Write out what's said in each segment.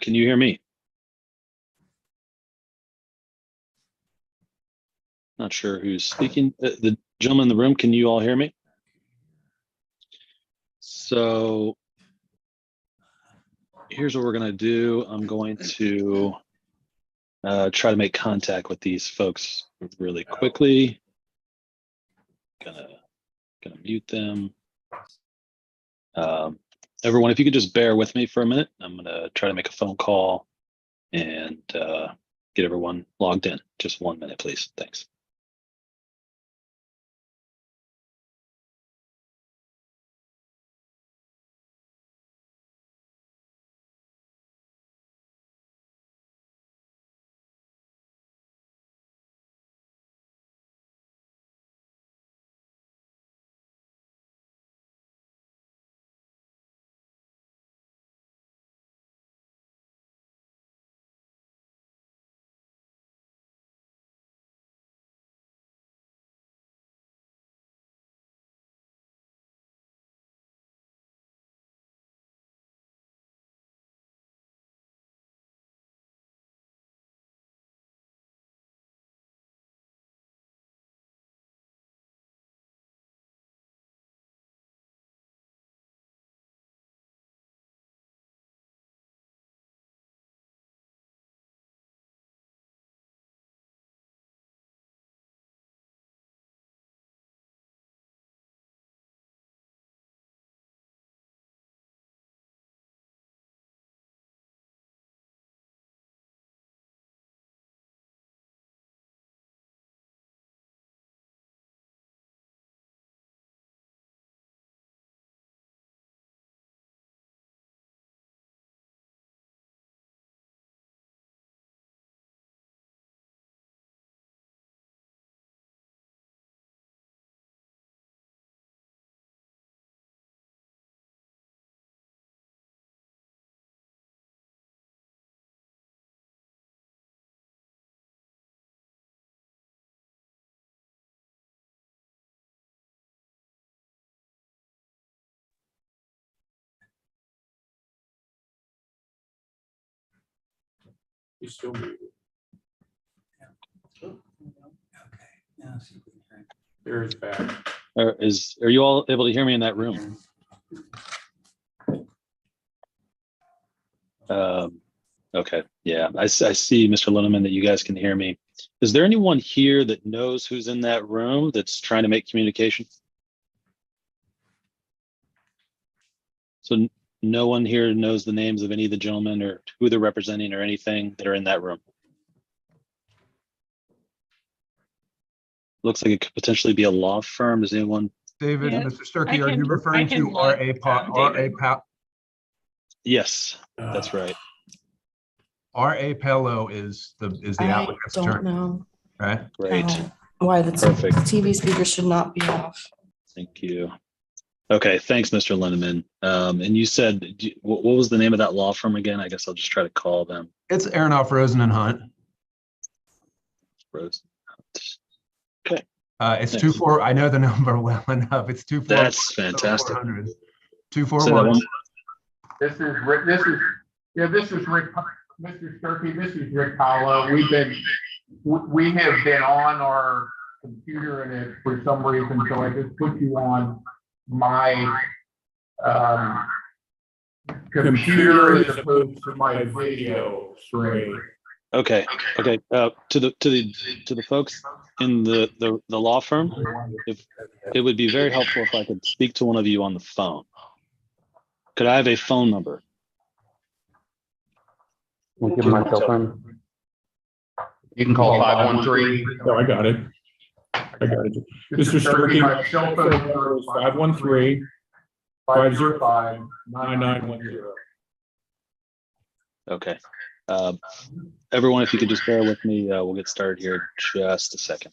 can you hear me? Not sure who's speaking. The gentleman in the room, can you all hear me? So here's what we're going to do. I'm going to try to make contact with these folks really quickly. Gonna mute them. Everyone, if you could just bear with me for a minute, I'm gonna try to make a phone call and get everyone logged in. Just 1 minute, please. Thanks. You're still muted. Okay. Now see if we can hear it. There is back. Are you all able to hear me in that room? Okay, yeah, I see, Mr. Linneman, that you guys can hear me. Is there anyone here that knows who's in that room that's trying to make communication? So no one here knows the names of any of the gentlemen or who they're representing or anything that are in that room? Looks like it could potentially be a law firm. Does anyone? David, Yeah, Mr. Sturkey, are you I referring can to log RA David. Yes, that's right. RA Pello is the I applicant's don't attorney, know right? Great. why the Perfect. TV speaker should not be off. Thank you. Okay, thanks, Mr. Linneman. And you said, what was the name of that law firm again? I guess I'll just try to call them. It's Aronoff, Rosen and Hunt. Rose. Okay, It's Thanks. 24. I know the number well enough. It's 24. that's fantastic. 400. Say that 241. one. This is Rick. This is Rick. Mr. Sturkey, this is Rick Paolo. We have been on our computer and it for some reason, so I just put you on my computer as opposed to my video screen. Okay. To the folks in the law firm, if it would be very helpful if I could speak to one of you on the phone. Could I have a phone number? I'll give my cell phone. You can call 513. No, I got it. Mr. Sturkey, my cell phone number is 513-505-9910. Okay. Everyone, if you could just bear with me, we'll get started here in just a second.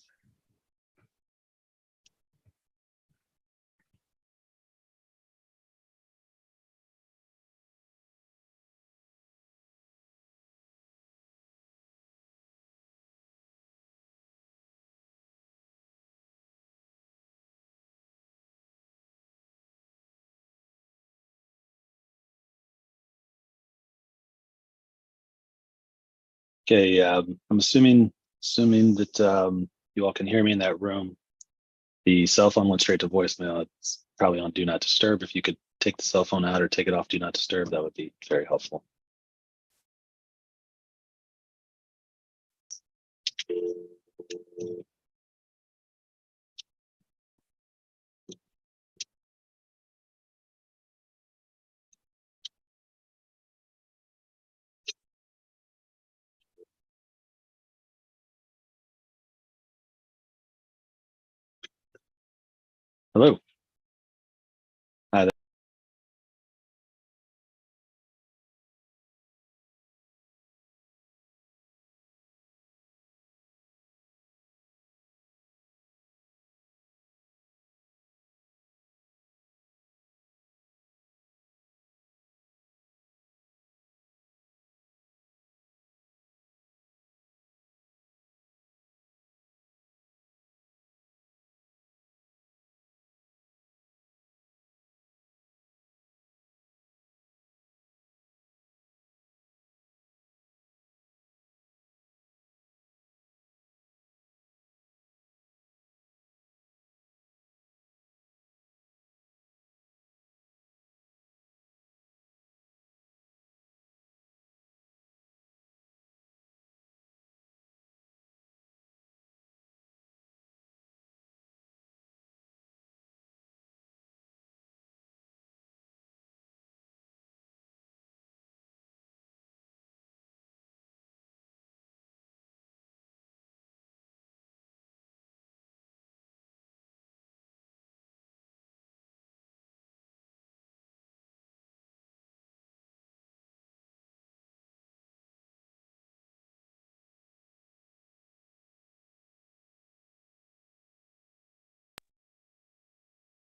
Okay, I'm assuming that you all can hear me in that room. The cell phone went straight to voicemail. It's probably on Do Not Disturb. If you could take the cell phone out or take it off Do Not Disturb, that would be very helpful. Hello. Hi there.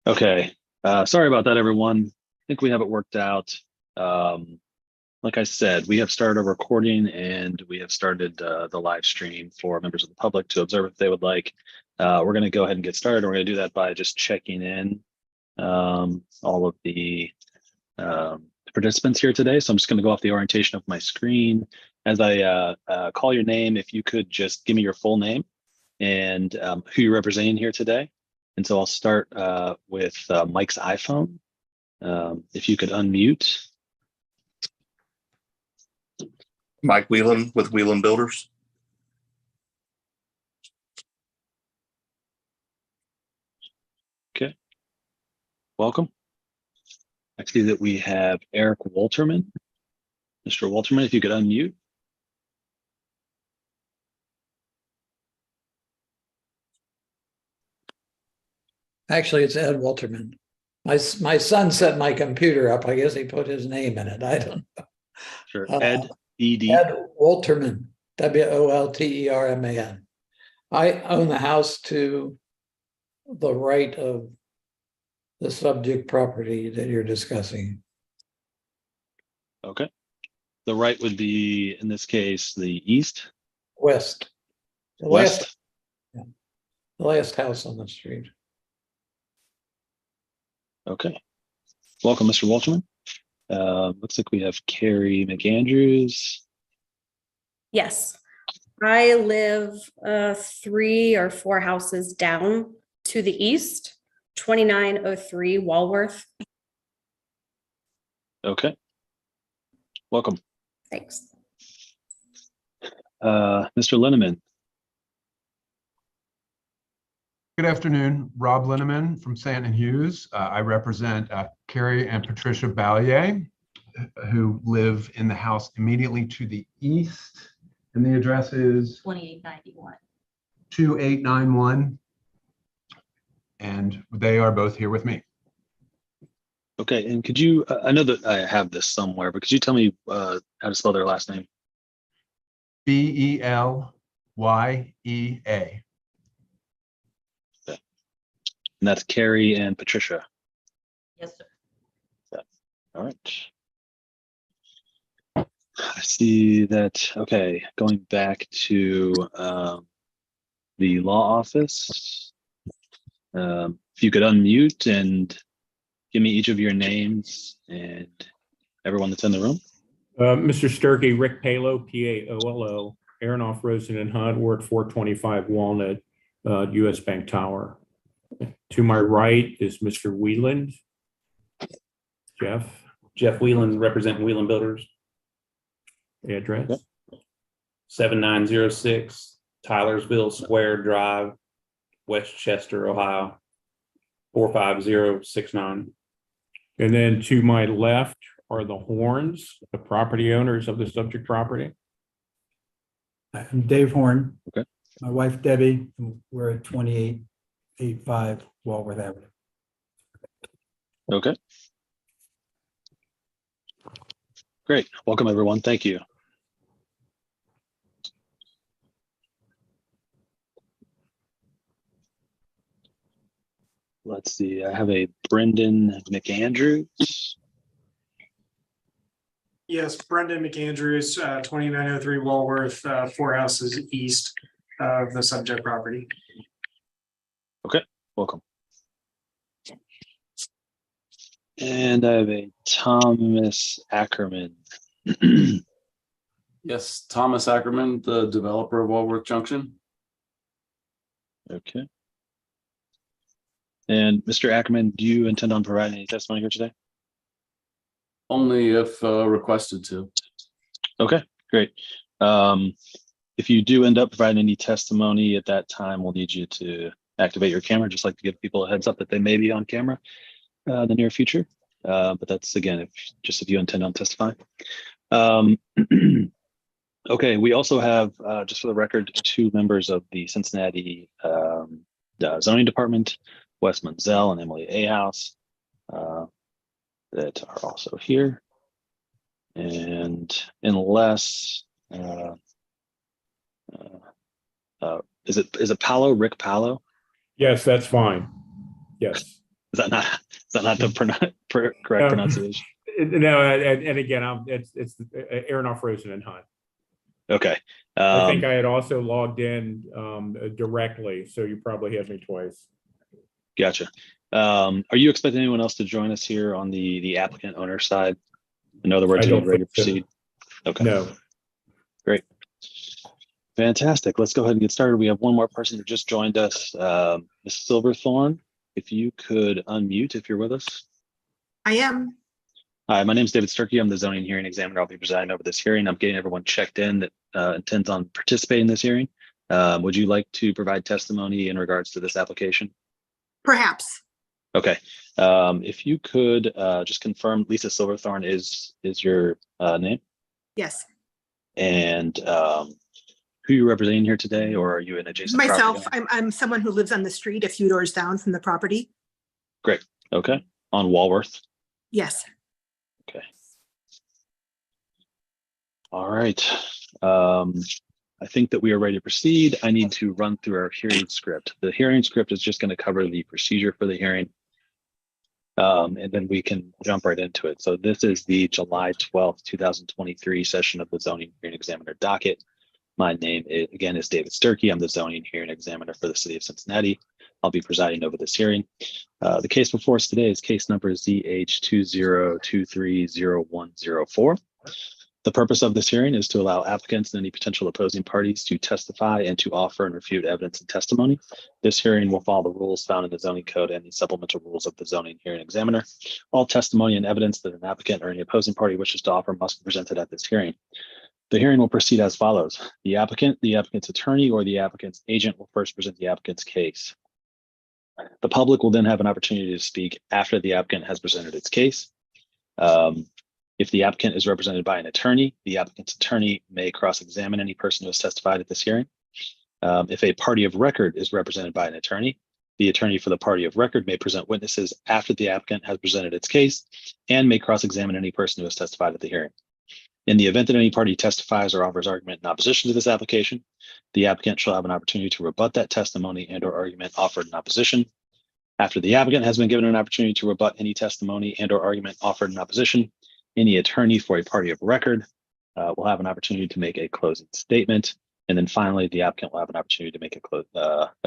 Okay. Sorry about that, everyone. I think we have it worked out. Um, like I said, we have started a recording and we have started the live stream for members of the public to observe if they would like. We're going to go ahead and get started. We're going to do that by just checking in all of the participants here today. So I'm just going to go off the orientation of my screen. As I call your name, if you could just give me your full name and who you're representing here today. And so I'll start with Mike's iPhone. If you could unmute. Mike Whelan with Whelan Builders. Okay, welcome. I see that we have Eric Walterman. Mr. Walterman, if you could unmute. Actually, it's Ed Walterman. My son set my computer up. I guess he put his name in it. I don't know. Sure, Ed, E-D. Ed Walterman, Wolterman. I own the house to the right of the subject property that you're discussing. Okay. The right would be, in this case, the east, West. The west. last house on the street. Okay. Welcome, Mr. Walterman. Looks like we have Carrie McAndrews. Yes, I live 3 or 4 houses down to the east, 2903 Walworth. Okay. Welcome. Thanks. Mr. Linneman. Good afternoon, Rob Linneman from Stanton Hughes. I represent Carrie and Patricia Ballier, who live in the house immediately to the east. And the address is 2891. And they are both here with me. Okay, and could you, I know that I have this somewhere, but could you tell me how to spell their last name? Belyeea. And that's Carrie and Patricia. Yes, sir. Yeah. All right. I see that. Okay, going back to the law office. If you could unmute and give me each of your names and everyone that's in the room. Mr. Sturkey, Rick Palo, P-A-O-L-O, Aronoff, Rosen and Hunt, Ward 425 Walnut, US Bank Tower. To my right is Mr. Wieland. Jeff Whelan, representing Whelan Builders, Address. 7906 Tylersville Square Drive, Westchester, Ohio, 45069. And then to my left are the Horns, the property owners of the subject property. I'm Dave Horn. Okay. My wife Debbie, and we're at 2885 Walworth Avenue. Okay. Great. Welcome, everyone. Thank you. Let's see. I have a Brendan McAndrews. Yes, Brendan McAndrews, 2903 Walworth, 4 houses east of the subject property. Okay. Welcome. And I have a Thomas Ackerman. Yes, Thomas Ackerman, the developer of Walworth Junction. Okay. And Mr. Ackerman, do you intend on providing any testimony here today? Only if requested to. Okay, great. If you do end up providing any testimony at that time, we'll need you to activate your camera. Just like to give people a heads up that they may be on camera in the near future. But that's, again, if you intend on testifying. Okay, we also have, just for the record, 2 members of the Cincinnati zoning department, Wes Munzel and Emily Ahouse, that are also here. And unless, is it Palo, Rick Palo? Yes, that's fine. Yes. Is that not the correct pronunciation? No, and again, it's Aronoff, Rosen and Hunt. Okay. I think I had also logged in directly, so you probably had me twice. Gotcha. Are you expecting anyone else to join us here on the applicant owner side? In other words, are you ready to proceed? Okay. No. Great. Fantastic. Let's go ahead and get started. We have one more person that just joined us, Ms. Silverthorne. If you could unmute if you're with us. I am. Hi, my name is David Sturkey. I'm the zoning hearing examiner. I'll be presiding over this hearing. I'm getting everyone checked in that intends on participating in this hearing. Would you like to provide testimony in regards to this application? Perhaps. Okay. If you could just confirm Lisa Silverthorne is your name? Yes. And who you're representing here today, or are you an adjacent Myself, property? I'm someone who lives on the street a few doors down from the property. Great. Okay. On Walworth. Yes. Okay. All right. I think that we are ready to proceed. I need to run through our hearing script. The hearing script is just going to cover the procedure for the hearing. And then we can jump right into it. So this is the July 12th, 2023 session of the zoning hearing examiner docket. My name is David Sturkey. I'm the zoning hearing examiner for the city of Cincinnati. I'll be presiding over this hearing. The case before us today is case number ZH20230104. The purpose of this hearing is to allow applicants and any potential opposing parties to testify and to offer and refute evidence and testimony. This hearing will follow the rules found in the zoning code and the supplemental rules of the zoning hearing examiner. All testimony and evidence that an applicant or any opposing party wishes to offer must be presented at this hearing. The hearing will proceed as follows. The applicant, the applicant's attorney, or the applicant's agent will first present the applicant's case. The public will then have an opportunity to speak after the applicant has presented its case. If the applicant is represented by an attorney, the applicant's attorney may cross-examine any person who has testified at this hearing. If a party of record is represented by an attorney, the attorney for the party of record may present witnesses after the applicant has presented its case and may cross-examine any person who has testified at the hearing. In the event that any party testifies or offers argument in opposition to this application, the applicant shall have an opportunity to rebut that testimony and or argument offered in opposition. After the applicant has been given an opportunity to rebut any testimony and or argument offered in opposition, any attorney for a party of record will have an opportunity to make a closing statement. And then finally, the applicant will have an opportunity to make a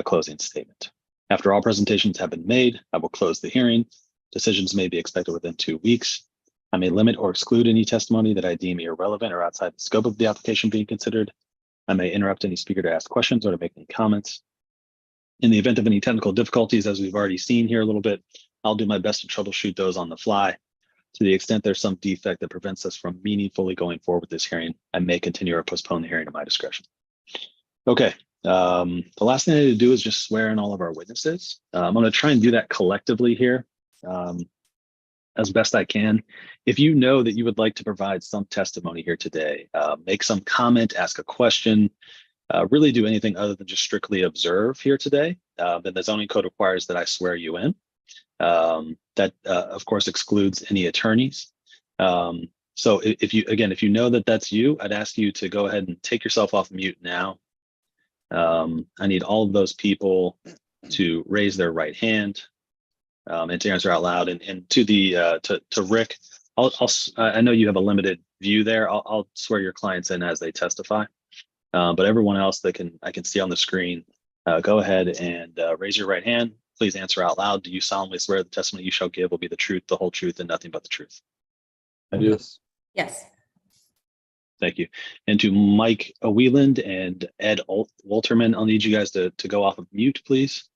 closing statement. After all presentations have been made, I will close the hearing. Decisions may be expected within 2 weeks. I may limit or exclude any testimony that I deem irrelevant or outside the scope of the application being considered. I may interrupt any speaker to ask questions or to make any comments. In the event of any technical difficulties, as we've already seen here a little bit, I'll do my best to troubleshoot those on the fly. To the extent there's some defect that prevents us from meaningfully going forward with this hearing, I may continue or postpone the hearing at my discretion. Okay, the last thing I need to do is just swear in all of our witnesses. I'm going to try and do that collectively here as best I can. If you know that you would like to provide some testimony here today, make some comment, ask a question, really do anything other than just strictly observe here today, then the zoning code requires that I swear you in. That of course excludes any attorneys. So if you know that that's you, I'd ask you to go ahead and take yourself off mute now. I need all of those people to raise their right hand and to answer out loud. And to the to Rick, I know you have a limited view there. I'll swear your clients in as they testify. But everyone else that I can see on the screen, go ahead and raise your right hand. Please answer out loud. Do you solemnly swear the testimony you shall give will be the truth, the whole truth, and nothing but the truth? I do. Yes. Thank you. And to Mike Wieland and Ed Walterman, I'll need you guys to go off of mute, please.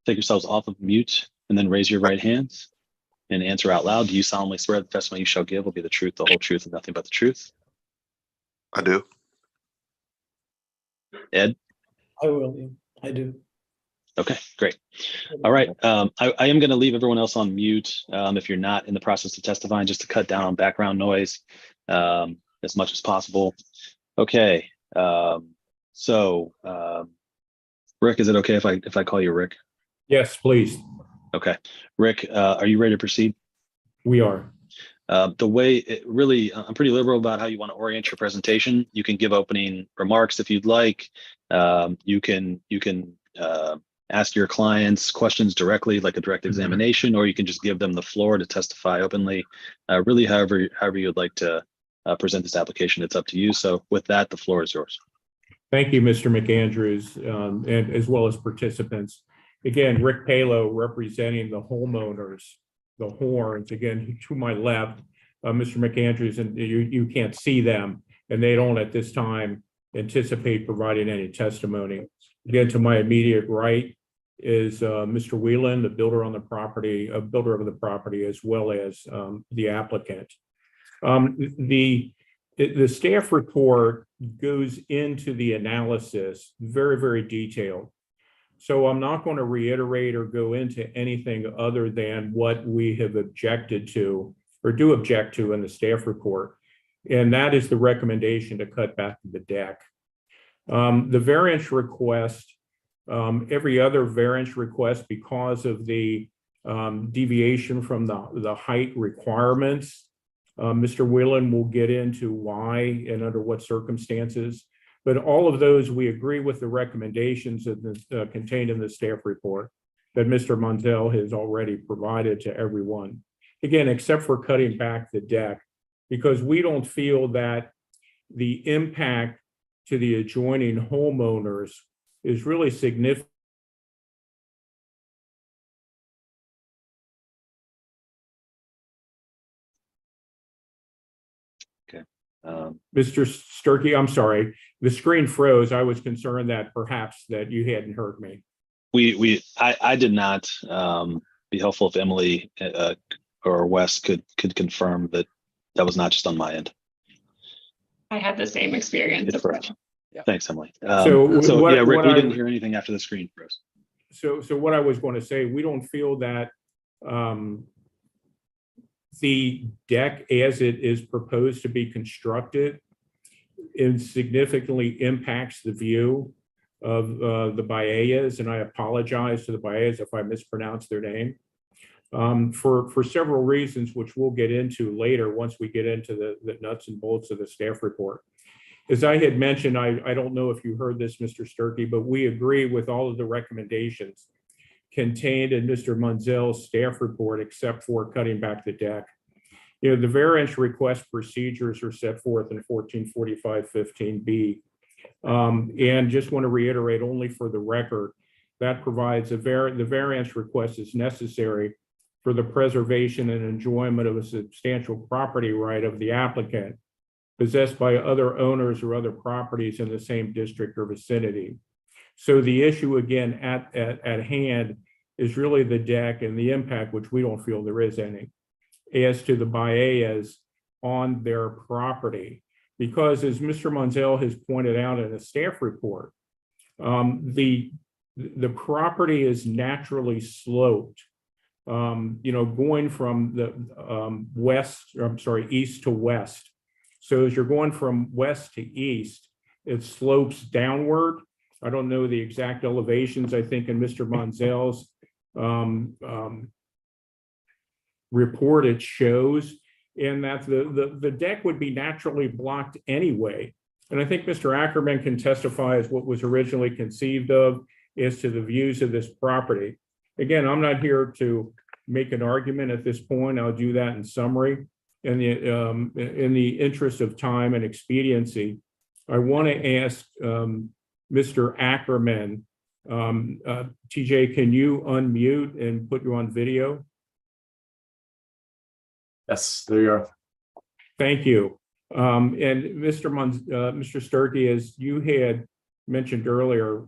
Take yourselves off of mute and then raise your right hands and answer out loud. Do you solemnly swear the testimony you shall give will be the truth, the whole truth, and nothing but the truth? I do. Ed? I will. I do. Okay, great. All right. I am going to leave everyone else on mute if you're not in the process of testifying, just to cut down on background noise as much as possible. Okay. Rick, is it okay if I call you Rick? Yes, please. Okay. Rick, are you ready to proceed? We are. The way it really, I'm pretty liberal about how you want to orient your presentation. You can give opening remarks if you'd like. You can ask your clients questions directly, like a direct examination, or you can just give them the floor to testify openly. Really, however you'd like to present this application, it's up to you. So with that, the floor is yours. Thank you, Mr. McAndrews, and as well as participants. Again, Rick Palo representing the homeowners, the Horns. Again, to my left, Mr. McAndrews, and you can't see them, and they don't at this time anticipate providing any testimony. Again, to my immediate right is Mr. Whelan, the builder on the property, a builder of the property, as well as the applicant. The staff report goes into the analysis very, very detailed. So I'm not going to reiterate or go into anything other than what we have objected to or do object to in the staff report. And that is the recommendation to cut back the deck. The variance request, every other variance request, because of the deviation from the height requirements, Mr. Whelan will get into why and under what circumstances. But all of those, we agree with the recommendations that contained in the staff report that Mr. Montel has already provided to everyone. Again, except for cutting back the deck, because we don't feel that the impact to the adjoining homeowners is really significant. Okay. Mr. Sturkey, I'm sorry, the screen froze. I was concerned that perhaps that you hadn't heard me. I did not. Be helpful if Emily or Wes could confirm that was not just on my end. I had the same experience. Yeah. Thanks, Emily. Rick, we didn't hear anything after the screen froze. So what I was going to say, we don't feel that the deck as it is proposed to be constructed, it significantly impacts the view of the Baellas, and I apologize to the Baellas if I mispronounce their name, for several reasons, which we'll get into later once we get into the nuts and bolts of the staff report. As I had mentioned, I don't know if you heard this, Mr. Sturkey, but we agree with all of the recommendations contained in Mr. Munzel's staff report, except for cutting back the deck. You know, the variance request procedures are set forth in 1445-15B. And just want to reiterate only for the record, that provides the variance request is necessary for the preservation and enjoyment of a substantial property right of the applicant possessed by other owners or other properties in the same district or vicinity. So the issue again at hand is really the deck and the impact, which we don't feel there is any, as to the Baez on their property. Because as Mr. Monzel has pointed out in a staff report, the property is naturally sloped. Going from the east to west. So as you're going from west to east, it slopes downward. I don't know the exact elevations. I think in Mr. Monzel's report, it shows, and that the deck would be naturally blocked anyway. And I think Mr. Ackerman can testify as what was originally conceived of as to the views of this property. Again, I'm not here to make an argument at this point. I'll do that in summary. In the interest of time and expediency, I want to ask Mr. Ackerman, TJ, can you unmute and put you on video? Yes, there you are. Thank you. And Mr. Sturkey, as you had mentioned earlier,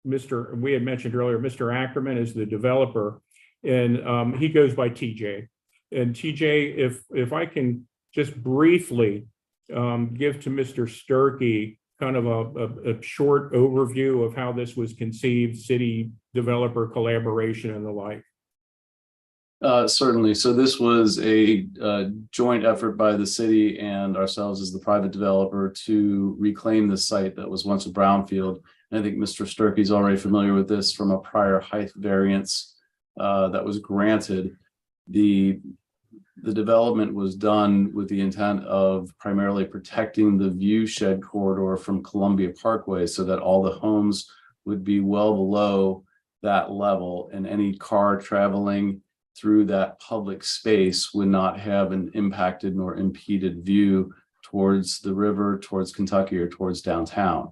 Mr. Ackerman is the developer, and he goes by TJ. And TJ, if I can just briefly give to Mr. Sturkey kind of a short overview of how this was conceived, city developer collaboration and the like. Certainly. So this was a joint effort by the city and ourselves as the private developer to reclaim the site that was once a brownfield. And I think Mr. Sturkey's already familiar with this from a prior height variance that was granted. The development was done with the intent of primarily protecting the view shed corridor from Columbia Parkway so that all the homes would be well below that level, and any car traveling through that public space would not have an impacted nor impeded view towards the river, towards Kentucky, or towards downtown.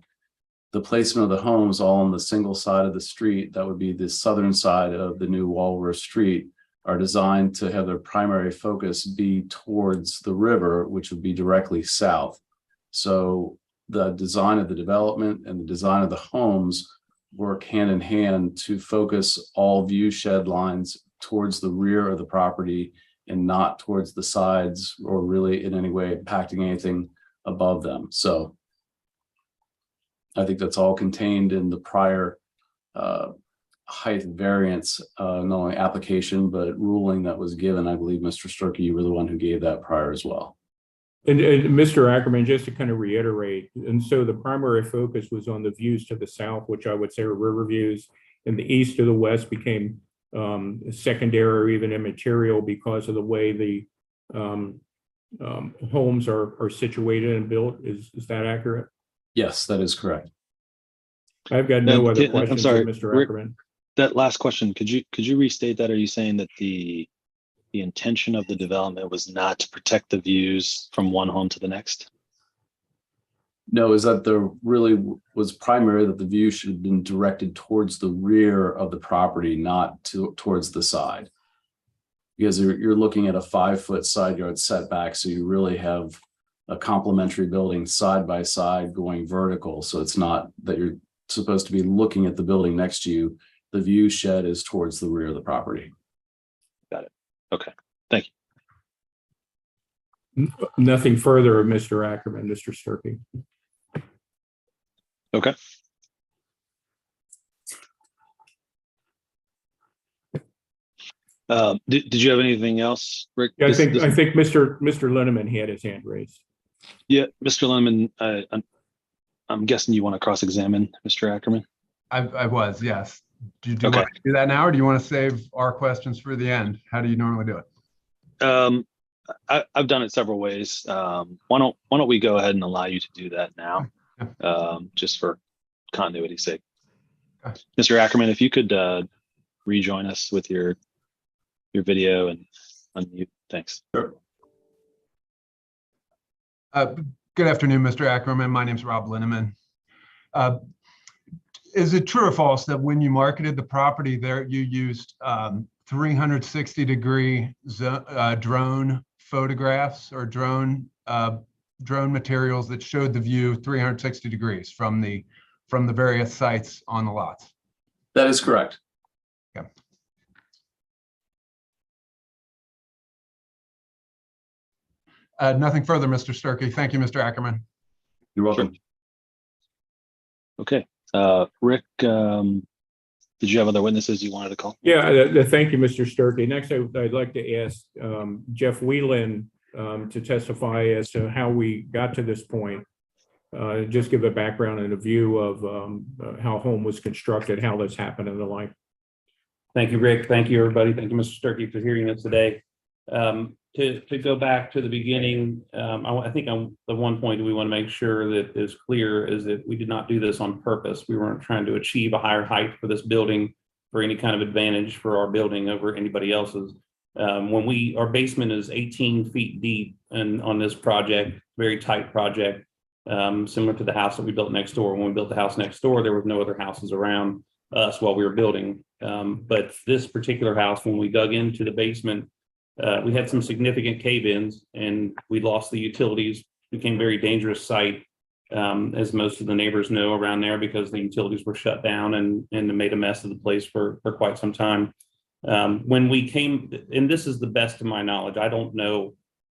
The placement of the homes all on the single side of the street, that would be the southern side of the new Walworth Street, are designed to have their primary focus be towards the river, which would be directly south. So the design of the development and the design of the homes work hand in hand to focus all view shed lines towards the rear of the property and not towards the sides or really in any way impacting anything above them. So I think that's all contained in the prior height variance, not only application, but ruling that was given. I believe Mr. Sturkey, you were the one who gave that prior as well. And Mr. Ackerman, just to kind of reiterate, and so the primary focus was on the views to the south, which I would say are river views, and the east to the west became secondary or even immaterial because of the way the homes are situated and built. Is that accurate? Yes, that is correct. I've got no other I'm questions, sorry, Mr. Ackerman. That last question, could you restate that? Are you saying that the intention of the development was not to protect the views from one home to the next? No, is that there really was primary that the view should have been directed towards the rear of the property, not towards the side. Because you're looking at a 5-foot side yard setback, so you really have a complementary building side by side going vertical. So it's not that you're supposed to be looking at the building next to you. The view shed is towards the rear of the property. Got it. Okay, thank you. Nothing further of Mr. Ackerman, Mr. Sturkey. Okay. Did you have anything else, Rick? Yeah, I think Mr. Linneman had his hand raised. Yeah, Mr. Linneman, I'm guessing you want to cross-examine Mr. Ackerman? I was, yes. Do you want to do that now, or do you want to save our questions for the end? How do you normally do it? I've done it several ways. Why don't we go ahead and allow you to do that now, just for continuity's sake. Okay. Mr. Ackerman, if you could rejoin us with your video and unmute. Thanks. Sure. Good afternoon, Mr. Ackerman. My name is Rob Linneman. Is it true or false that when you marketed the property there, you used 360-degree drone photographs or drone materials that showed the view 360 degrees from the various sites on the lots. That is correct. Okay. Nothing further, Mr. Sturkey. Thank you, Mr. Ackerman. You're welcome. Okay, Rick, did you have other witnesses you wanted to call? Yeah, thank you, Mr. Sturkey. Next, I'd like to ask Jeff Whelan to testify as to how we got to this point. Just give a background and a view of how home was constructed, how this happened and the like. Thank you, Rick. Thank you, everybody. Thank you, Mr. Sturkey, for hearing us today. To go back to the beginning, I think the one point we want to make sure that is clear is that we did not do this on purpose. We weren't trying to achieve a higher height for this building for any kind of advantage for our building over anybody else's. Our basement is 18 feet deep and on this project, very tight project, similar to the house that we built next door. When we built the house next door, there was no other houses around us while we were building. But this particular house, when we dug into the basement, we had some significant cave-ins and we lost the utilities. Became a very dangerous site, as most of the neighbors know around there, because the utilities were shut down and made a mess of the place for quite some time. When we came, and this is the best of my knowledge, I don't know,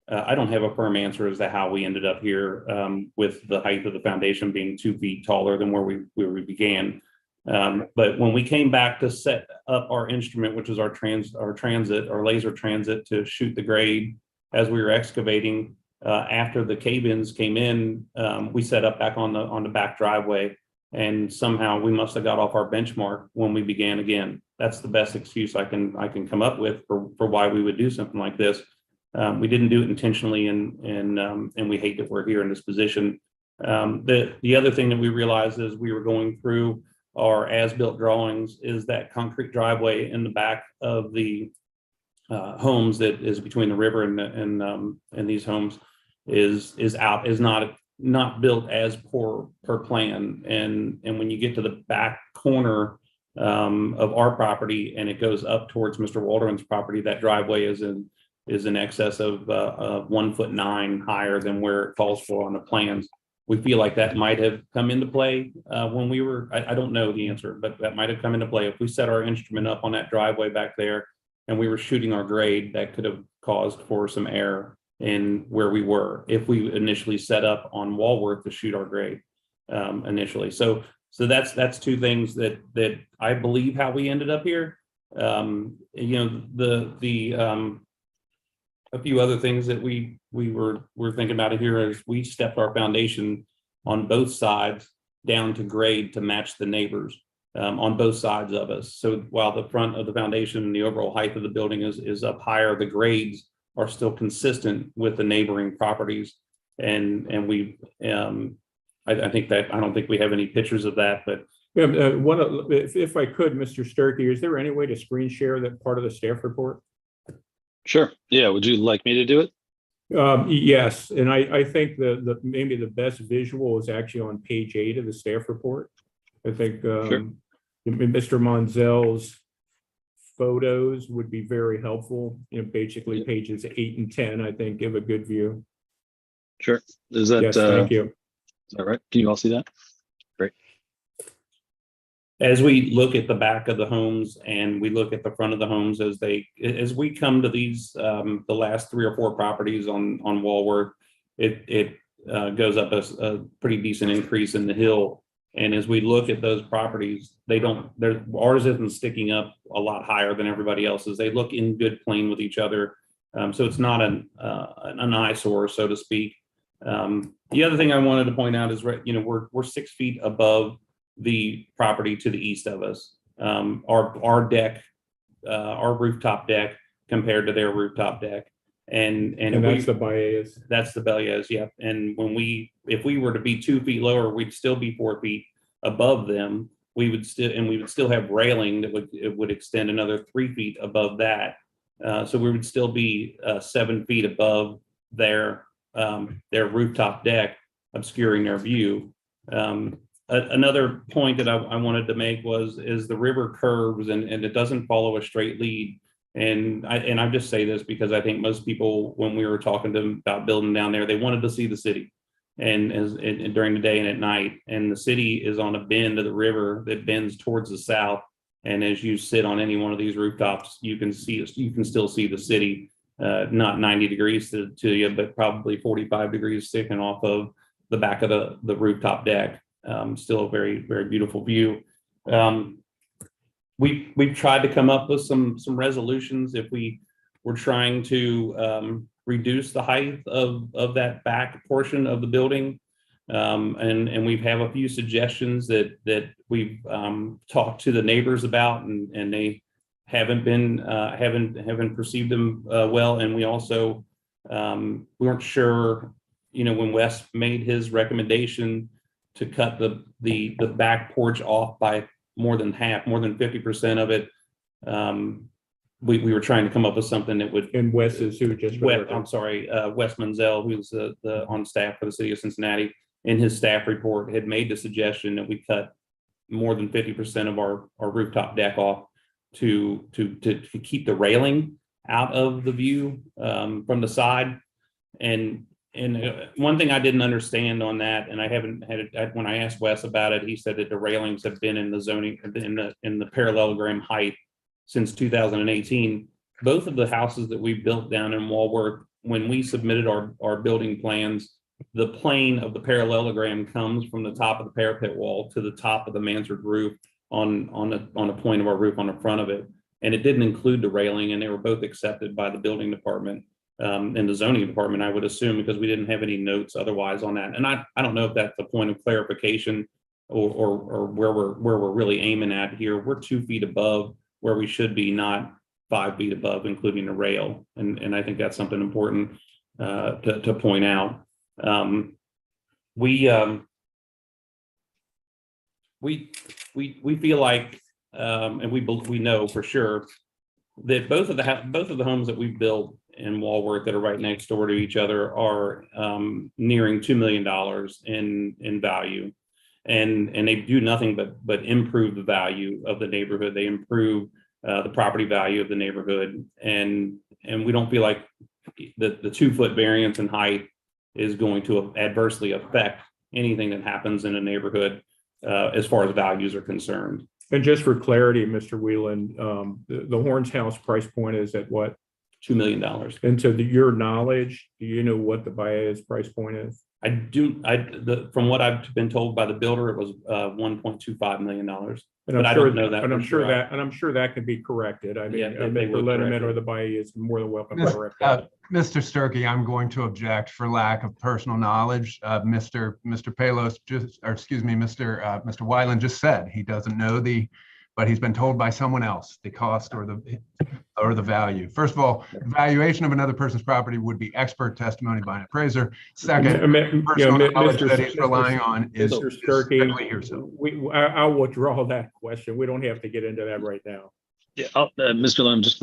I don't have a firm answer as to how we ended up here with the height of the foundation being 2 feet taller than where we began. But when we came back to set up our instrument, which is our laser transit to shoot the grade as we were excavating, after the cave-ins came in, we set up back on the back driveway, and somehow we must have got off our benchmark when we began again. That's the best excuse I can come up with for why we would do something like this. We didn't do it intentionally, and we hate that we're here in this position. The other thing that we realized as we were going through our as-built drawings is that concrete driveway in the back of the homes that is between the river and these homes is not built as per plan. And when you get to the back corner of our property and it goes up towards Mr. Waldron's property, that driveway is in excess of 1'9" higher than where it calls for on the plans. We feel like that might have come into play when we were, I don't know the answer, but that might have come into play. If we set our instrument up on that driveway back there and we were shooting our grade, that could have caused for some error in where we were if we initially set up on Walworth to shoot our grade initially. So that's two things that I believe how we ended up here. A few other things that we were thinking about it here is we stepped our foundation on both sides down to grade to match the neighbors on both sides of us. So while the front of the foundation and the overall height of the building is up higher, the grades are still consistent with the neighboring properties. And we, I think that, I don't think we have any pictures of that, but Yeah, if I could, Mr. Sturkey, is there any way to screen share that part of the staff report? Sure. Yeah. Would you like me to do it? Yes, and I think maybe the best visual is actually on page 8 of the staff report. I think Sure. Mr. Monzel's photos would be very helpful. Basically pages 8 and 10, I think, give a good view. Sure. Is that, yes, thank you. Is that right? Can you all see that? Great. As we look at the back of the homes and we look at the front of the homes as we come to these, the last 3 or 4 properties on Walworth, it goes up a pretty decent increase in the hill. And as we look at those properties, ours isn't sticking up a lot higher than everybody else's. They look in good plane with each other. So it's not an eyesore, so to speak. The other thing I wanted to point out is, we're 6 feet above the property to the east of us. Our deck, our rooftop deck compared to their rooftop deck. And that's the Baez. That's the Baez, yeah. And if we were to be 2 feet lower, we'd still be 4 feet above them. We would still have railing that would extend another 3 feet above that. So we would still be 7 feet above their rooftop deck, obscuring their view. Another point that I wanted to make is the river curves and it doesn't follow a straight lead. I just say this because I think most people, when we were talking to them about building down there, they wanted to see the city and during the day and at night. And the city is on a bend of the river that bends towards the south. And as you sit on any one of these rooftops, you can still see the city, not 90 degrees to you, but probably 45 degrees sticking off of the back of the rooftop deck. Still a very, very beautiful view. We've tried to come up with some resolutions if we were trying to reduce the height of that back portion of the building. And we have a few suggestions that we've talked to the neighbors about, and they haven't perceived them well. And we also we weren't sure, when Wes made his recommendation to cut the back porch off by more than half, more than 50% of it. We were trying to come up with something that would. And Wes is who just. Wes Menzel, who's on staff for the city of Cincinnati, in his staff report had made the suggestion that we cut more than 50% of our rooftop deck off to keep the railing out of the view from the side. And one thing I didn't understand on that, and I haven't had it, when I asked Wes about it, he said that the railings have been in the zoning, in the parallelogram height since 2018. Both of the houses that we built down in Walworth, when we submitted our building plans, the plane of the parallelogram comes from the top of the parapet wall to the top of the mansard roof on a point of our roof on the front of it. And it didn't include the railing, and they were both accepted by the building department and the zoning department, I would assume, because we didn't have any notes otherwise on that. And I don't know if that's a point of clarification or where we're really aiming at here. We're 2 feet above where we should be, not 5 feet above, including the rail. And I think that's something important to point out. We feel like, and we know for sure that both of the homes that we've built in Walworth that are right next door to each other are nearing $2 million in value, and they do nothing but improve the value of the neighborhood. They improve the property value of the neighborhood, and we don't feel like the 2-foot variance in height is going to adversely affect anything that happens in a neighborhood as far as values are concerned. And just for clarity, Mr. Whelan, the Horns House price point is at what? $2 million. And to your knowledge, do you know what the Baez price point is? I do. From what I've been told by the builder, it was $1.25 million. And I don't know that. And I'm sure that can be corrected. I mean, Yeah, the letterman or the Baez is more than welcome to correct that. Mr. Sturkey, I'm going to object for lack of personal knowledge. Mr. Palos Mr. Weiland just said he doesn't know but he's been told by someone else the cost or the value. First of all, valuation of another person's property would be expert testimony by an appraiser. Second, personal knowledge that he's relying on is strictly hearsay. I'll withdraw that question. We don't have to get into that right now. Yeah, Mr. Lim, just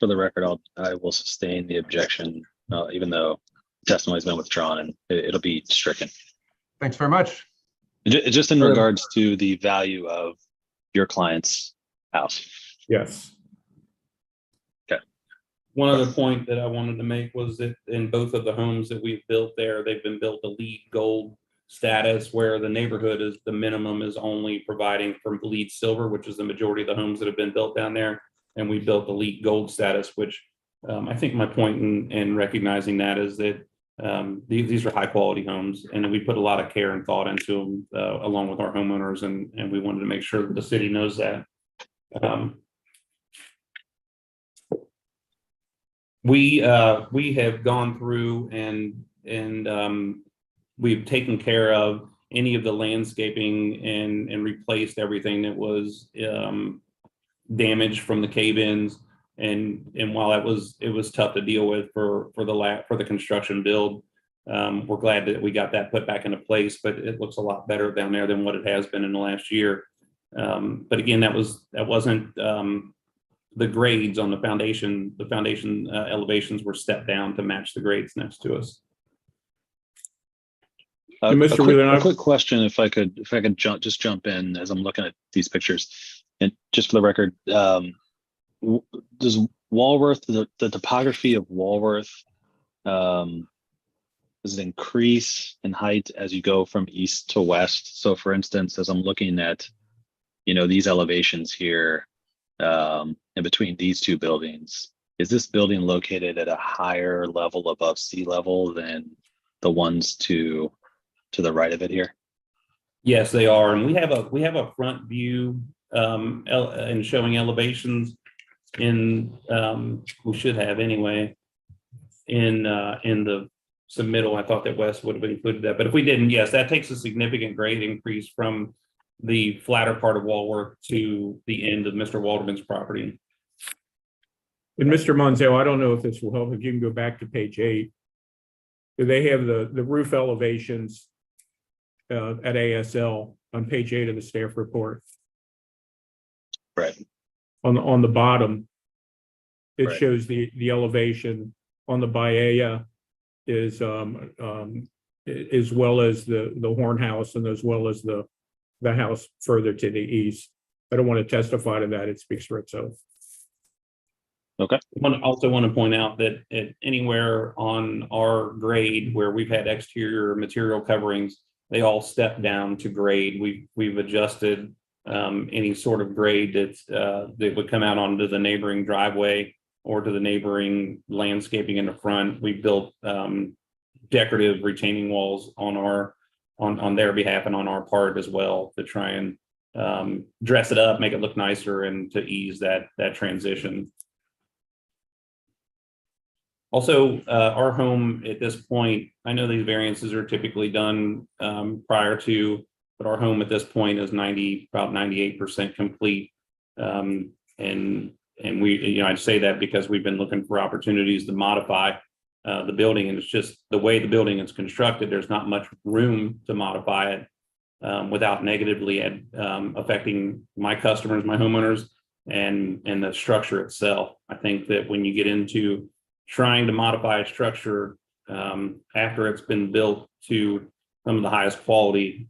for the record, I will sustain the objection, even though testimony has been withdrawn, and it'll be stricken. Thanks very much. Just in regards to the value of your client's house. Yes. Okay. One other point that I wanted to make was that in both of the homes that we've built there, they've been built to LEED Gold status, where the neighborhood is the minimum is only providing for LEED Silver, which is the majority of the homes that have been built down there. And we built the LEED Gold status, which I think my point in recognizing that is that these are high quality homes, and we put a lot of care and thought into them along with our homeowners, and we wanted to make sure that the city knows that. We have gone through and we've taken care of any of the landscaping and replaced everything that was damaged from the cave-ins. And while it was tough to deal with for the construction build, we're glad that we got that put back into place. But it looks a lot better down there than what it has been in the last year. But again, that wasn't the grades on the foundation. The foundation elevations were stepped down to match the grades next to us. A quick question, if I could jump in as I'm looking at these pictures, and just for the record. does Walworth, the topography of Walworth, does it increase in height as you go from east to west? So for instance, as I'm looking at, these elevations here, in between these two buildings, is this building located at a higher level above sea level than the ones to the right of it here? Yes, they are, and we have a front view and showing elevations in we should have anyway in the submittal. I thought that Wes would have included that, but if we didn't, yes, that takes a significant grade increase from the flatter part of Walworth to the end of Mr. Walderman's property. And Mr. Monzel, I don't know if this will help, if you can go back to page 8. They have the roof elevations at ASL on page 8 of the staff report. Right. On the bottom, it Right. shows the elevation on the Baea is as well as the Horn House and as well as the house further to the east. I don't want to testify to that. It speaks for itself. Okay. I also want to point out that anywhere on our grade where we've had exterior material coverings, they all step down to grade. We've adjusted any sort of grade that would come out onto the neighboring driveway or to the neighboring landscaping in the front. We built decorative retaining walls on their behalf and on our part as well to try and dress it up, make it look nicer, and to ease that transition. Also, our home at this point, I know these variances are typically done prior to, but our home at this point is about 98% complete. And we, I'd say that because we've been looking for opportunities to modify the building, and it's just the way the building is constructed, there's not much room to modify it without negatively affecting my customers, my homeowners, and the structure itself. I think that when you get into trying to modify a structure after it's been built to some of the highest quality,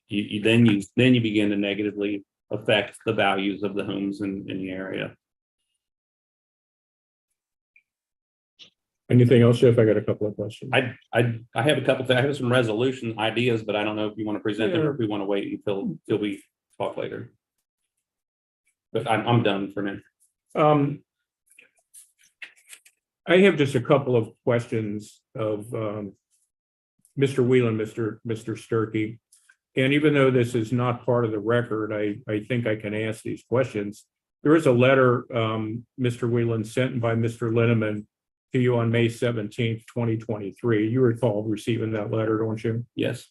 you begin to negatively affect the values of the homes in the area. Anything else, Jeff? I got a couple of questions. I have a couple. I have some resolution ideas, but I don't know if you want to present them or if we want to wait until we talk later. But I'm done for now. I have just a couple of questions of Mr. Whelan, Mr. Sturkey. And even though this is not part of the record, I think I can ask these questions. There is a letter Mr. Whelan sent by Mr. Linneman to you on May 17th, 2023. You recall receiving that letter, don't you? Yes.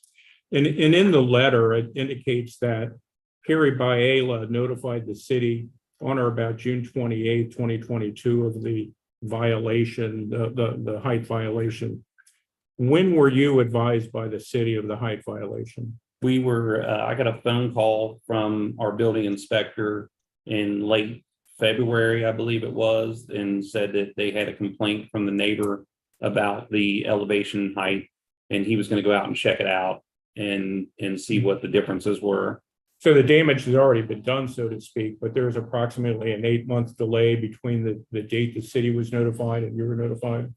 And in the letter, it indicates that Carrie Biela notified the city on or about June 28th, 2022 of the violation, the height violation. When were you advised by the city of the height violation? We were, I got a phone call from our building inspector in late February, I believe it was, and said that they had a complaint from the neighbor about the elevation height, and he was going to go out and check it out and see what the differences were. So the damage has already been done, so to speak, but there's approximately an 8-month delay between the date the city was notified and you were notified.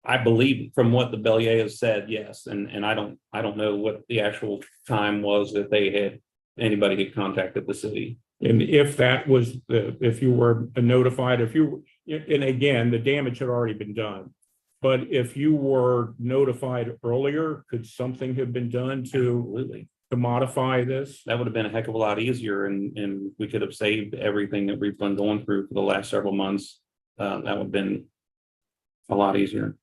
I believe from what the Bellier has said, yes, and I don't know what the actual time was that anybody had contacted the city. And if that was if you were notified, and again, the damage had already been done, but if you were notified earlier, could something have been done to modify this? That would have been a heck of a lot easier, and we could have saved everything that we've been going through for the last several months. That would have been a lot easier.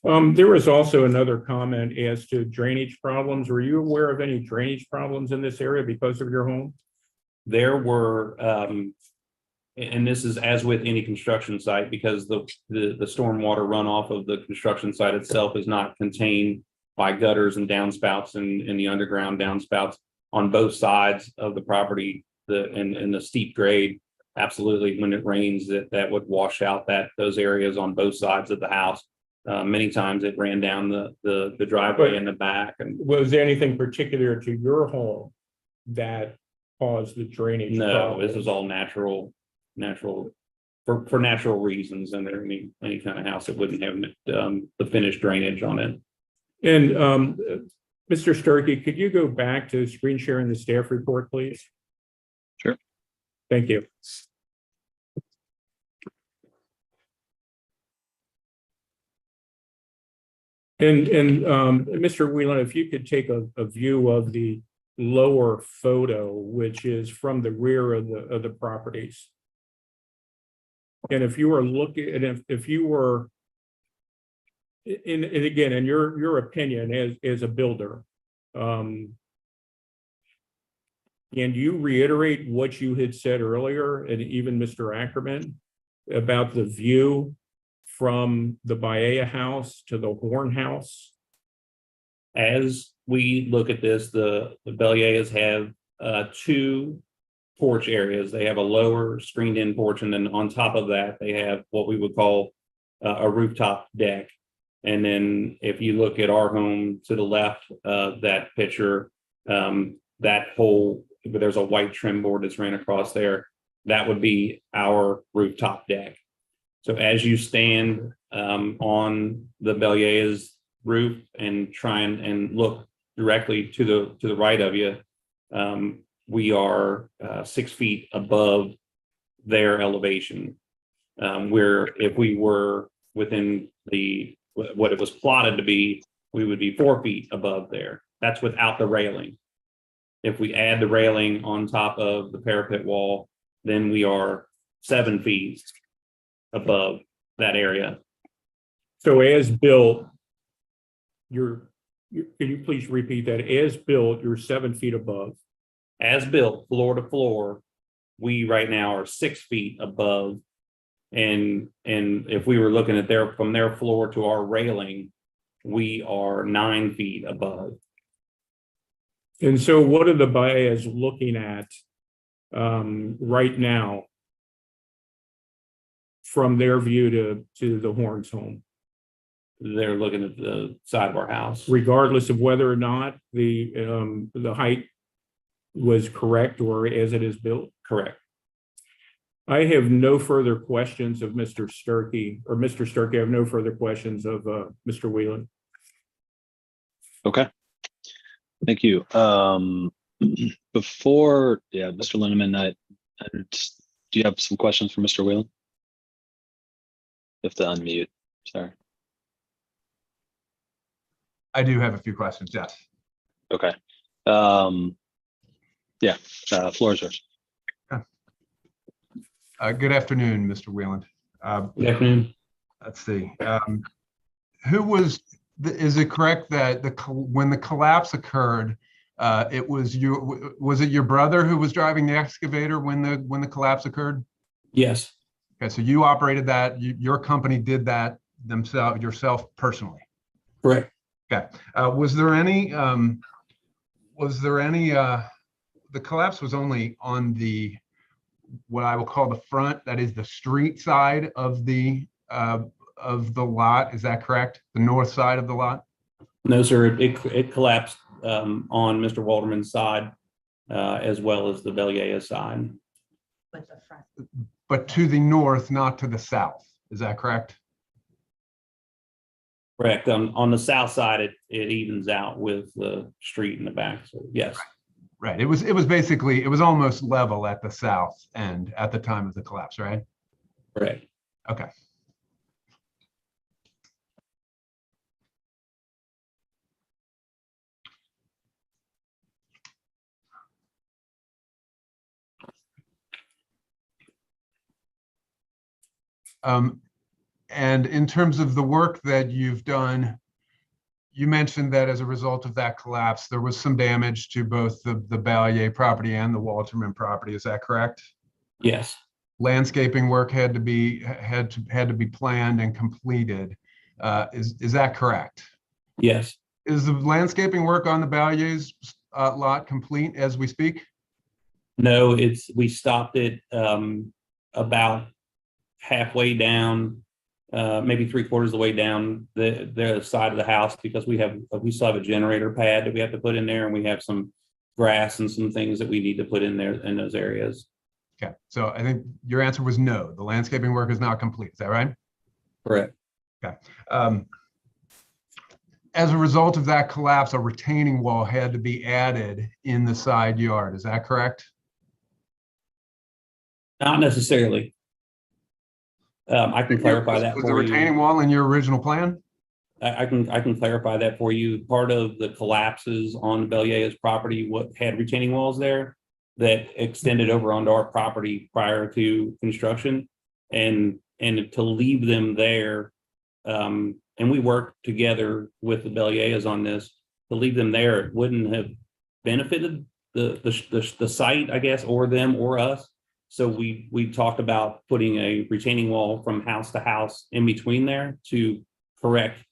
There was also another comment as to drainage problems. Were you aware of any drainage problems in this area because of your home? There were, and this is as with any construction site, because the stormwater runoff of the construction site itself is not contained by gutters and downspouts and the underground downspouts on both sides of the property, and the steep grade. Absolutely, when it rains, that would wash out those areas on both sides of the house. Many times it ran down the driveway in the back. And was there anything particular to your home that cause the drainage. No, problem. this is all natural for natural reasons, and there any kind of house that wouldn't have the finished drainage on it. And Mr. Sturkey, could you go back to screen sharing the staff report, please? Sure. Thank you. And Mr. Whelan, if you could take a view of the lower photo, which is from the rear of the properties. And if you were looking, and if you were, and again, in your opinion as a builder, and you reiterate what you had said earlier, and even Mr. Ackerman, about the view from the Baea house to the Horn house? As we look at this, the Belliers have two porch areas. They have a lower screened in porch, and then on top of that, they have what we would call a rooftop deck. And then if you look at our home to the left of that picture, that whole, there's a white trim board that's ran across there. That would be our rooftop deck. So as you stand on the Bellier's roof and try and look directly to the right of you, we are 6 feet above their elevation. Where if we were within what it was plotted to be, we would be 4 feet above there. That's without the railing. If we add the railing on top of the parapet wall, then we are 7 feet above that area. So as built, can you please repeat that? As built, you're 7 feet above. As built, floor to floor, we right now are 6 feet above. And if we were looking at from their floor to our railing, we are 9 feet above. And so what are the Baeas looking at right now from their view to the Horns home? They're looking at the side of our house. Regardless of whether or not the height was correct or as it is built? Correct. I have no further questions of Mr. Sturkey, or Mr. Sturkey, I have no further questions of Mr. Whelan. Okay. Thank you. Before, Mr. Linneman, do you have some questions for Mr. Whelan? You have to unmute, sorry. I do have a few questions, yes. Okay. Floor is yours. Good afternoon, Mr. Whelan. Good afternoon. Let's see. Is it correct that when the collapse occurred, was it your brother who was driving the excavator when the collapse occurred? Yes. Okay, so you operated that, your company did that yourself personally? Correct. Okay. Was there any, the collapse was only on what I will call the front, that is the street side of the lot, is that correct? The north side of the lot? No, sir, it collapsed on Mr. Walterman's side as well as the Bellier side. With the front. But to the north, not to the south, is that correct? Correct. On the south side, it evens out with the street in the back. So yes. Right. It was basically, it was almost level at the south end at the time of the collapse, right? Correct. Okay. And in terms of the work that you've done, you mentioned that as a result of that collapse, there was some damage to both the Ballier property and the Walterman property. Is that correct? Yes. Landscaping work had to be planned and completed. Is that correct? Yes. Is the landscaping work on the Ballier's lot complete as we speak? No, we stopped it about halfway down, maybe 3/4 of the way down the side of the house, because we still have a generator pad that we have to put in there, and we have some grass and some things that we need to put in there in those areas. Okay, so I think your answer was no. The landscaping work is not complete. Is that right? Correct. Okay. As a result of that collapse, a retaining wall had to be added in the side yard. Is that correct? Not necessarily. I can clarify that Was the for retaining you. wall in your original plan? I can clarify that for you. Part of the collapses on Bellier's property, what had retaining walls there that extended over onto our property prior to construction, and to leave them there. And we worked together with the Belliers on this. To leave them there, it wouldn't have benefited the site, I guess, or them or us. So we talked about putting a retaining wall from house to house in between there to correct,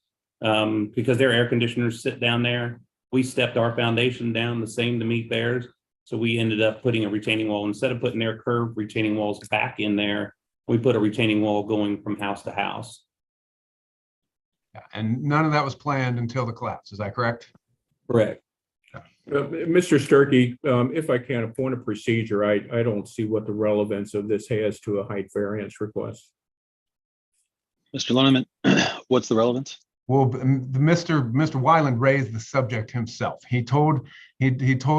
because their air conditioners sit down there. We stepped our foundation down the same to meet theirs. So we ended up putting a retaining wall. Instead of putting their curved retaining walls back in there, we put a retaining wall going from house to house. And none of that was planned until the collapse. Is that correct? Correct. Mr. Sturkey, if I can, a point of procedure, I don't see what the relevance of this has to a height variance request. Mr. Linneman, what's the relevance? Well, Mr. Weiland raised the subject himself. He told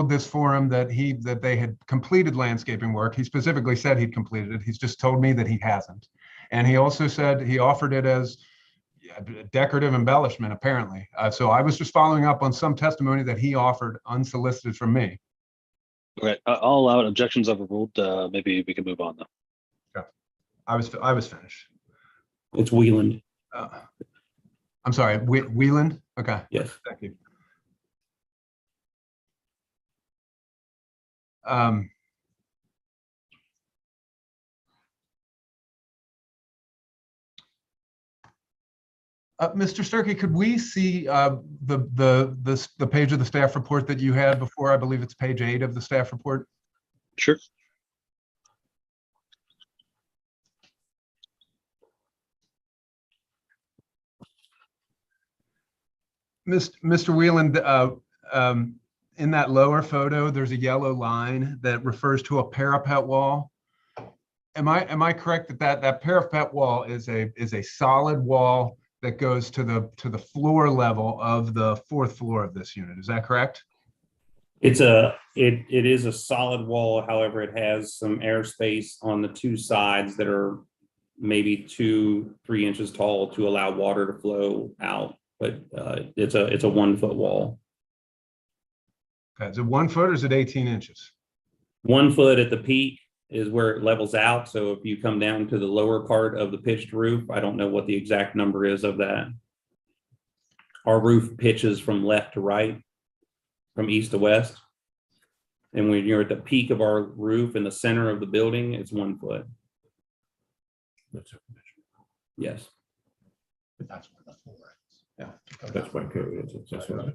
this forum that they had completed landscaping work. He specifically said he'd completed it. He's just told me that he hasn't. And he also said he offered it as decorative embellishment, apparently. So I was just following up on some testimony that he offered unsolicited from me. Okay, I'll allow it. Objections overruled. Maybe we can move on though. Okay. I was finished. It's Wieland. I'm sorry, Wieland? Okay. Yes. Thank you. Mr. Sturkey, could we see the page of the staff report that you had before? I believe it's page 8 of the staff report. Sure. Mr. Wieland, in that lower photo, there's a yellow line that refers to a parapet wall. Am I correct that parapet wall is a solid wall that goes to the floor level of the 4th floor of this unit? Is that correct? It is a solid wall. However, it has some airspace on the two sides that are maybe 2-3 inches tall to allow water to flow out. But it's a 1 foot wall. Okay, is it 1 foot or is it 18 inches? 1 foot at the peak is where it levels out. So if you come down to the lower part of the pitched roof, I don't know what the exact number is of that. Our roof pitches from left to right, from east to west. And when you're at the peak of our roof in the center of the building, it's 1 foot. Yes. That's where the floor is. Yeah. That's my code. That's what I'm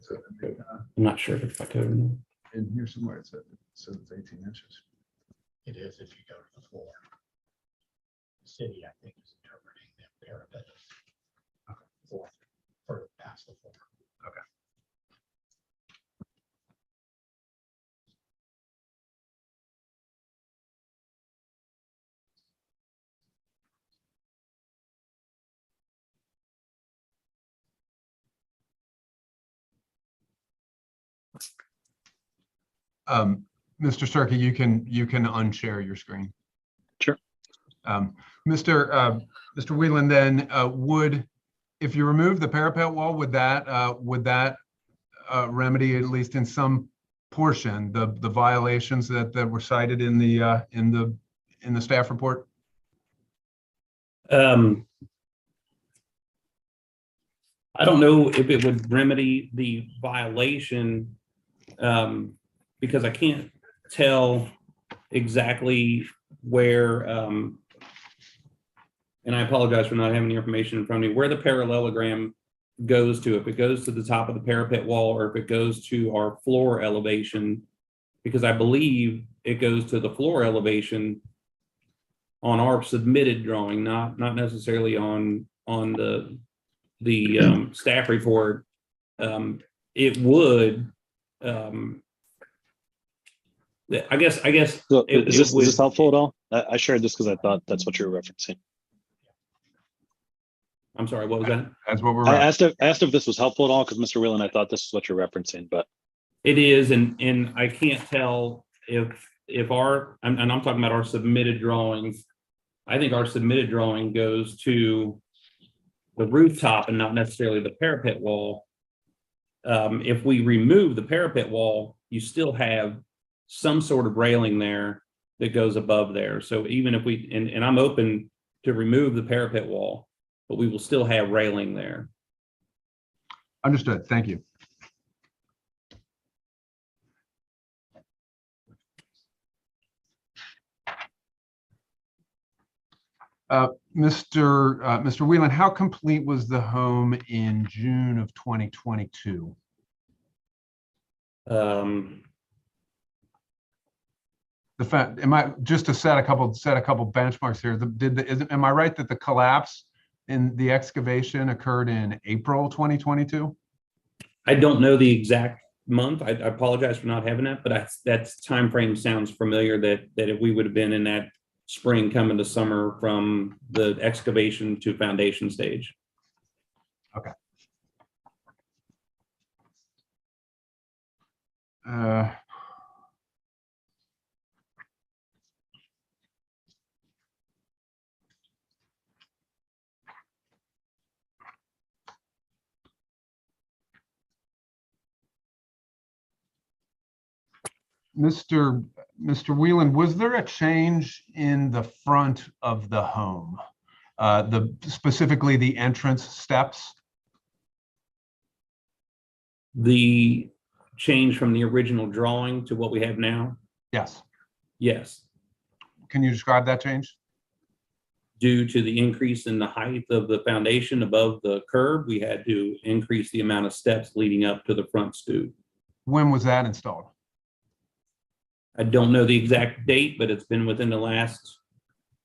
not sure if I could. In here somewhere it says it's 18 inches. It is if you go to the floor. The city, I think, is interpreting the parapet as further past the floor. Okay. Mr. Sturkey, you can unshare your screen. Sure. Mr. Wieland, then if you remove the parapet wall, would that remedy, at least in some portion, the violations that were cited in the staff report? I don't know if it would remedy the violation, because I can't tell exactly where, and I apologize for not having the information in front of me, where the parallelogram goes to, if it goes to the top of the parapet wall or if it goes to our floor elevation, because I believe it goes to the floor elevation on our submitted drawing, not necessarily on the staff report. It would, I guess So it- is it this would- helpful at all? I shared this because I thought that's what you were referencing. I'm sorry, what was that? That's what we're. I asked if this was helpful at all because Mr. Whelan, I thought this is what you're referencing, but It is, and I can't tell if our, and I'm talking about our submitted drawings. I think our submitted drawing goes to the rooftop and not necessarily the parapet wall. If we remove the parapet wall, you still have some sort of railing there that goes above there. So even if we, and I'm open to remove the parapet wall, but we will still have railing there. Understood. Thank you. Mr. Whelan, how complete was the home in June of 2022? The fact, am I just to set a couple benchmarks here? Am I right that the collapse in the excavation occurred in April 2022? I don't know the exact month. I apologize for not having that, but that time frame sounds familiar. That if we would have been in that spring coming to summer from the excavation to foundation stage. Okay. Mr. Whelan, was there a change in the front of the home? Specifically the entrance steps? The change from the original drawing to what we have now? Yes. Yes. Can you describe that change? Due to the increase in the height of the foundation above the curb, we had to increase the amount of steps leading up to the front stoop. When was that installed? I don't know the exact date, but it's been within the last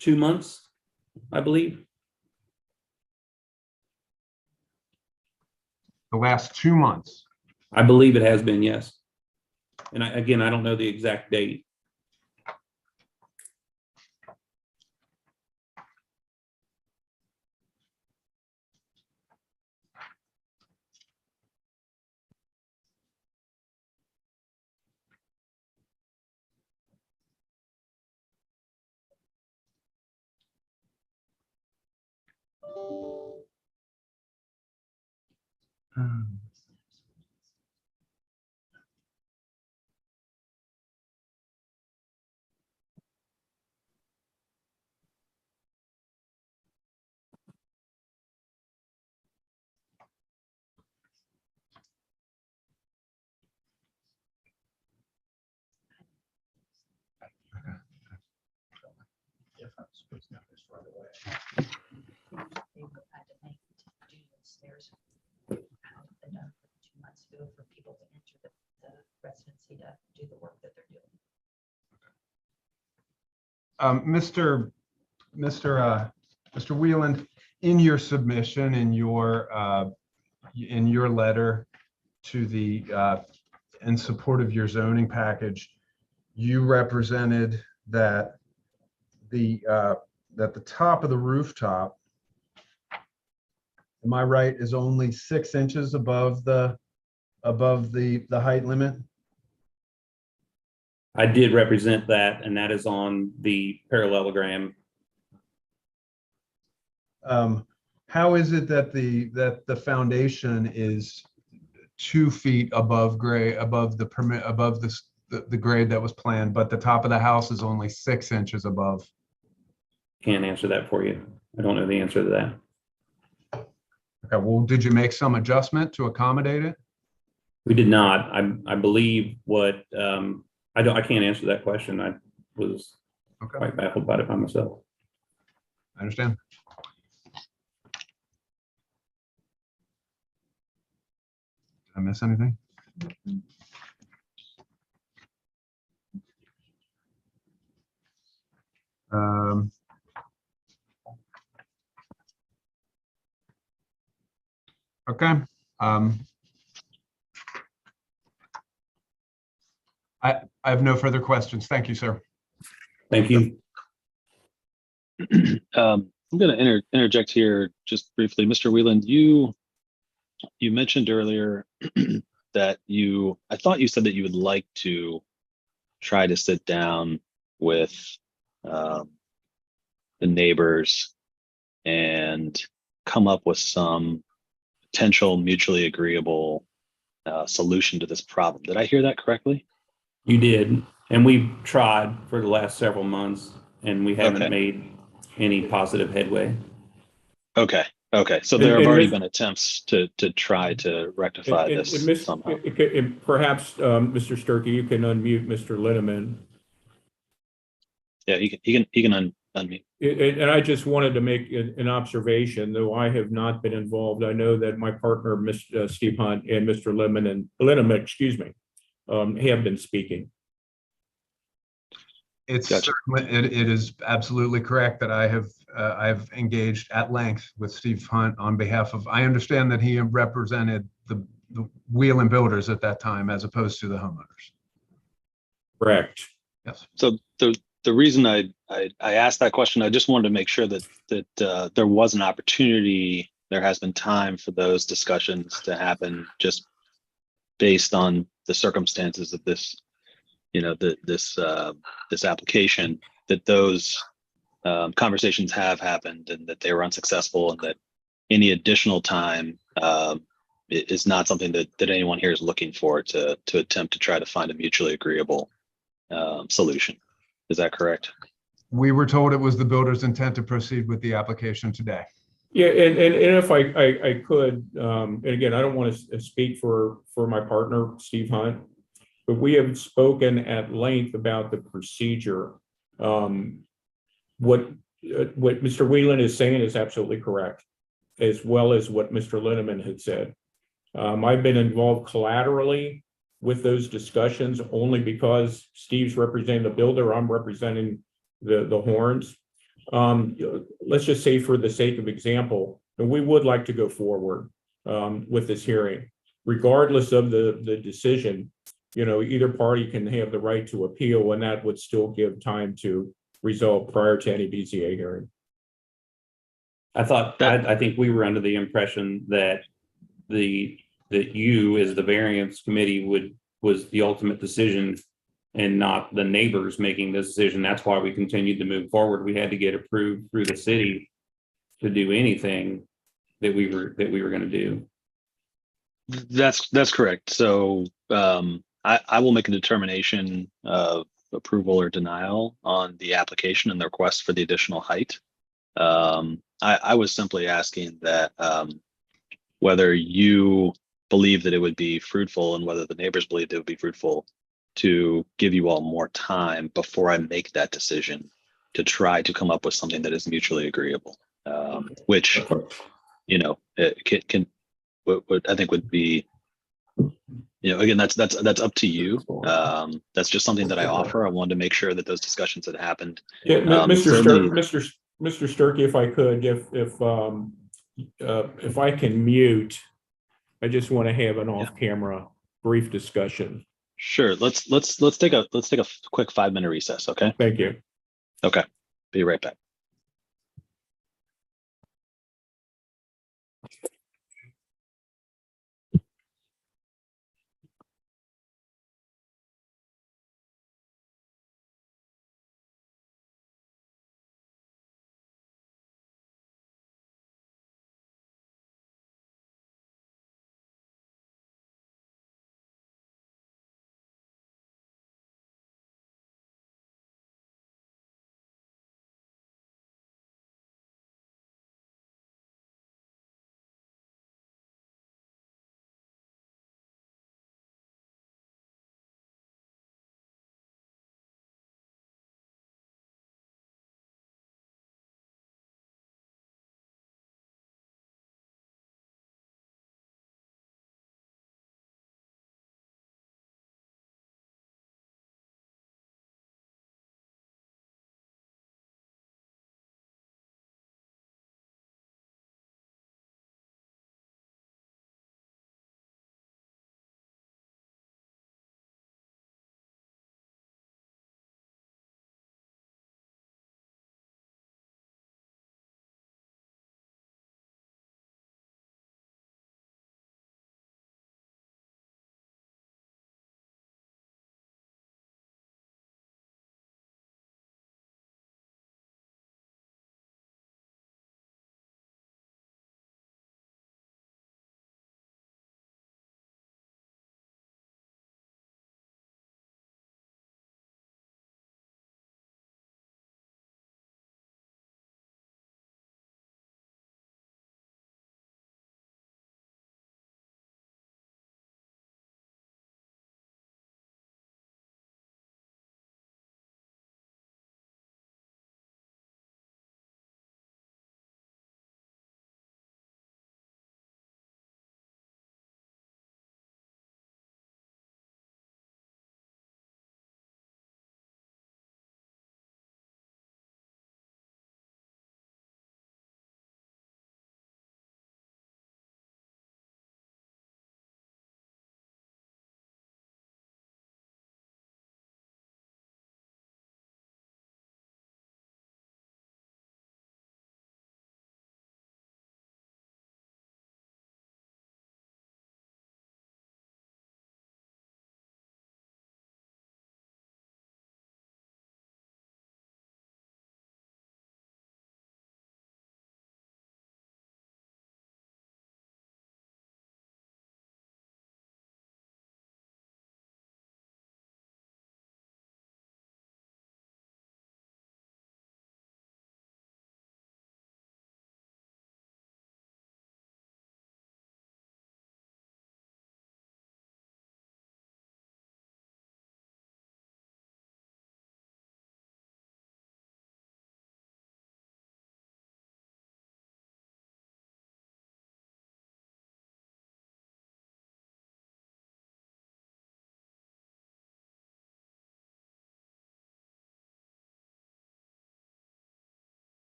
2 months, I believe. The last 2 months? I believe it has been, yes. And again, I don't know the exact date. Mr. Whelan, in your submission, in your letter to the in support of your zoning package, you represented that the top of the rooftop, am I right, is only 6 inches above the height limit? I did represent that, and that is on the parallelogram. How is it that the foundation is 2 feet above grade, above the permit, above the grade that was planned, but the top of the house is only 6 inches above? Can't answer that for you. I don't know the answer to that. Okay, well, did you make some adjustment to accommodate it? We did not. I believe what I can't answer that question. I was quite baffled by it by myself. I understand. Did I miss anything? Okay. I have no further questions. Thank you, sir. Thank you. I'm going to interject here just briefly. Mr. Whelan, you mentioned earlier that I thought you said that you would like to try to sit down with the neighbors and come up with some potential mutually agreeable solution to this problem. Did I hear that correctly? You did. And we've tried for the last several months and we haven't made any positive headway. Okay. So there have already been attempts to try to rectify this somehow. Perhaps, Mr. Sturkey, you can unmute Mr. Linneman. Yeah, he can unmute. And I just wanted to make an observation, though I have not been involved. I know that my partner, Mr. Steve Hunt, and Mr. Linneman, excuse me, have been speaking. It is absolutely correct that I've engaged at length with Steve Hunt on behalf of, I understand that he represented the Whelan builders at that time as opposed to the homeowners. Correct. Yes. So the reason I asked that question, I just wanted to make sure that there was an opportunity, there has been time for those discussions to happen just based on the circumstances of this, this application, that those conversations have happened and that they were unsuccessful, and that any additional time is not something that anyone here is looking for to attempt to try to find a mutually agreeable solution. Is that correct? We were told it was the builder's intent to proceed with the application today. Yeah, and if I could, and again, I don't want to speak for my partner, Steve Hunt, but we have spoken at length about the procedure. What Mr. Whelan is saying is absolutely correct, as well as what Mr. Linneman had said. I've been involved collaterally with those discussions only because Steve's representing the builder, I'm representing the horns. Let's just say, for the sake of example, and we would like to go forward with this hearing, regardless of the decision. Either party can have the right to appeal, and that would still give time to resolve prior to any BZA hearing. I think we were under the impression that you, as the variance committee, was the ultimate decision and not the neighbors making the decision. That's why we continued to move forward. We had to get approved through the city to do anything that we were going to do. That's correct. So I will make a determination of approval or denial on the application and the request for the additional height. I was simply asking that whether you believe that it would be fruitful, and whether the neighbors believed it would be fruitful, to give you all more time before I make that decision to try to come up with something that is mutually agreeable, which, it can I think would be, again, that's up to you. That's just something that I offer. I wanted to make sure that those discussions had happened. Yeah, Mr. Sturkey, if I could, if I can mute, I just want to have an off-camera brief discussion. Sure. Let's take a quick 5-minute recess. Okay. Thank you. Okay. Be right back.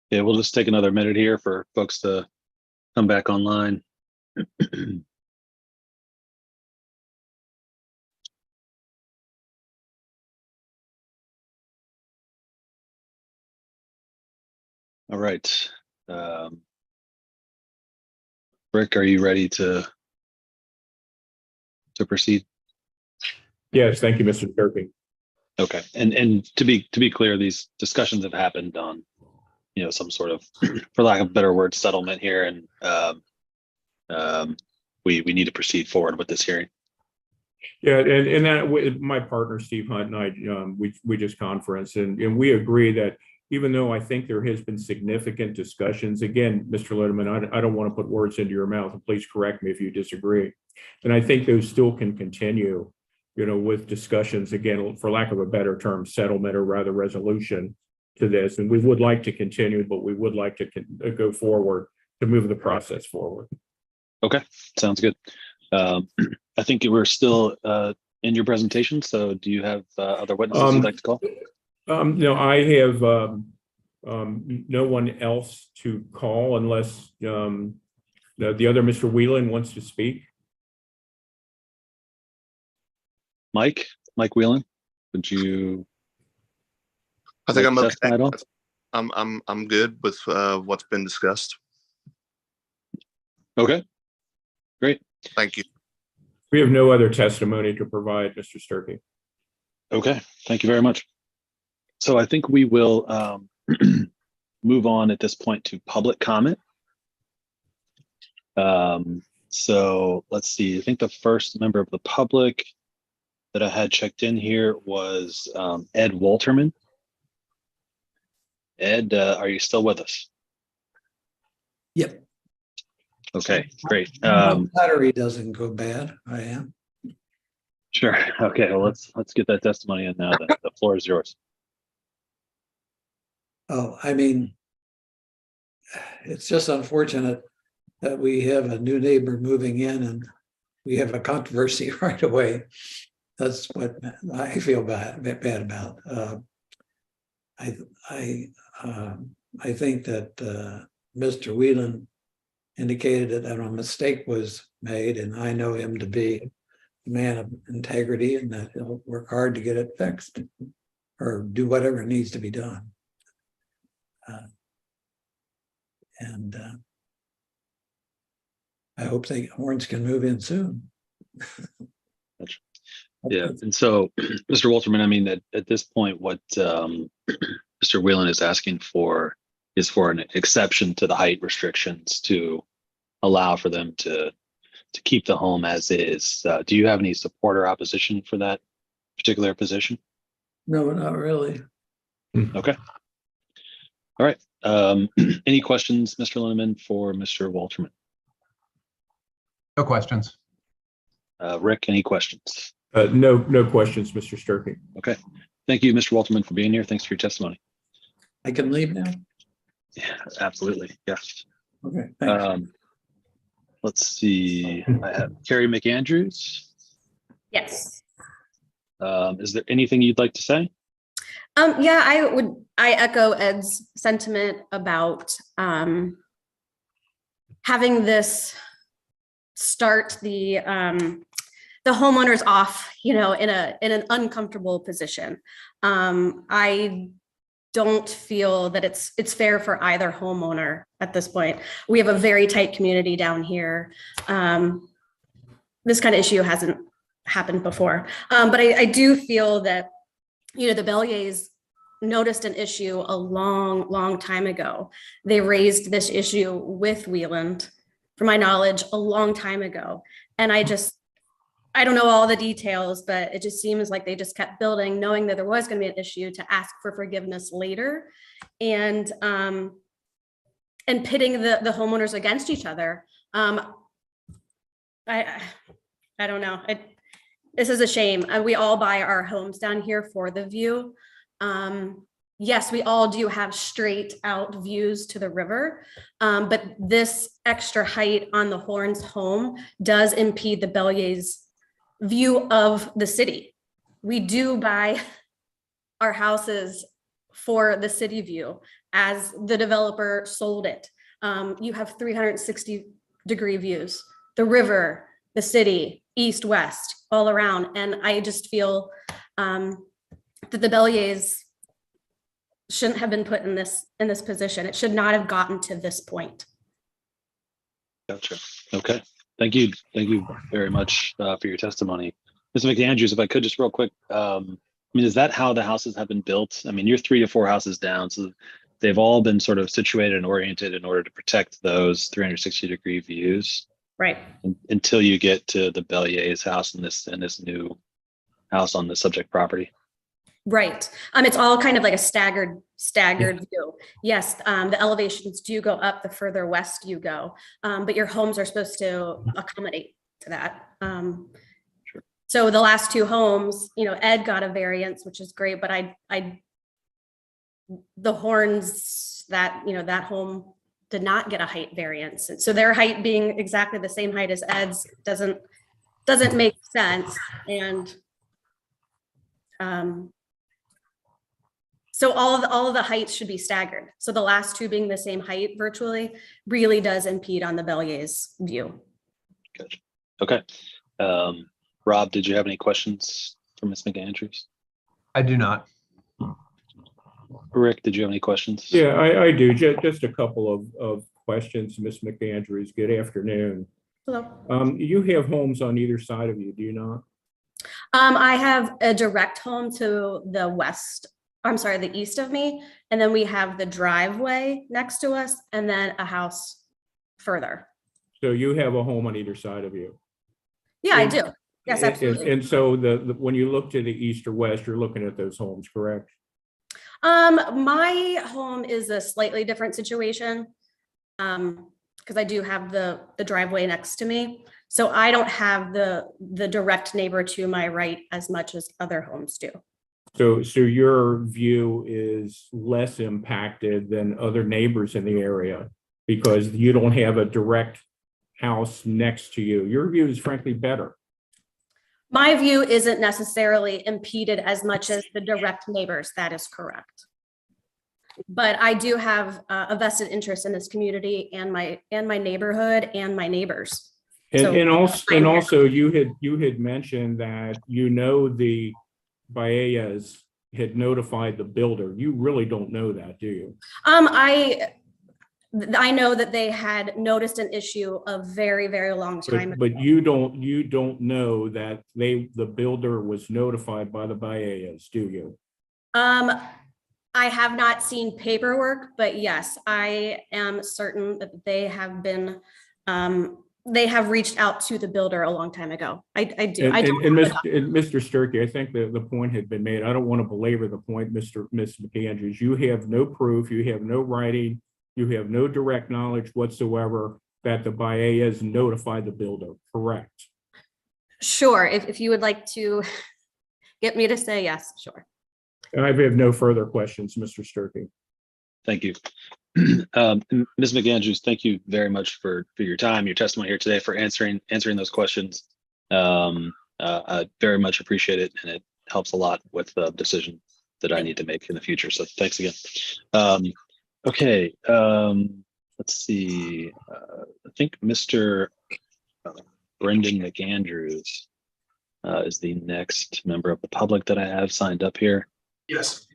Yeah, we'll just take another minute here for folks to come back online. All right. Rick, are you ready to proceed? Yes, thank you, Mr. Sturkey. Okay. And to be clear, these discussions have happened on, some sort of, for lack of a better word, settlement here, and we need to proceed forward with this hearing. Yeah, and that my partner Steve Hunt and I, we just conferenced, and we agree that even though I think there has been significant discussions, again, Mr. Linneman, I don't want to put words into your mouth, and please correct me if you disagree. And I think those still can continue, with discussions, again, for lack of a better term, settlement or rather resolution to this. And we would like to continue, but we would like to go forward to move the process forward. Okay, sounds good. I think we're still in your presentation. So do you have other witnesses you'd like to call? No, I have no one else to call unless the other Mr. Whelan wants to speak. Mike Whelan, would you? I think I'm okay. testify at all? I'm good with what's been discussed. Okay, great. Thank you. We have no other testimony to provide, Mr. Sturkey. Okay, thank you very much. So I think we will move on at this point to public comment. So let's see, I think the first member of the public that I had checked in here was Ed Walterman. Ed, are you still with us? Yep. Okay, great. Battery doesn't go bad. I am. Sure. Okay, well, let's get that testimony in now. The floor is yours. Oh, I mean, it's just unfortunate that we have a new neighbor moving in and we have a controversy right away. That's what I feel bad about. I think that Mr. Whelan indicated that a mistake was made, and I know him to be a man of integrity and that he'll work hard to get it fixed or do whatever needs to be done. I hope Horns can move in soon. Yeah, and so, Mr. Walterman, I mean, at this point, what Mr. Whelan is asking for is for an exception to the height restrictions to allow for them to keep the home as is. Do you have any support or opposition for that particular position? No, not really. Okay. All right. Any questions, Mr. Linneman, for Mr. Walterman? No questions. Rick, any questions? No questions, Mr. Sturkey. Okay. Thank you, Mr. Walterman, for being here. Thanks for your testimony. I can leave now? Yeah, absolutely. Yes. Okay, thanks. Let's see. I have Carrie McAndrews. Yes. Is there anything you'd like to say? Yeah, I echo Ed's sentiment about having this start the homeowners off, in an uncomfortable position. I don't feel that it's fair for either homeowner at this point. We have a very tight community down here. This kind of issue hasn't happened before, but I do feel that the Belliers noticed an issue a long time ago. They raised this issue with Wheeland, from my knowledge, a long time ago. And I don't know all the details, but it just seems like they just kept building, knowing that there was going to be an issue, to ask for forgiveness later, and pitting the homeowners against each other. I don't know. This is a shame. We all buy our homes down here for the view. Yes, we all do have straight out views to the river, but this extra height on the Horns home does impede the Belliers' view of the city. We do buy our houses for the city view as the developer sold it. You have 360-degree views, the river, the city, east, west, all around. And I just feel that the Belliers shouldn't have been put in this position. It should not have gotten to this point. Gotcha. Okay. Thank you. Thank you very much for your testimony. Mr. McAndrews, if I could just real quick, I mean, is that how the houses have been built? I mean, you're 3 to 4 houses down, so they've all been sort of situated and oriented in order to protect those 360-degree views. Right. Until you get to the Bellier's house and this new house on the subject property. Right. It's all kind of like a staggered view. Yes, the elevations do go up the further west you go, but your homes are supposed to accommodate to that. Sure. So the last 2 homes, Ed got a variance, which is great, but the Horns, that home did not get a height variance. And so their height being exactly the same height as Ed's doesn't make sense. And so all of the heights should be staggered. So the last 2 being the same height virtually really does impede on the Bellier's view. Gotcha. Okay. Rob, did you have any questions for Ms. McAndrews? I do not. Rick, did you have any questions? Yeah, I do. Just a couple of questions, Ms. McAndrews. Good afternoon. Hello. You have homes on either side of you, do you not? I have a direct home to the west. I'm sorry, the east of me. And then we have the driveway next to us and then a house further. So you have a home on either side of you? Yeah, I do. Yes, absolutely. And so when you look to the east or west, you're looking at those homes, correct? My home is a slightly different situation. Because I do have the driveway next to me. So I don't have the direct neighbor to my right as much as other homes do. So your view is less impacted than other neighbors in the area because you don't have a direct house next to you. Your view is frankly better. My view isn't necessarily impeded as much as the direct neighbors. That is correct. But I do have a vested interest in this community and my neighborhood and my neighbors. And also you had mentioned that the Baellas had notified the builder. You really don't know that, do you? I know that they had noticed an issue a very, very long time ago. But you don't know that the builder was notified by the Baellas, do you? I have not seen paperwork, but yes, I am certain that they have been, they have reached out to the builder a long time ago. I do. And Mr. Sturkey, I think the point had been made. I don't want to belabor the point, Ms. McAndrews. You have no proof, you have no writing, you have no direct knowledge whatsoever that the Baellas notified the builder, correct? Sure. If you would like to get me to say yes, sure. I have no further questions, Mr. Sturkey. Thank you. Ms. McAndrews, thank you very much for your time, your testimony here today, for answering those questions. I very much appreciate it, and it helps a lot with the decision that I need to make in the future. So thanks again. Okay, let's see. I think Mr. Brendan McAndrews is the next member of the public that I have signed up here. Yes.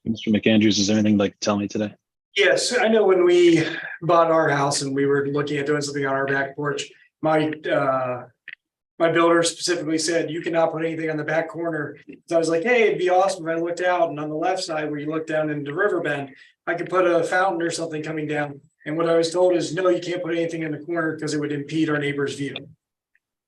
Mr. McAndrews, is there anything you'd like to tell me today? Yes, I know when we bought our house and we were looking at doing something on our back porch, my builder specifically said, you cannot put anything on the back corner. So I was like, hey, it'd be awesome if I looked out and on the left side where you look down into Riverbend, I could put a fountain or something coming down. And what I was told is, no, you can't put anything in the corner because it would impede our neighbor's view.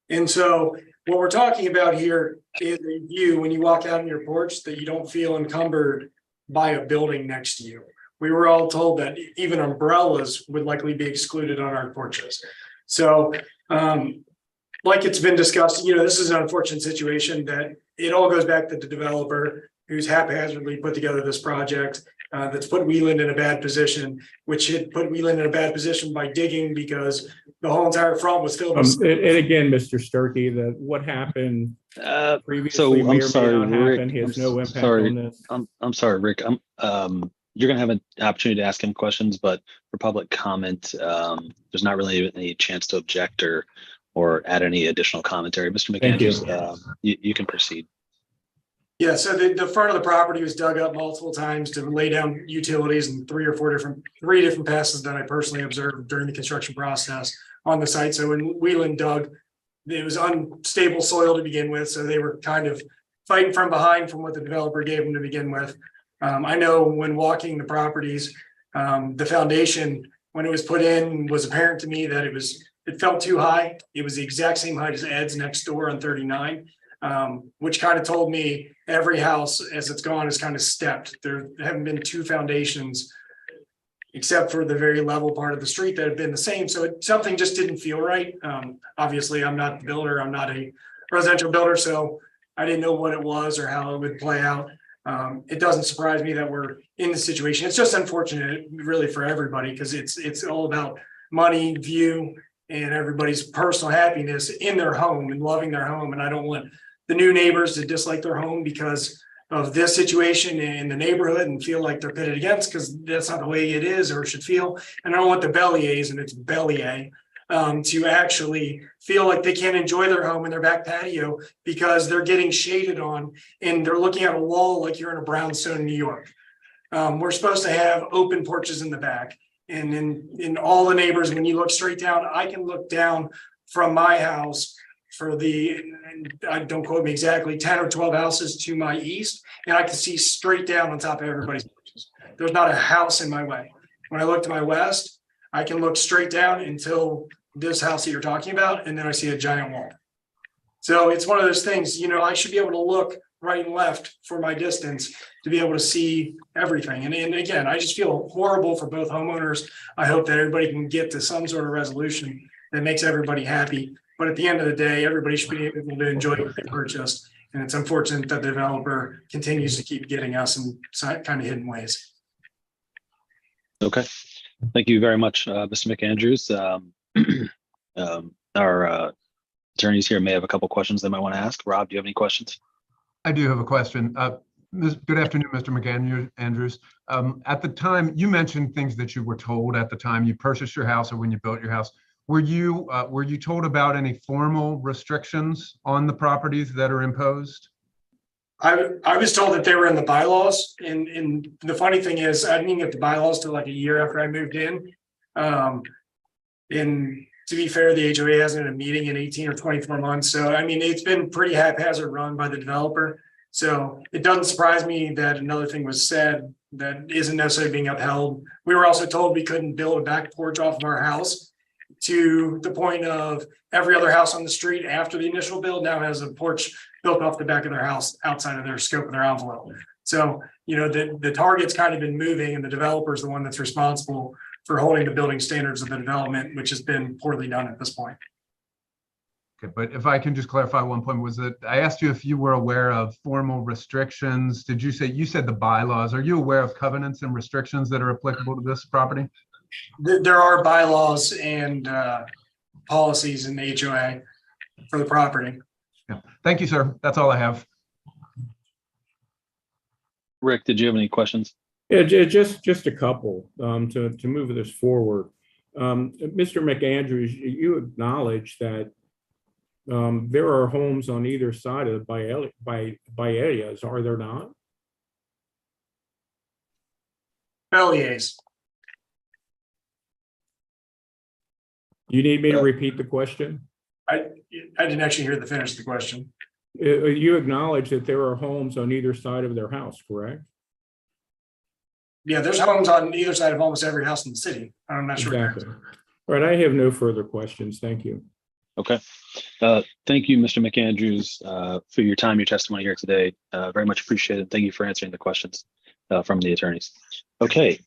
And so what we're talking about here is a view when you walk out on your porch that you don't feel encumbered by a building next to you. We were all told that even umbrellas would likely be excluded on our porches. So like it's been discussed, this is an unfortunate situation that it all goes back to the developer who's haphazardly put together this project. that's put Wheeland in a bad position, which had put Wheeland in a bad position by digging because the whole entire front was filled with. And again, Mr. Sturkey, that what happened previously So may I'm or sorry, may not Rick. happen, has I'm no impact sorry. on this. I'm sorry, Rick. You're gonna have an opportunity to ask him questions, but for public comment, there's not really any chance to object or add any additional commentary. Mr. Thank you. McAndrews, you can proceed. Yeah, so the front of the property was dug up multiple times to lay down utilities and three different passes that I personally observed during the construction process on the site. So when Wheeland dug, it was unstable soil to begin with, so they were kind of fighting from behind from what the developer gave them to begin with. I know when walking the properties, the foundation, when it was put in, was apparent to me that it felt too high. It was the exact same height as Ed's next door on 39, which kind of told me every house as it's gone is kind of stepped. There haven't been two foundations except for the very level part of the street that have been the same. So something just didn't feel right. Obviously, I'm not the builder. I'm not a residential builder, so I didn't know what it was or how it would play out. It doesn't surprise me that we're in this situation. It's just unfortunate really for everybody because it's all about money, view, and everybody's personal happiness in their home and loving their home. And I don't want the new neighbors to dislike their home because of this situation in the neighborhood and feel like they're pitted against, because that's not the way it is or should feel. And I don't want the Belliers, and it's Bellier, to actually feel like they can't enjoy their home in their back patio because they're getting shaded on and they're looking at a wall like you're in a brownstone in New York. We're supposed to have open porches in the back. And in all the neighbors, when you look straight down, I can look down from my house for don't quote me exactly, 10 or 12 houses to my east, and I can see straight down on top of everybody's porches. There's not a house in my way. When I look to my west, I can look straight down until this house that you're talking about, and then I see a giant wall. So it's one of those things, I should be able to look right and left for my distance to be able to see everything. And again, I just feel horrible for both homeowners. I hope that everybody can get to some sort of resolution that makes everybody happy. But at the end of the day, everybody should be able to enjoy what they purchased. And it's unfortunate that the developer continues to keep getting us in kind of hidden ways. Okay. Thank you very much, Mr. McAndrews. Our attorneys here may have a couple questions they might want to ask. Rob, do you have any questions? I do have a question. Good afternoon, Mr. McAndrews. At the time, you mentioned things that you were told at the time you purchased your house or when you built your house. Were you told about any formal restrictions on the properties that are imposed? I was told that they were in the bylaws, and the funny thing is, I didn't even get the bylaws till like a year after I moved in. And to be fair, the HOA hasn't had a meeting in 18 or 24 months. So, I mean, it's been pretty haphazard run by the developer. So it doesn't surprise me that another thing was said that isn't necessarily being upheld. We were also told we couldn't build a back porch off of our house, to the point of every other house on the street after the initial build now has a porch built off the back of their house outside of their scope of their envelope. So, the target's kind of been moving, and the developer is the one that's responsible for holding the building standards of the development, which has been poorly done at this point. Okay, but if I can just clarify one point, was that I asked you if you were aware of formal restrictions. Did you said the bylaws? Are you aware of covenants and restrictions that are applicable to this property? There are bylaws and policies in the HOA for the property. Yeah. Thank you, sir. That's all I have. Rick, did you have any questions? Yeah, just a couple to move this forward. Mr. McAndrews, you acknowledge that there are homes on either side of the Baelias, are there not? Belliers. You need me to repeat the question? I didn't actually hear the finish of the question. You acknowledge that there are homes on either side of their house, correct? Yeah, there's homes on either side of almost every house in the city. I'm not sure. Exactly. All right, I have no further questions. Thank you. Okay. Thank you, Mr. McAndrews, for your time, your testimony here today. Very much appreciated. Thank you for answering the questions from the attorneys. Okay.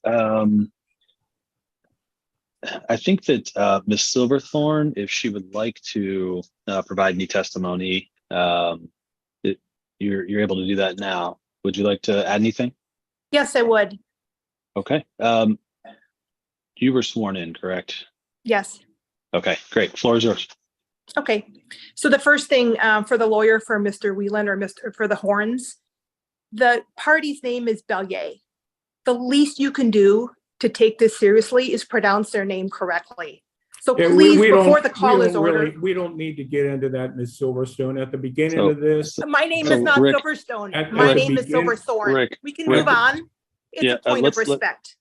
I think that Ms. Silverthorne, if she would like to provide any testimony, you're able to do that now. Would you like to add anything? Yes, I would. Okay. You were sworn in, correct? Yes. Okay, great. Floor is yours. Okay. So the first thing for the lawyer for Mr. Whelan or for the Horns, the party's name is Bellier. The least you can do to take this seriously is pronounce their name correctly. So Yeah, please, we before don't- the call we is don't ordered. really- We don't need to get into that, Ms. Silverstone. At the beginning So- of this, My name So, is not Rick- Silverstone. At My the name is begin- Silverthorn. Rick, We can Rick. move on. It's Yeah, a point of let's- respect.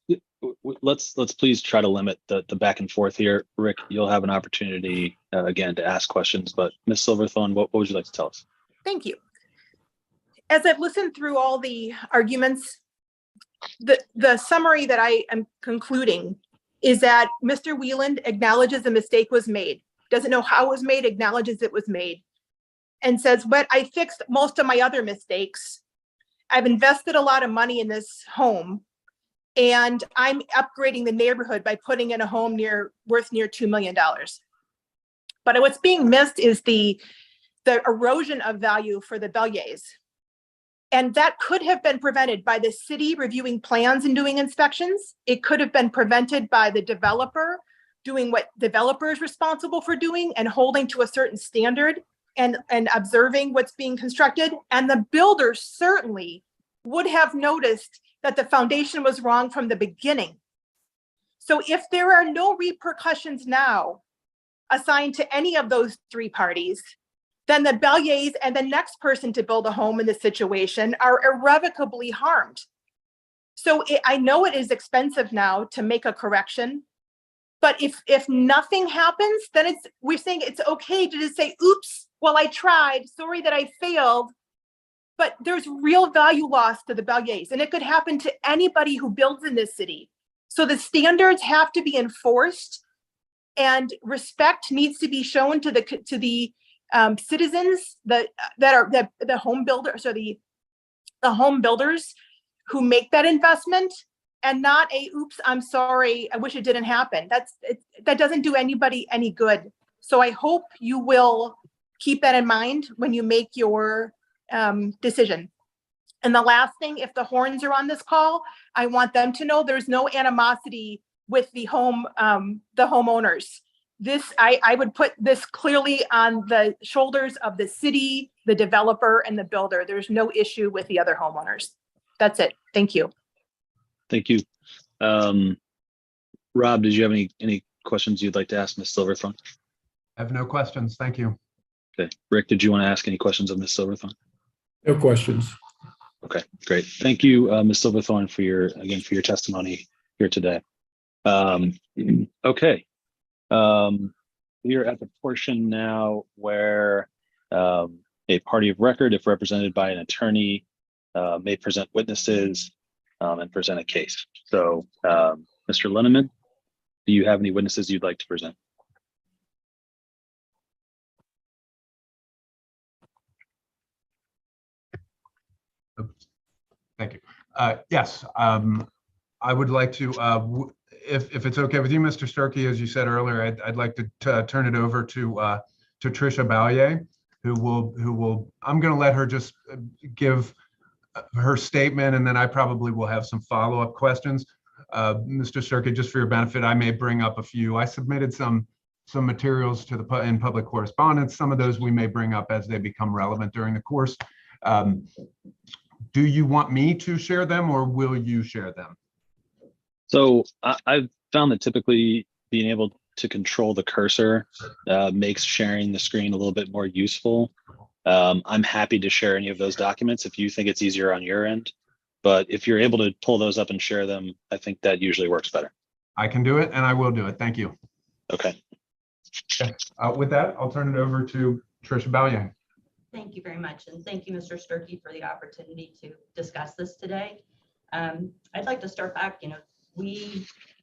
Let's please try to limit the back and forth here. Rick, you'll have an opportunity again to ask questions, but Ms. Silverthorne, what would you like to tell us? Thank you. As I've listened through all the arguments, the summary that I am concluding is that Mr. Whelan acknowledges a mistake was made, doesn't know how it was made, acknowledges it was made, and says, but I fixed most of my other mistakes. I've invested a lot of money in this home, and I'm upgrading the neighborhood by putting in a home worth near $2 million. But what's being missed is the erosion of value for the Belliers. And that could have been prevented by the city reviewing plans and doing inspections. It could have been prevented by the developer doing what developer is responsible for doing and holding to a certain standard and observing what's being constructed. And the builder certainly would have noticed that the foundation was wrong from the beginning. So if there are no repercussions now assigned to any of those three parties, then the Belliers and the next person to build a home in this situation are irrevocably harmed. So I know it is expensive now to make a correction, but if nothing happens, then we're saying it's okay to just say, oops, well, I tried, sorry that I failed, but there's real value loss to the Belliers, and it could happen to anybody who builds in this city. So the standards have to be enforced, and respect needs to be shown to the citizens that are the home builders or the home builders who make that investment, and not oops, I'm sorry, I wish it didn't happen. That doesn't do anybody any good. So I hope you will keep that in mind when you make your decision. And the last thing, if the Horns are on this call, I want them to know there's no animosity with the homeowners. I would put this clearly on the shoulders of the city, the developer, and the builder. There's no issue with the other homeowners. That's it. Thank you. Thank you. Rob, did you have any questions you'd like to ask Ms. Silverthorne? I have no questions. Thank you. Okay. Rick, did you want to ask any questions of Ms. Silverthorne? no questions. Okay, great. Thank you, Ms. Silverthorne, for your testimony here today. Okay. We are at the portion now where a party of record, if represented by an attorney, may present witnesses and present a case. So, Mr. Linneman, do you have any witnesses you'd like to present? Oops. Thank you. Yes, I would like to, if it's okay with you, Mr. Starkey, as you said earlier, I'd like to turn it over to Tricia Ballier, who will, I'm going to let her just give her statement, and then I probably will have some follow-up questions. Mr. Starkey, just for your benefit, I may bring up a few. I submitted some materials to in public correspondence. Some of those we may bring up as they become relevant during the course. Do you want me to share them, or will you share them? So I've found that typically being able to control the cursor makes sharing the screen a little bit more useful. I'm happy to share any of those documents if you think it's easier on your end, but if you're able to pull those up and share them, I think that usually works better. I can do it, and I will do it. Thank you. Okay. With that, I'll turn it over to Tricia Ballier. Thank you very much. And thank you, Mr. Sturkey, for the opportunity to discuss this today. I'd like to start back,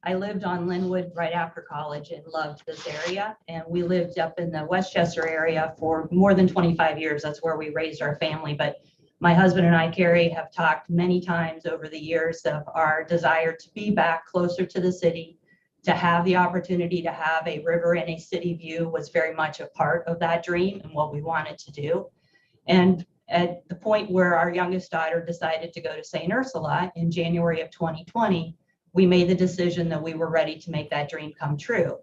I lived on Linwood right after college and loved this area. And we lived up in the Westchester area for more than 25 years. That's where we raised our family. But my husband and I, Carrie, have talked many times over the years of our desire to be back closer to the city, to have the opportunity to have a river and a city view was very much a part of that dream and what we wanted to do. And at the point where our youngest daughter decided to go to St. Ursula in January of 2020, we made the decision that we were ready to make that dream come true.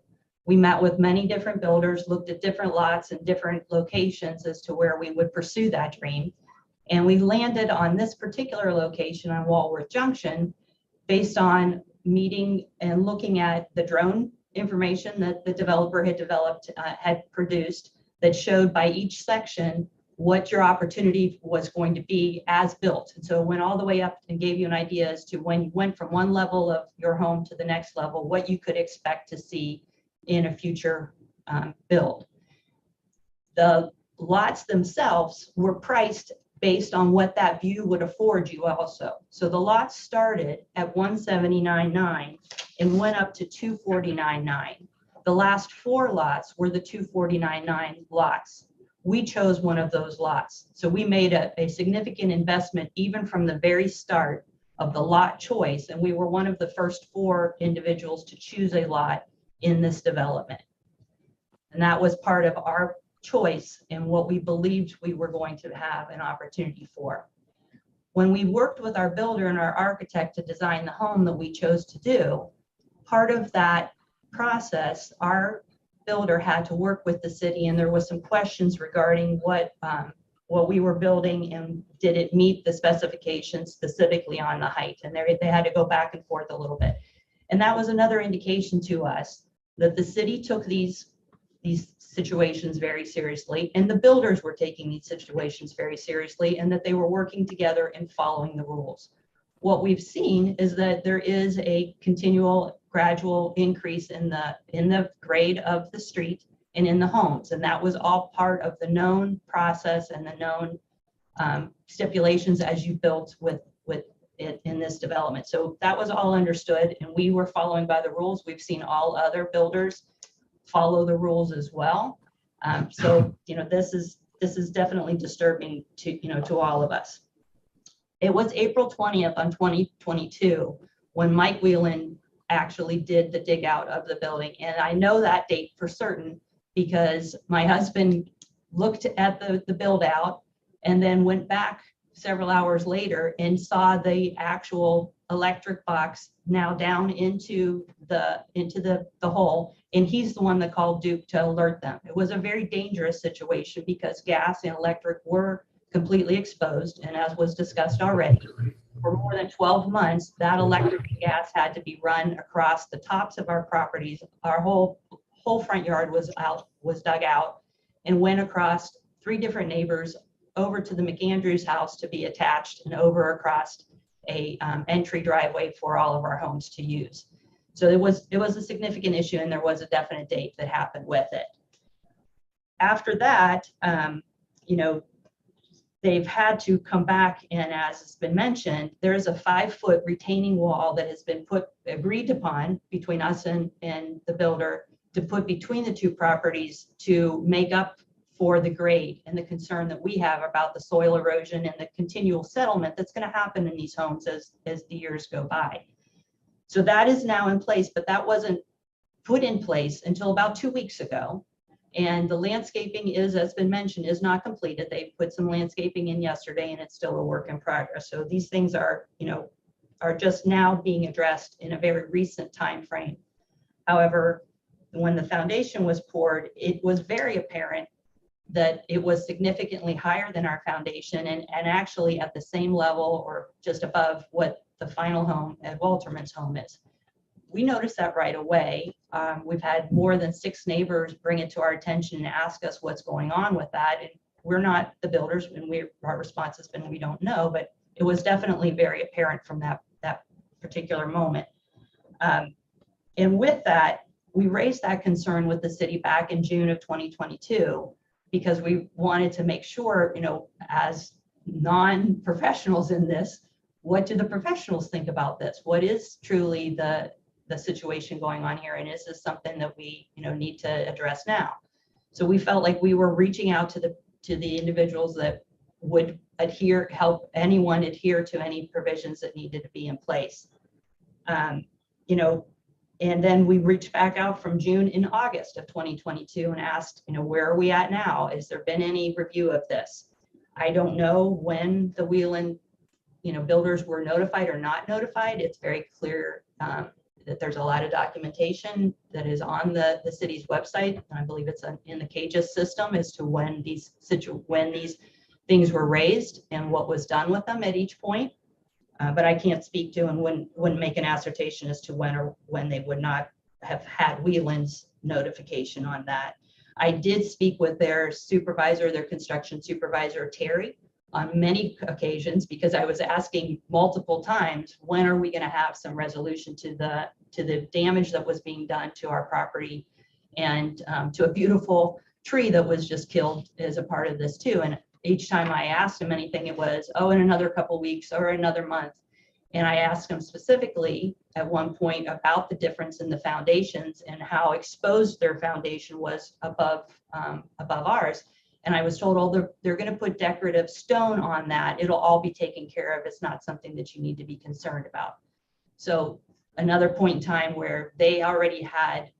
We met with many different builders, looked at different lots and different locations as to where we would pursue that dream. And we landed on this particular location on Walworth Junction based on meeting and looking at the drone information that the developer had produced that showed by each section what your opportunity was going to be as built. And so it went all the way up and gave you an idea as to when you went from one level of your home to the next level, what you could expect to see in a future build. The lots themselves were priced based on what that view would afford you also. So the lots started at 179.9 and went up to 249.9. The last 4 lots were the 249.9 lots. We chose one of those lots. So we made a significant investment even from the very start of the lot choice. And we were one of the first 4 individuals to choose a lot in this development. And that was part of our choice and what we believed we were going to have an opportunity for. When we worked with our builder and our architect to design the home that we chose to do, part of that process, our builder had to work with the city, and there was some questions regarding what we were building and did it meet the specifications specifically on the height, and they had to go back and forth a little bit. And that was another indication to us that the city took these situations very seriously, and the builders were taking these situations very seriously, and that they were working together and following the rules. What we've seen is that there is a continual gradual increase in the grade of the street and in the homes, and that was all part of the known process and the known stipulations as you built with it in this development. So that was all understood, and we were following by the rules. We've seen all other builders follow the rules as well. So this is definitely disturbing to all of us. It was April 20th on 2022 when Mike Whelan actually did the dig out of the building, and I know that date for certain because my husband looked at the build out and then went back several hours later and saw the actual electric box now down into the hole, and he's the one that called Duke to alert them. It was a very dangerous situation because gas and electric were completely exposed, and as was discussed already, for more than 12 months that electric and gas had to be run across the tops of our properties. Our whole front yard was dug out and went across 3 different neighbors over to the McAndrews house to be attached and over across a entry driveway for all of our homes to use. So it was a significant issue, and there was a definite date that happened with it. After that, they've had to come back, and as has been mentioned, there's a 5-foot retaining wall that has been agreed upon between us and the builder to put between the 2 properties to make up for the grade and the concern that we have about the soil erosion and the continual settlement that's going to happen in these homes as the years go by. So that is now in place, but that wasn't put in place until about 2 weeks ago. And the landscaping is, as been mentioned, is not completed. They put some landscaping in yesterday, and it's still a work in progress. So these things are just now being addressed in a very recent time frame. However, when the foundation was poured, it was very apparent that it was significantly higher than our foundation and actually at the same level or just above what the final home at Walterman's home is. We noticed that right away. We've had more than 6 neighbors bring it to our attention and ask us what's going on with that. And we're not the builders, and our response has been we don't know, but it was definitely very apparent from that particular moment. And with that, we raised that concern with the city back in June of 2022 because we wanted to make sure, as non-professionals in this, what do the professionals think about this? What is truly the situation going on here, and is this something that we need to address now? So we felt like we were reaching out to the individuals that would help anyone adhere to any provisions that needed to be in place. And then we reached back out from June and August of 2022 and asked, where are we at now? Has there been any review of this? I don't know when the Whelan builders were notified or not notified. It's very clear that there's a lot of documentation that is on the city's website. And I believe it's in the CAGIS system as to when these things were raised and what was done with them at each point. But I can't speak to and wouldn't make an assertion as to when they would not have had Whelan's notification on that. I did speak with their supervisor, their construction supervisor, Terry, on many occasions, because I was asking multiple times, when are we going to have some resolution to the damage that was being done to our property and to a beautiful tree that was just killed as a part of this too. And each time I asked him anything, it was, oh, in another couple weeks or another month. And I asked him specifically at one point about the difference in the foundations and how exposed their foundation was above ours. And I was told, oh, they're going to put decorative stone on that. It'll all be taken care of. It's not something that you need to be concerned about. So another point in time where they already had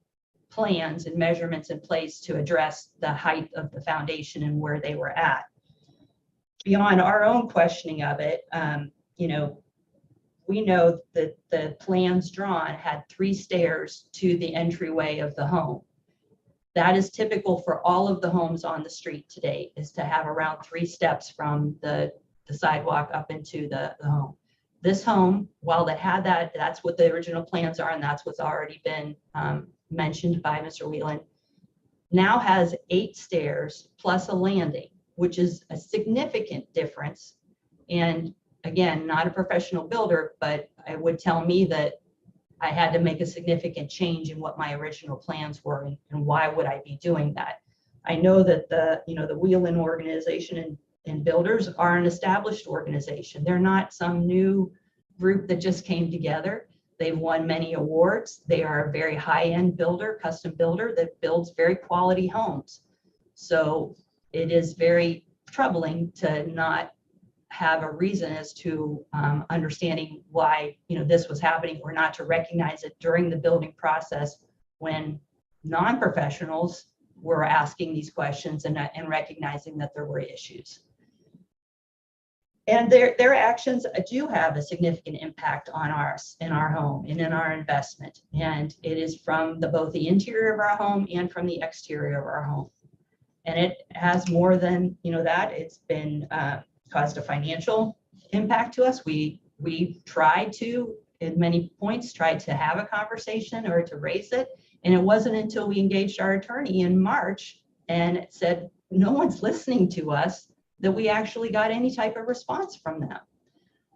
plans and measurements in place to address the height of the foundation and where they were at. Beyond our own questioning of it, we know that the plans drawn had 3 stairs to the entryway of the home. That is typical for all of the homes on the street today, is to have around 3 steps from the sidewalk up into the home. This home, while they had that, that's what the original plans are, and that's what's already been mentioned by Mr. Whelan, now has 8 stairs plus a landing, which is a significant difference. And again, not a professional builder, but it would tell me that I had to make a significant change in what my original plans were, and why would I be doing that? I know that the Whelan organization and builders are an established organization. They're not some new group that just came together. They've won many awards. They are a very high-end builder, custom builder that builds very quality homes. So it is very troubling to not have a reason as to understanding why this was happening, or not to recognize it during the building process when non-professionals were asking these questions and recognizing that there were issues. And their actions do have a significant impact on ours, in our home and in our investment. And it is from both the interior of our home and from the exterior of our home. And it has more than that. It's been caused a financial impact to us. We tried to, at many points, tried to have a conversation or to raise it. And it wasn't until we engaged our attorney in March and said, no one's listening to us, that we actually got any type of response from them.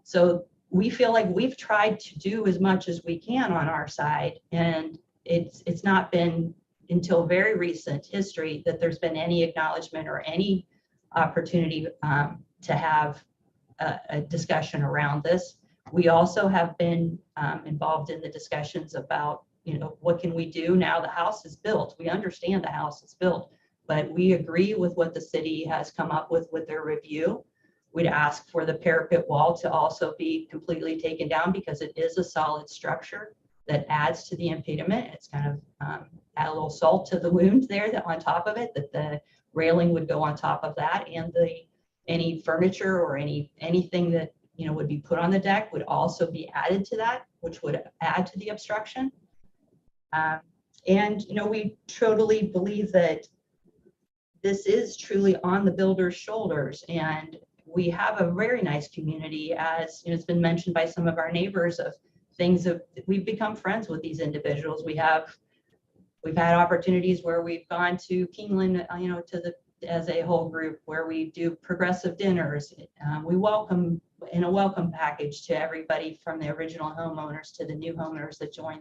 So we feel like we've tried to do as much as we can on our side. And it's not been until very recent history that there's been any acknowledgement or any opportunity to have a discussion around this. We also have been involved in the discussions about, what can we do now the house is built? We understand the house is built, but we agree with what the city has come up with their review. We'd ask for the parapet wall to also be completely taken down, because it is a solid structure that adds to the impediment. It's kind of add a little salt to the wound there, that on top of it, that the railing would go on top of that, and any furniture or anything that would be put on the deck would also be added to that, which would add to the obstruction. And we totally believe that this is truly on the builder's shoulders, and we have a very nice community, as it's been mentioned by some of our neighbors, of things that we've become friends with these individuals. We've had opportunities where we've gone to Keeneland, as a whole group, where we do progressive dinners. We welcome in a welcome package to everybody, from the original homeowners to the new homeowners that join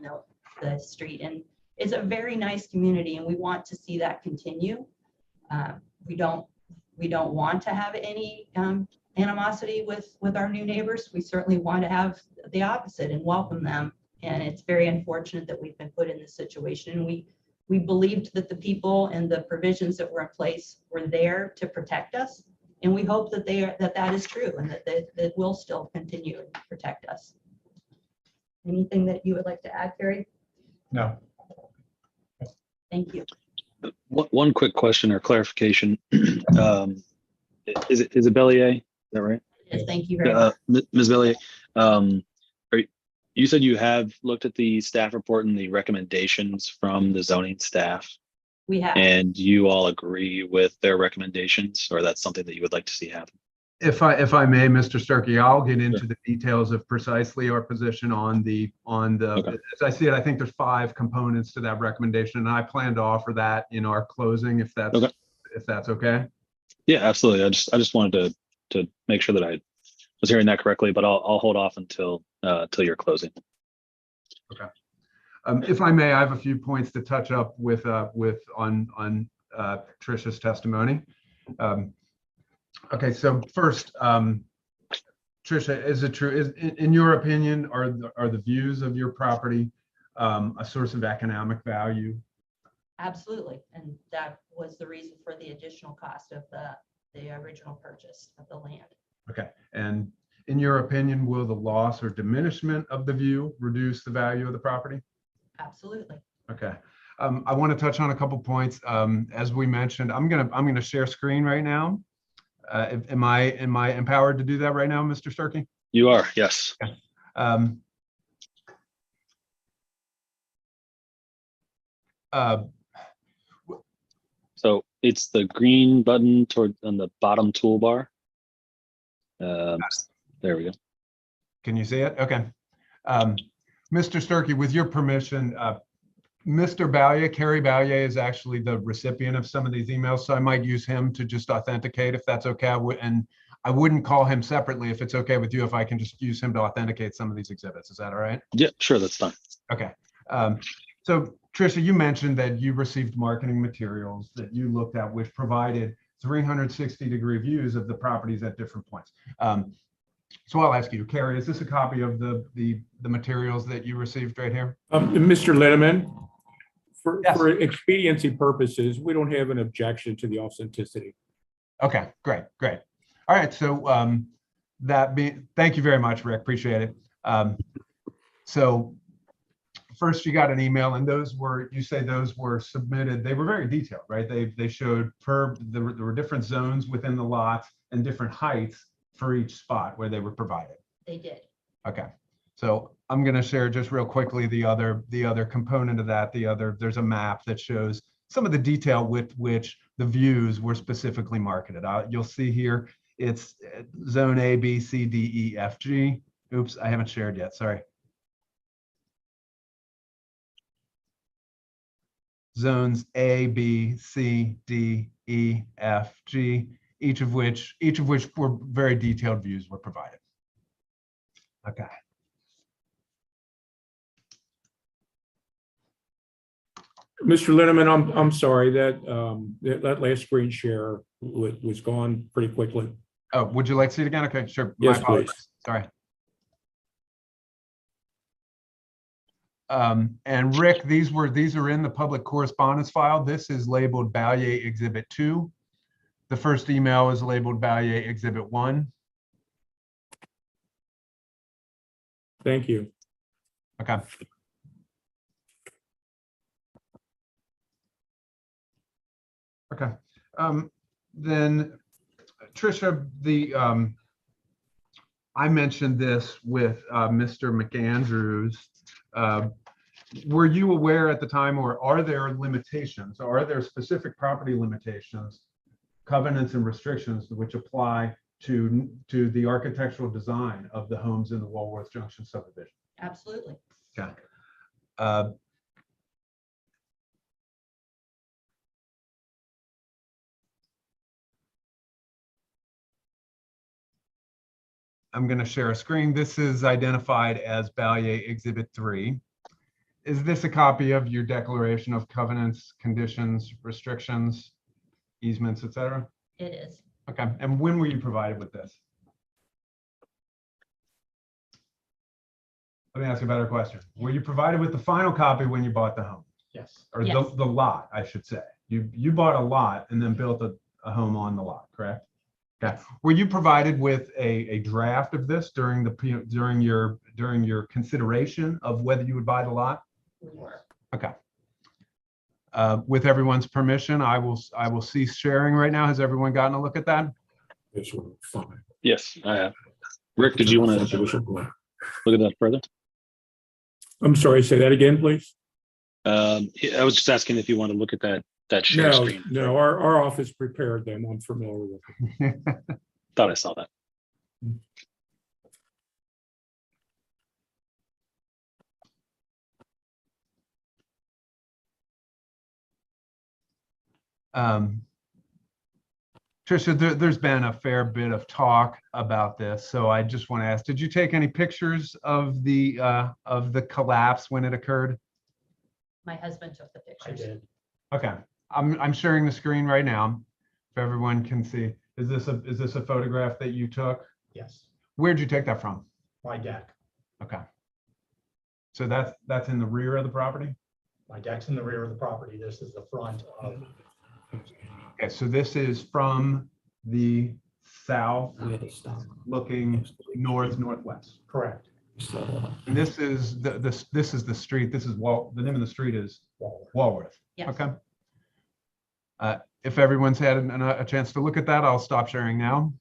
the street. And it's a very nice community, and we want to see that continue. We don't want to have any animosity with our new neighbors. We certainly want to have the opposite and welcome them. And it's very unfortunate that we've been put in this situation. And we believed that the people and the provisions that were in place were there to protect us. And we hope that that is true, and that will still continue to protect us. Anything that you would like to add, Carrie? No. Thank you. One quick question or clarification. Is it Bellier? Is that right? Yes, thank you very much. Ms. Bellier, you said you have looked at the staff report and the recommendations from the zoning staff, We have. and you all agree with their recommendations, or that's something that you would like to see happen? If I may, Mr. Starkey, I'll get into the details of precisely our position on the, Okay. as I see it, I think there's 5 components to that recommendation, and I plan to offer that in our closing, if that's, Okay. if that's okay. Yeah, absolutely. I just wanted to make sure that I was hearing that correctly, but I'll hold off until your closing. Okay. If I may, I have a few points to touch up with on Tricia's testimony. Okay, so first, Tricia, is it true, in your opinion, are the views of your property a source of economic value? Absolutely. And that was the reason for the additional cost of the original purchase of the land. Okay, and in your opinion, will the loss or diminishment of the view reduce the value of the property? Absolutely. Okay. I want to touch on a couple points. As we mentioned, I'm gonna share screen right now. Am I empowered to do that right now, Mr. Starkey? You are, yes. So it's the green button on the bottom toolbar. There we go. Can you see it? Okay. Mr. Starkey, with your permission, Mr. Ballier, Kerry Ballier is actually the recipient of some of these emails, so I might use him to just authenticate if that's okay. And I wouldn't call him separately if it's okay with you, if I can just use him to authenticate some of these exhibits. Is that all right? Yeah, sure, that's fine. Okay. So Tricia, you mentioned that you received marketing materials that you looked at, which provided 360-degree views of the properties at different points. So I'll ask you, Kerry, is this a copy of the materials that you received right here? Mr. Linneman, for Yes. expediency purposes, we don't have an objection to the authenticity. Okay, great. All right, so thank you very much, Rick, appreciate it. So first you got an email, and you say those were submitted, they were very detailed, right? They showed there were different zones within the lots and different heights for each spot where they were provided. They did. Okay, so I'm going to share just real quickly the other component of that. There's a map that shows some of the detail with which the views were specifically marketed. You'll see here it's zone A, B, C, D, E, F, G. Oops, I haven't shared yet. Sorry. Zones A, B, C, D, E, F, G. Each of which were very detailed views were provided. Okay. Mr. Linneman, I'm sorry that last screen share was gone pretty quickly. Oh, would you like to see it again? Okay, sure. Yes, My apologies. please. Sorry. And Rick, these are in the public correspondence file. This is labeled Ballier Exhibit 2. The first email is labeled Ballier Exhibit 1. Thank you. Okay. Okay. Then Tricia, I mentioned this with Mr. McAndrews. Were you aware at the time, or are there limitations? Or are there specific property limitations, covenants and restrictions which apply to the architectural design of the homes in the Walworth Junction subdivision? Absolutely. Okay. I'm going to share a screen. This is identified as Ballier Exhibit 3. Is this a copy of your declaration of covenants, conditions, restrictions, easements, etc.? It is. Okay. And when were you provided with this? Let me ask a better question. Were you provided with the final copy when you bought the home? Yes. Or Yes. the lot, I should say. You bought a lot and then built a home on the lot, correct? Okay. Were you provided with a draft of this during your consideration of whether you would buy the lot? We were. Okay. With everyone's permission, I will cease sharing right now. Has everyone gotten a look at that? This one, fine. Yes, I have. Rick, did you want to look at that further? I'm sorry, say that again, please. I was just asking if you want to look at that share No, screen. no, our office prepared them. I'm familiar with it. Thought I saw that. Tricia, there's been a fair bit of talk about this, so I just want to ask, did you take any pictures of the collapse when it occurred? My husband took the pictures. I did. Okay, I'm sharing the screen right now, if everyone can see. Is this a photograph that you took? Yes, Where'd you take that from? my deck. Okay. So that's in the rear of the property? My deck's in the rear of the property. This is the front of. Okay, so this is from the south looking northwest. Correct. And this is this is the street. This is the name of the street is Walworth. Yes. Okay. If everyone's had a chance to look at that, I'll stop sharing now.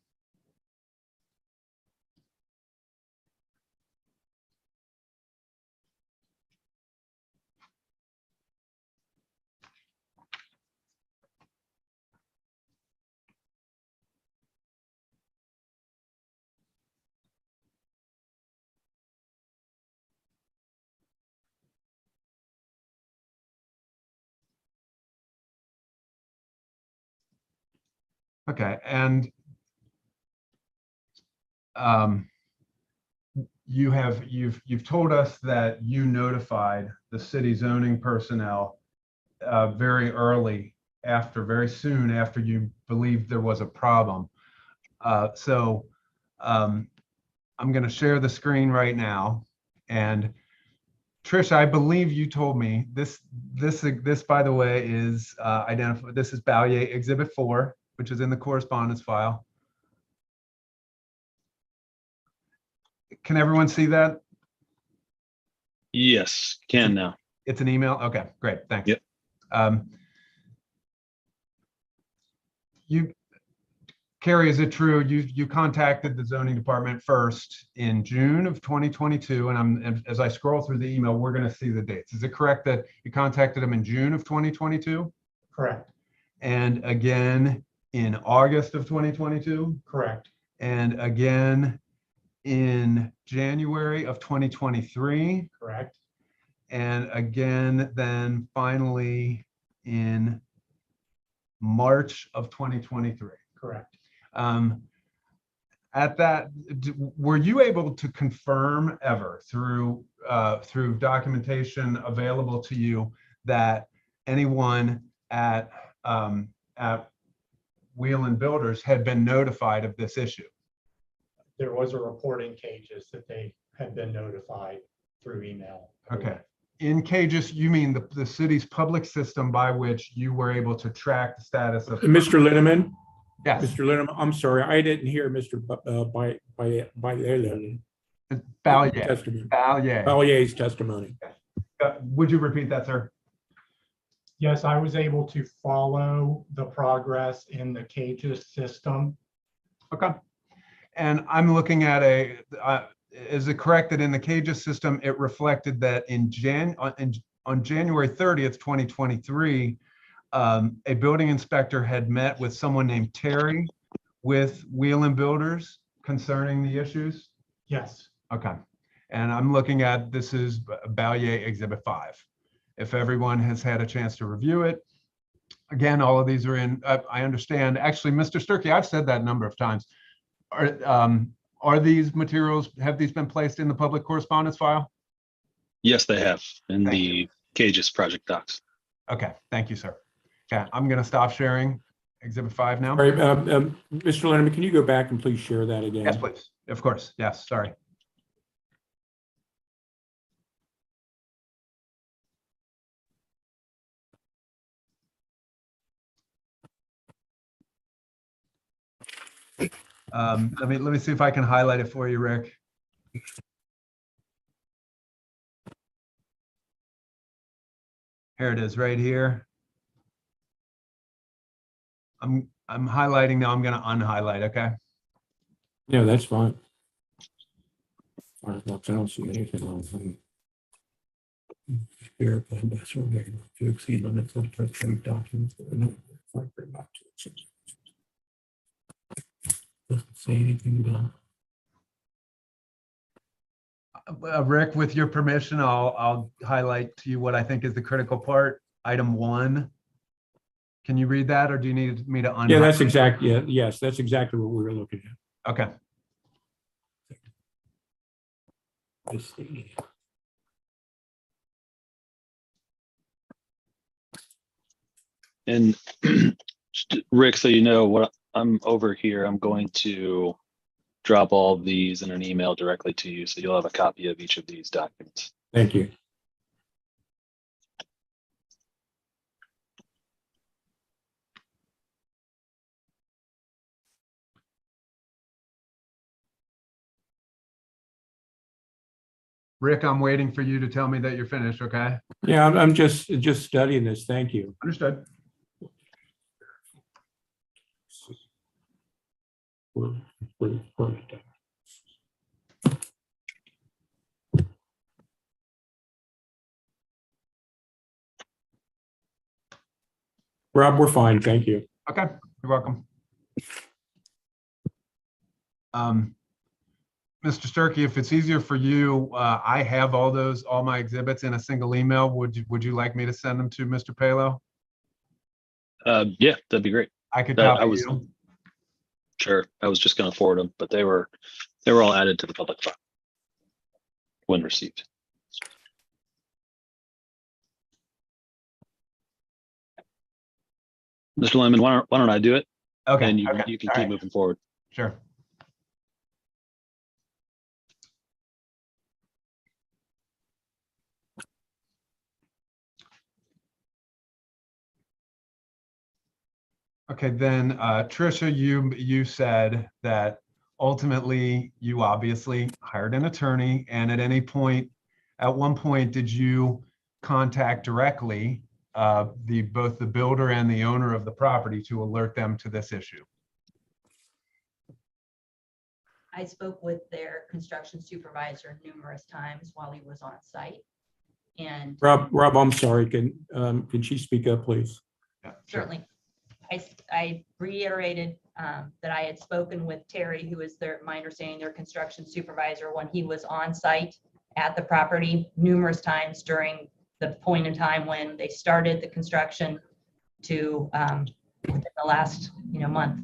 Okay, and you've told us that you notified the city zoning personnel very soon after you believed there was a problem. So I'm going to share the screen right now, and Trish, I believe you told me this by the way is identified. This is Ballier Exhibit 4, which is in the correspondence file. Can everyone see that? Yes, can now. It's an email. Okay, great. Thanks. Yep. Carrie, is it true you contacted the zoning department first in June of 2022? And as I scroll through the email, we're going to see the dates. Is it correct that you contacted them in June of 2022? Correct. And again in August of 2022? Correct. And again in January of 2023? Correct. And again, then finally in March of 2023. Correct. At that, were you able to confirm ever through documentation available to you that anyone at Wheeland Builders had been notified of this issue? There was a report in Cages that they had been notified through email. Okay. In Cages, you mean the city's public system by which you were able to track the status of Mr. Linneman? Yes. Mr. Linneman, I'm sorry, I didn't hear Mr. Ballier. Testimony. Ballier. Ballier's testimony. Would you repeat that, sir? Yes, I was able to follow the progress in the Cages system. Okay. And I'm looking at is it correct that in the Cages system, it reflected that on January 30th, 2023, a building inspector had met with someone named Terry with Wheeland Builders concerning the issues? Yes. Okay. And I'm looking at, this is Ballier Exhibit 5. If everyone has had a chance to review it, again, all of these are in, I understand. Actually, Mr. Sturkey, I've said that a number of times. Are these materials, have these been placed in the public correspondence file? Yes, they have in the Cages project docs. Okay, thank you, sir. Okay, I'm going to stop sharing Exhibit 5 now. All right, Mr. Linneman, can you go back and please share that again? Yes, please. Of course. Yes, sorry. Let me see if I can highlight it for you, Rick. Here it is, right here. I'm highlighting now. I'm going to unhighlight. Okay. Yeah, that's fine. Firefox, I don't see anything wrong with it. Verify that's okay. To exceed limits of trade documents. Doesn't say anything about. Rick, with your permission, I'll highlight to you what I think is the critical part. Item 1. Can you read that, or do you need me to? Yeah, that's exact. Yeah, yes, that's exactly what we were looking at. Okay. Let's see. And Rick, so you know what I'm over here, I'm going to drop all of these in an email directly to you. So you'll have a copy of each of these documents. Thank you. Rick, I'm waiting for you to tell me that you're finished, okay? Yeah, I'm just studying this. Thank you. Understood. Rob, we're fine. Thank you. Okay, you're welcome. Mr. Sturkey, if it's easier for you, I have all my exhibits in a single email. Would you like me to send them to Mr. Palo? Yeah, that'd be great. I could That- copy I was you. Sure. I was just going to forward them, but they were all added to the public file when received. Mr. Lemon, why don't I do it? Okay. And you okay. can All keep right. moving forward. Sure. Okay, then Tricia, you said that ultimately you obviously hired an attorney, and at one point, did you contact directly both the builder and the owner of the property to alert them to this issue? I spoke with their construction supervisor numerous times while he was on site. And Rob, I'm sorry. Can she speak up, please? Yeah, certainly, I reiterated that I had spoken with Terry, who is my understanding, their construction supervisor, when he was on site at the property numerous times during the point in time when they started the construction to within the last month.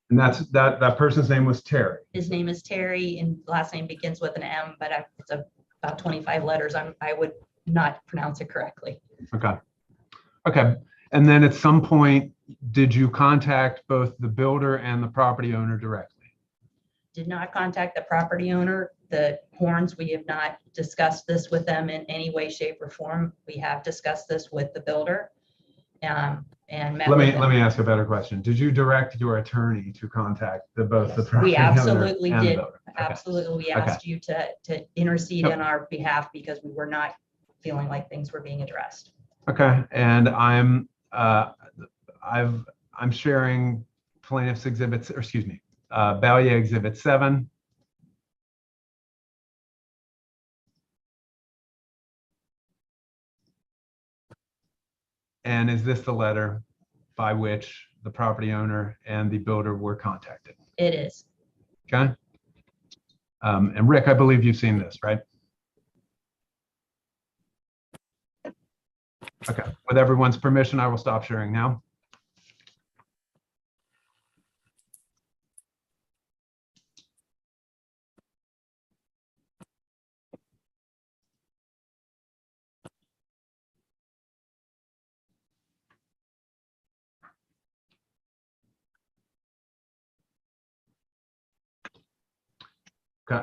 And that person's name was Terry. His name is Terry, and last name begins with an M, but it's about 25 letters. I would not pronounce it correctly. Okay. Okay. And then at some point, did you contact both the builder and the property owner directly? Did not contact the property owner. The Horns, we have not discussed this with them in any way, shape, or form. We have discussed this with the builder. And met Let with me ask a better question. Did you direct your attorney to contact both the property we owner absolutely and the did. builder? Okay. Absolutely. We asked you to intercede on our behalf because we were not feeling like things were being addressed. Okay. And I'm sharing plaintiff's exhibits, or excuse me, Ballier Exhibit 7. And is this the letter by which the property owner and the builder were contacted? It is. Okay. And Rick, I believe you've seen this, right? Okay. With everyone's permission, I will stop sharing now. Okay.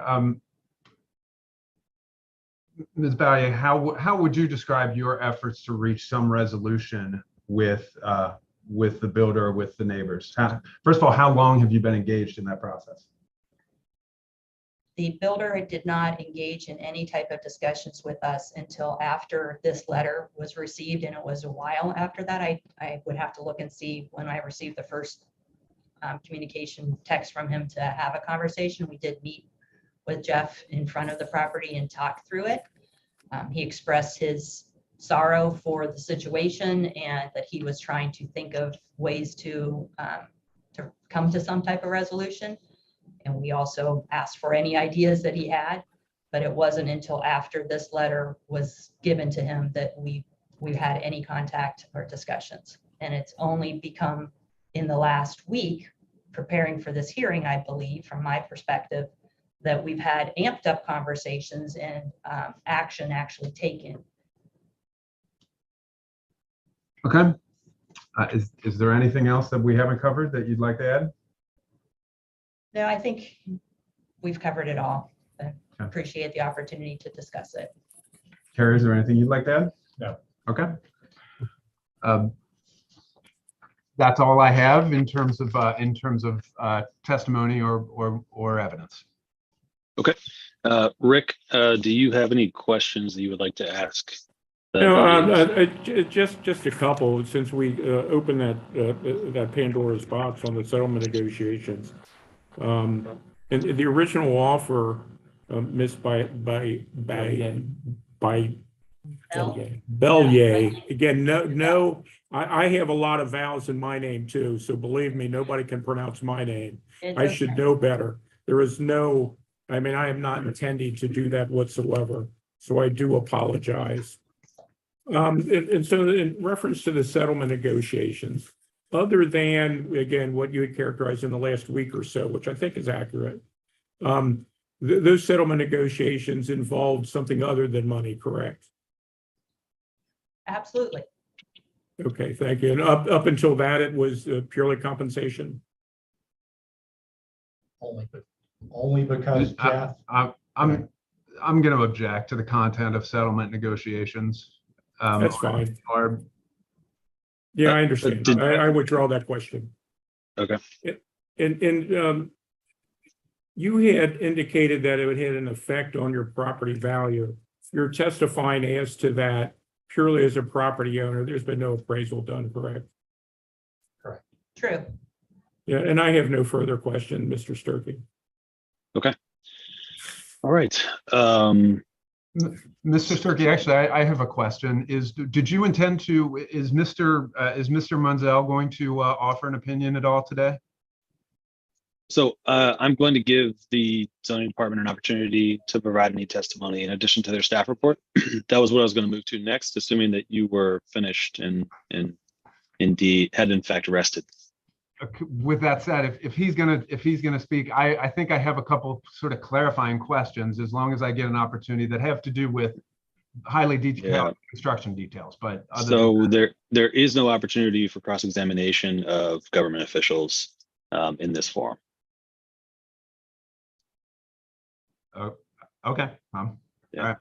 Ms. Ballier, how would you describe your efforts to reach some resolution with the builder or with the neighbors? First of all, how long have you been engaged in that process? The builder did not engage in any type of discussions with us until after this letter was received, and it was a while after that. I would have to look and see when I received the first communication text from him to have a conversation. We did meet with Jeff in front of the property and talk through it. He expressed his sorrow for the situation and that he was trying to think of ways to come to some type of resolution. And we also asked for any ideas that he had, but it wasn't until after this letter was given to him that we had any contact or discussions. And it's only become in the last week, preparing for this hearing, I believe, from my perspective, that we've had amped up conversations and action actually taken. Okay. Is there anything else that we haven't covered that you'd like to add? No, I think we've covered it all. I appreciate the opportunity to discuss it. Carrie, is there anything you'd like to add? No. Okay. That's all I have in terms of testimony or evidence. Okay. Rick, do you have any questions that you would like to ask? Just a couple, since we opened that Pandora's box on the settlement negotiations. And the original offer missed by Bellier. Again, no, I have a lot of vowels in my name too, so believe me, nobody can pronounce my name. I should know better. There is no, I mean, I am not intending to do that whatsoever, so I do apologize. And so in reference to the settlement negotiations, other than, again, what you had characterized in the last week or so, which I think is accurate, those settlement negotiations involved something other than money, correct? Absolutely. Okay, thank you. And up until that, it was purely compensation? Only because Jeff. I'm going to object to the content of settlement negotiations. That's fine. Yeah, I understand. I withdraw that question. Okay. And you had indicated that it would have an effect on your property value. You're testifying as to that purely as a property owner. There's been no appraisal done, correct? Correct. True. Yeah, and I have no further question, Mr. Sturkey. Okay. All right. Mr. Sturkey, actually, I have a question. Did you intend to, is Mr. Munzel going to offer an opinion at all today? So I'm going to give the zoning department an opportunity to provide any testimony in addition to their staff report. That was what I was going to move to next, assuming that you were finished and indeed had in fact rested. With that said, if he's gonna speak, I think I have a couple sort of clarifying questions, as long as I get an opportunity, that have to do with highly detailed construction details. But so there is no opportunity for cross-examination of government officials in this forum. Okay. All right.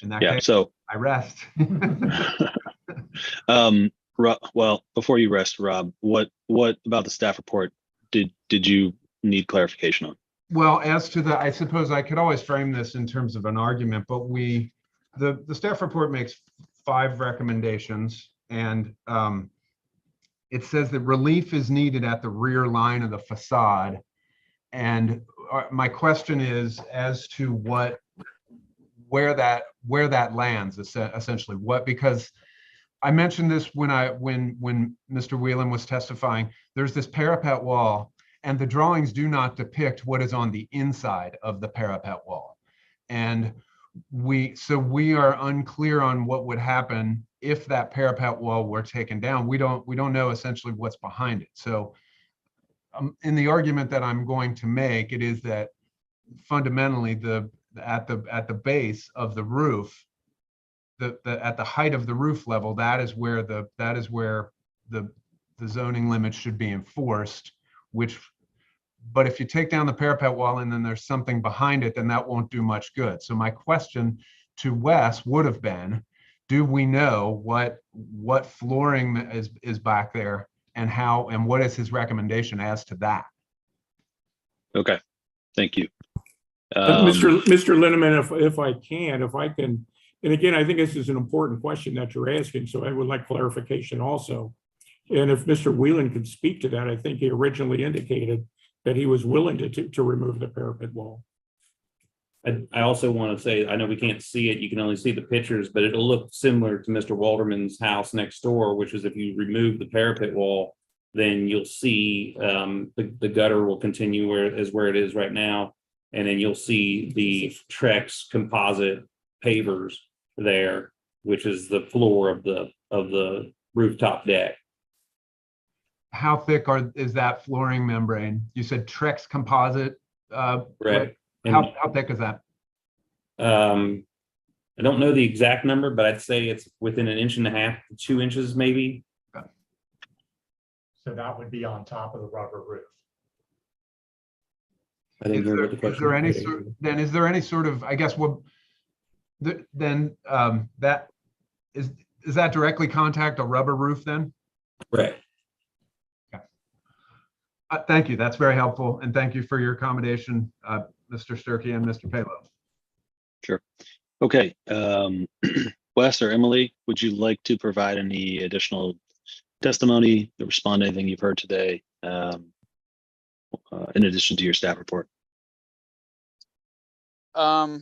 In that case, so I rest. Well, before you rest, Rob, what about the staff report did you need clarification on? Well, as to I suppose I could always frame this in terms of an argument, but the staff report makes 5 recommendations, and it says that relief is needed at the rear line of the facade. And my question is as to where that lands, essentially, because I mentioned this when Mr. Whelan was testifying. There's this parapet wall, and the drawings do not depict what is on the inside of the parapet wall. And we are unclear on what would happen if that parapet wall were taken down. We don't know essentially what's behind it. So in the argument that I'm going to make, it is that fundamentally at the base of the roof, at the height of the roof level, that is where the zoning limits should be enforced. But if you take down the parapet wall and then there's something behind it, then that won't do much good. So my question to Wes would have been, do we know what flooring is back there, and what is his recommendation as to that? Okay, thank you. Mr. Linneman, if I can, and again, I think this is an important question that you're asking, so I would like clarification also. And if Mr. Whelan could speak to that, I think he originally indicated that he was willing to remove the parapet wall. I also want to say, I know we can't see it, you can only see the pictures, but it'll look similar to Mr. Walterman's house next door, which is if you remove the parapet wall, then you'll see the gutter will continue where it is right now. And then you'll see the Trex composite pavers there, which is the floor of the rooftop deck. How thick is that flooring membrane? You said Trex composite. Right. How thick is that? I don't know the exact number, but I'd say it's within 1.5 to 2 inches, maybe. So that would be on top of the rubber roof. I didn't hear what the question. Is there any sort of, I guess, what then that is that directly contact a rubber roof then? Right. Thank you. That's very helpful. And thank you for your accommodation, Mr. Sturkey and Mr. Palo. Sure. Okay. Wes or Emily, would you like to provide any additional testimony to respond to anything you've heard today, in addition to your staff report? I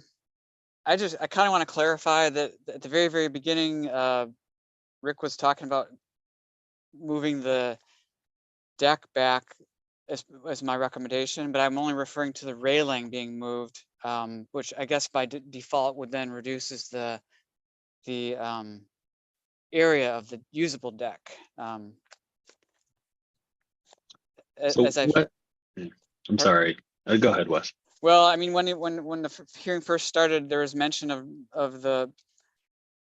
kind of want to clarify that at the very, very beginning, Rick was talking about moving the deck back as my recommendation, but I'm only referring to the railing being moved, which I guess by default would then reduces the area of the usable deck. I'm sorry. Go ahead, Wes. Well, I mean, when the hearing first started, there was mention of the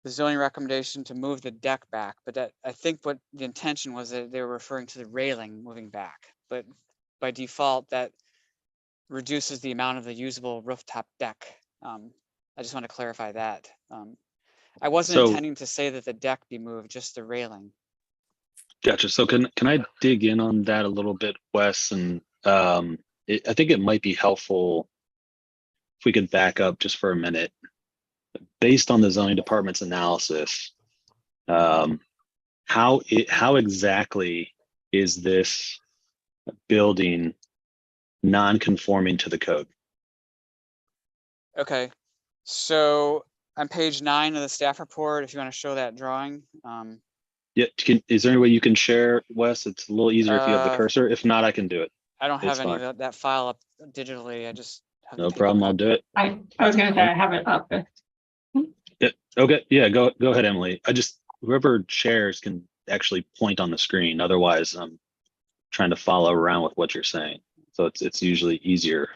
zoning recommendation to move the deck back, but that I think what the intention was that they were referring to the railing moving back, but by default that reduces the amount of the usable rooftop deck. I just want to clarify that. I wasn't intending to say that the deck be moved, just the railing. Gotcha. So can I dig in on that a little bit, Wes? And I think it might be helpful if we could back up just for a minute. Based on the zoning department's analysis, how exactly is this building non-conforming to the code? Okay, so on page 9 of the staff report, if you want to show that drawing. Yeah, is there any way you can share, Wes? It's a little easier if you have the cursor. If not, I can do it. I don't have any of that file up digitally. I just have no problem. I'll do it. I was going to say I have it up. Yeah, okay. Yeah, go ahead, Emily. Whoever shares can actually point on the screen. Otherwise, I'm trying to follow around with what you're saying. So it's usually easier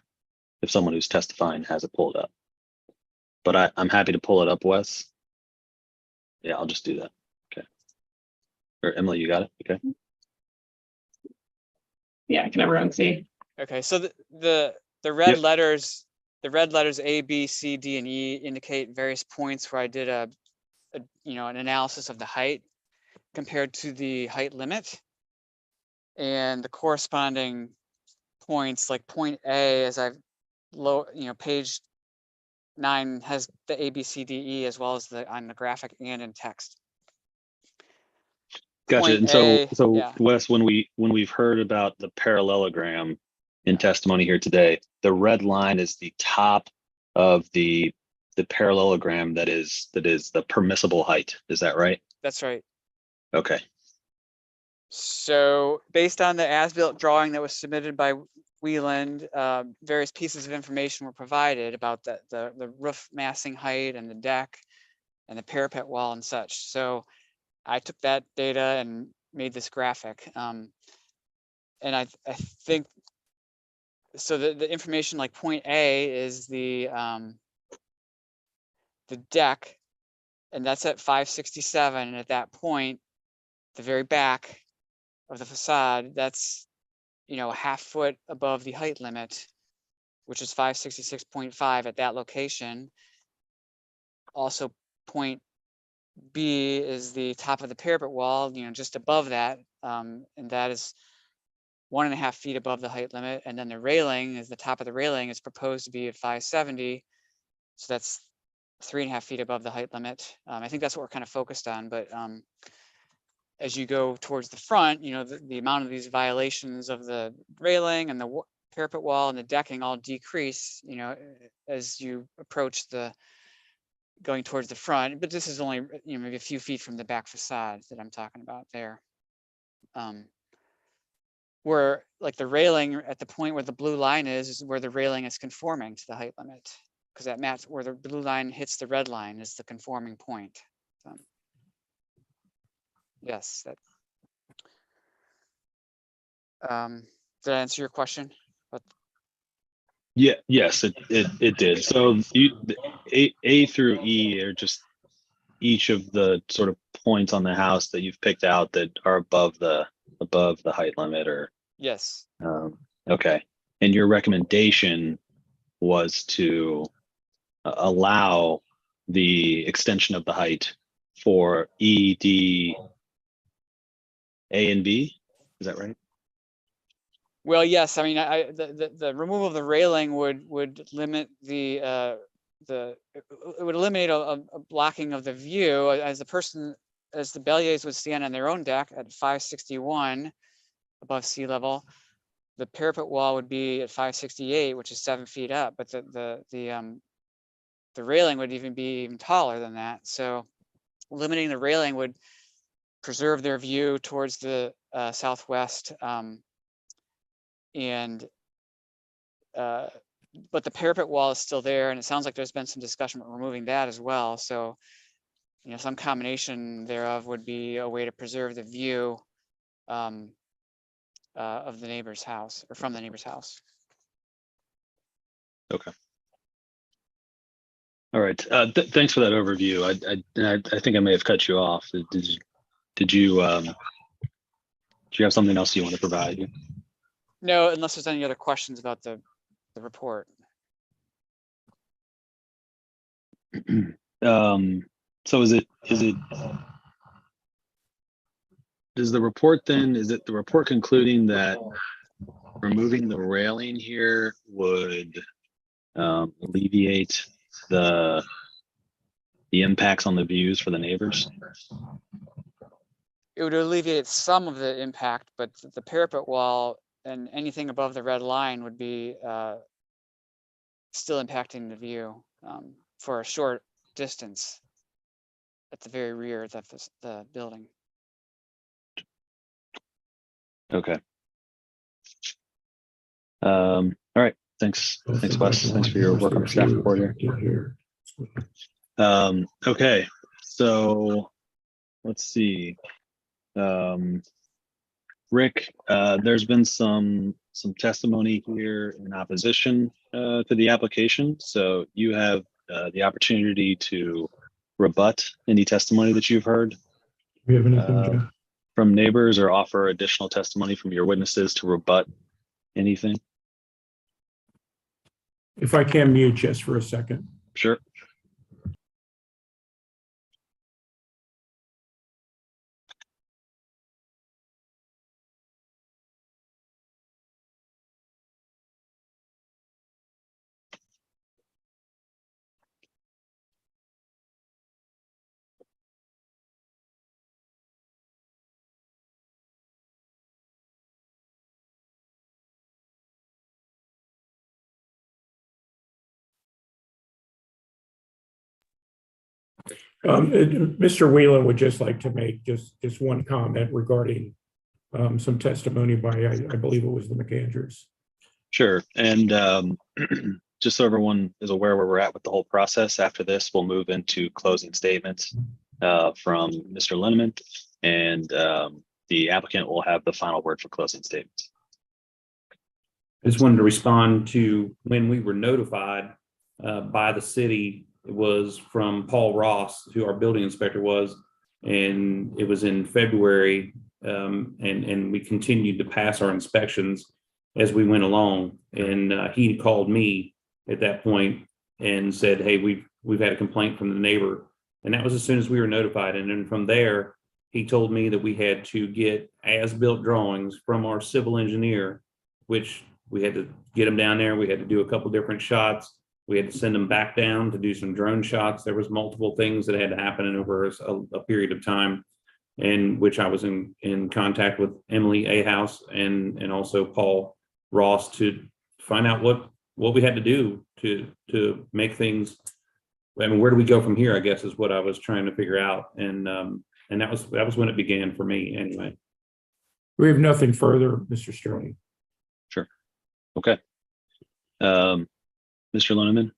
if someone who's testifying has it pulled up. But I'm happy to pull it up, Wes. Yeah, I'll just do that. Okay. Or Emily, you got it? Okay. Yeah, can everyone see? Okay, so the red letters, the red letters A, B, C, D, and E indicate various points where I did an analysis of the height compared to the height limit, and the corresponding points, like point A, as I've page 9 has the A, B, C, D, E as well as on the graphic and in text. Gotcha. And so Wes, when we've heard about the parallelogram in testimony here today, the red line is the top of the parallelogram that is the permissible height. Is that right? That's right. Okay. So based on the as-built drawing that was submitted by Wheeland, various pieces of information were provided about the roof massing height and the deck and the parapet wall and such. So I took that data and made this graphic. And I think, so the information like point A is the deck, and that's at 567. And at that point, the very back of the facade, that's, a half foot above the height limit, which is 566.5 at that location. Also, point B is the top of the parapet wall, just above that, and that is 1.5 feet above the height limit. And then the railing is the top of the railing is proposed to be at 570, so that's 3.5 feet above the height limit. I think that's what we're kind of focused on, but as you go towards the front, the amount of these violations of the railing and the parapet wall and the decking all decrease, as you approach going towards the front. But this is only, maybe a few feet from the back facade that I'm talking about there. Where like the railing at the point where the blue line is where the railing is conforming to the height limit, because that maps where the blue line hits the red line is the conforming point. Yes, that. Did I answer your question? Yeah, yes, it did. So A through E are just each of the sort of points on the house that you've picked out that are above the height limit, or yes. Okay. And your recommendation was to allow the extension of the height for E, D, A, and B. Is that right? Well, yes. I mean, the removal of the railing would limit it would eliminate a blocking of the view as the Belliers would stand on their own deck at 561 above sea level. The parapet wall would be at 568, which is 7 feet up, but the railing would be even taller than that. So limiting the railing would preserve their view towards the southwest, but the parapet wall is still there, and it sounds like there's been some discussion about removing that as well. So, some combination thereof would be a way to preserve the view of the neighbor's house, or from the neighbor's house. Okay. All right. Thanks for that overview. I think I may have cut you off. Did you have something else you want to provide? No, unless there's any other questions about the report. So is it does the report then, is it the report concluding that removing the railing here would alleviate the impacts on the views for the neighbors? It would alleviate some of the impact, but the parapet wall and anything above the red line would be still impacting the view for a short distance at the very rear of the building. Okay. All right. Thanks, Wes. Thanks for your work on the staff report here. Okay. So let's see. Rick, there's been some testimony here in opposition to the application. So you have the opportunity to rebut any testimony that you've heard. Do we have anything, Jeff? From neighbors, or offer additional testimony from your witnesses to rebut anything? If I can mute just for a second. Sure. Mr. Whelan would just like to make just one comment regarding some testimony by, I believe it was the McAndrews. Sure. And just so everyone is aware where we're at with the whole process, after this, we'll move into closing statements from Mr. Linneman, and the applicant will have the final word for closing statements. I just wanted to respond to when we were notified by the city. It was from Paul Ross, who our building inspector was, and it was in February, and we continued to pass our inspections as we went along. And he called me at that point and said, "Hey, we've had a complaint from the neighbor," and that was as soon as we were notified. And then from there, he told me that we had to get as-built drawings from our civil engineer, which we had to get them down there. We had to do a couple different shots. We had to send them back down to do some drone shots. There was multiple things that had to happen over a period of time. and which I was in contact with Emily A. House and also Paul Ross to find out what we had to do to make things. I mean, where do we go from here, I guess, is what I was trying to figure out. And that was when it began for me anyway. We have nothing further, Mr. Sterling. Sure. Okay. Mr. Linneman.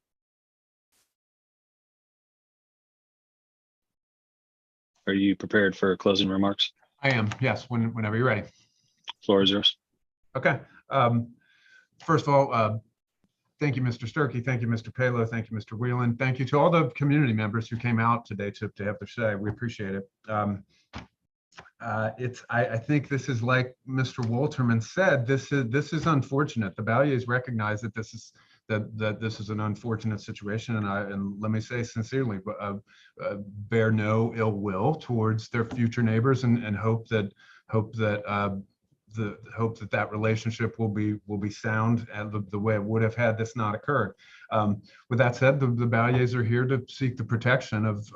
Are you prepared for closing remarks? I am, yes, whenever you're ready. Floor is yours. Okay. First of all, thank you, Mr. Sturkey. Thank you, Mr. Palo. Thank you, Mr. Whelan. Thank you to all the community members who came out today to have their say. We appreciate it. I think this is like Mr. Wolterman said, this is unfortunate. The Balliers recognize that this is this is an unfortunate situation, and let me say sincerely, bear no ill will towards their future neighbors, and hope that that relationship will be sound and the way it would have had this not occurred. With that said, the Balliers are here to seek the protection of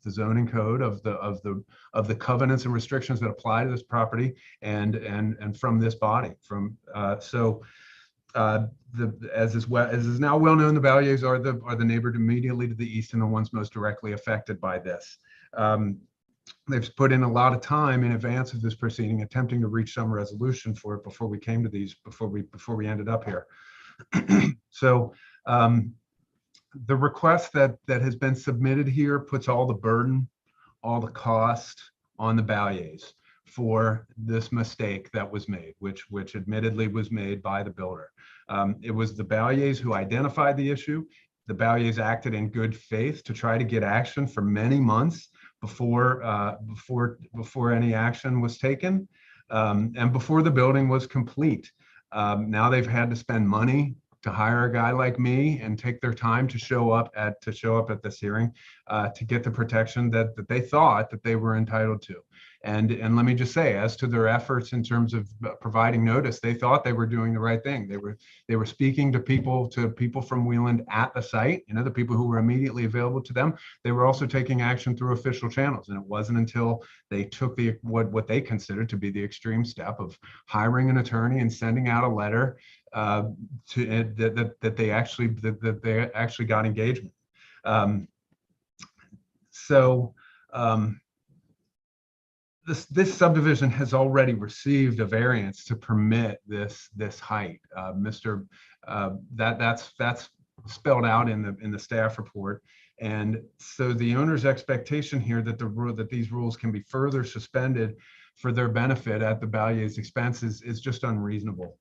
the zoning code, of the covenants and restrictions that apply to this property, and from this body. As is now well known, the Balliers are the neighbor immediately to the east and the ones most directly affected by this. They've put in a lot of time in advance of this proceeding, attempting to reach some resolution for it before we came to these, before we ended up here. So the request that has been submitted here puts all the burden, all the cost on the Balliers for this mistake that was made, which admittedly was made by the builder. It was the Balliers who identified the issue. The Balliers acted in good faith to try to get action for many months before any action was taken, and before the building was complete. Now they've had to spend money to hire a guy like me and take their time to show up at this hearing to get the protection that they thought that they were entitled to. And let me just say, as to their efforts in terms of providing notice, they thought they were doing the right thing. They were speaking to people from Wheeland at the site, the people who were immediately available to them. They were also taking action through official channels, and it wasn't until they took what they considered to be the extreme step of hiring an attorney and sending out a letter that they actually got engagement. This subdivision has already received a variance to permit this height. That's spelled out in the staff report, and so the owner's expectation here that these rules can be further suspended for their benefit at the Balliers' expense is just unreasonable.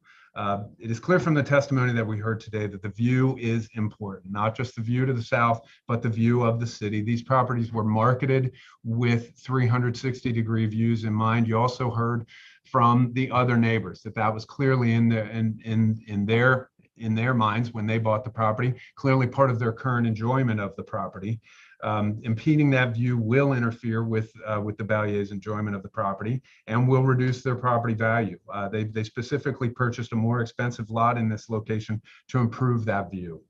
It is clear from the testimony that we heard today that the view is important, not just the view to the south, but the view of the city. These properties were marketed with 360-degree views in mind. You also heard from the other neighbors that was clearly in their minds when they bought the property, clearly part of their current enjoyment of the property. Impeding that view will interfere with the Balliers' enjoyment of the property and will reduce their property value. They specifically purchased a more expensive lot in this location to improve that view.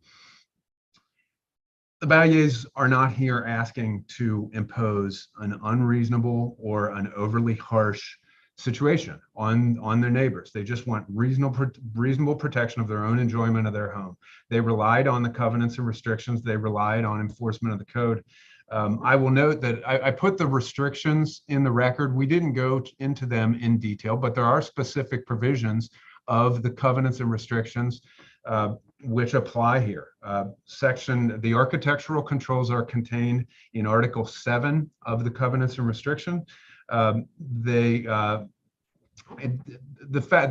The Balliers are not here asking to impose an unreasonable or an overly harsh situation on their neighbors. They just want reasonable protection of their own enjoyment of their home. They relied on the covenants and restrictions. They relied on enforcement of the code. I will note that I put the restrictions in the record. We didn't go into them in detail, but there are specific provisions of the covenants and restrictions which apply here. The architectural controls are contained in Article 7 of the covenants and restriction. The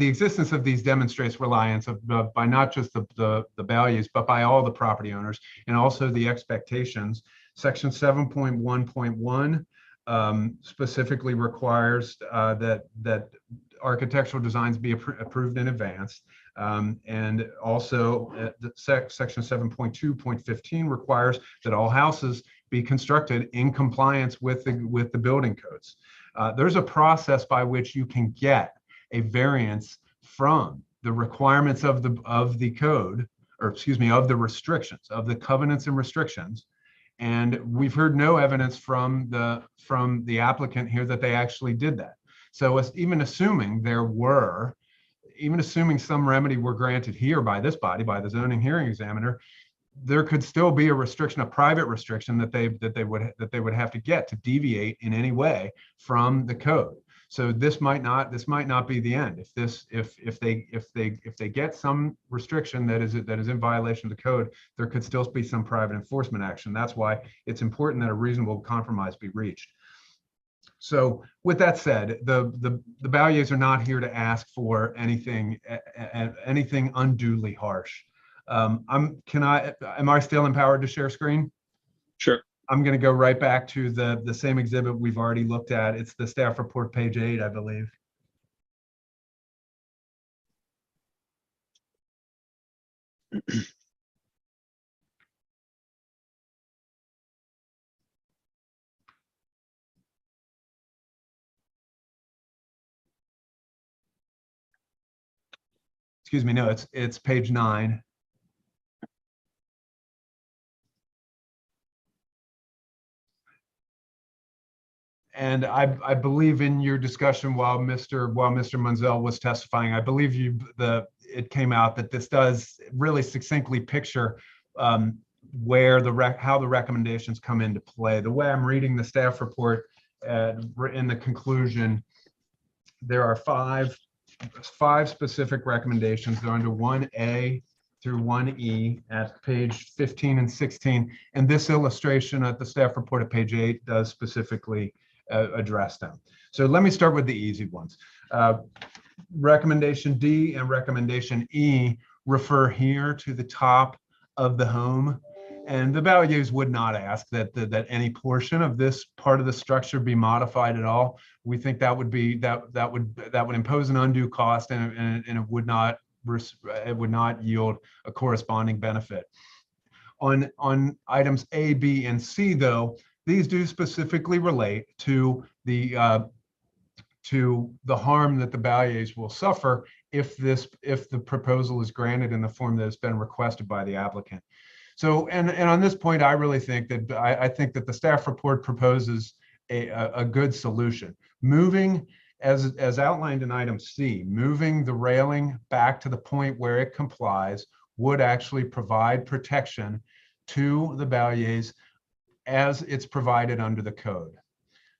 existence of these demonstrates reliance by not just the Balliers, but by all the property owners, and also the expectations. Section 7.1.1 specifically requires that architectural designs be approved in advance. And also section 7.2.15 requires that all houses be constructed in compliance with the building codes. There's a process by which you can get a variance from the requirements of the code, or excuse me, of the restrictions, of the covenants and restrictions, And we've heard no evidence from the applicant here that they actually did that. So even assuming some remedy were granted here by this body, by the zoning hearing examiner, there could still be a restriction, a private restriction that they would have to get to deviate in any way from the code. So this might not be the end. If they get some restriction that is in violation of the code, there could still be some private enforcement action. That's why it's important that a reasonable compromise be reached. So with that said, the Balliers are not here to ask for anything unduly harsh. Am I still empowered to share screen? Sure. I'm going to go right back to the same exhibit we've already looked at. It's the staff report, page 8, I believe. Excuse me, no, it's page 9. And I believe in your discussion while Mr. Munzel was testifying, I believe it came out that this does really succinctly picture where how the recommendations come into play. The way I'm reading the staff report, in the conclusion, there are five specific recommendations. They're under 1A through 1E at page 15 and 16. And this illustration at the staff report at page 8 does specifically address them. So let me start with the easy ones. Recommendation D and recommendation E refer here to the top of the home, and the Balliers would not ask that any portion of this part of the structure be modified at all. We think that would impose an undue cost, and it would not yield a corresponding benefit. On items A, B, and C, though, these do specifically relate to the harm that the Balliers will suffer if the proposal is granted in the form that has been requested by the applicant. So, and on this point, I really think that I think that the staff report proposes a good solution. Moving, as outlined in item C, moving the railing back to the point where it complies would actually provide protection to the Balliers as it's provided under the code.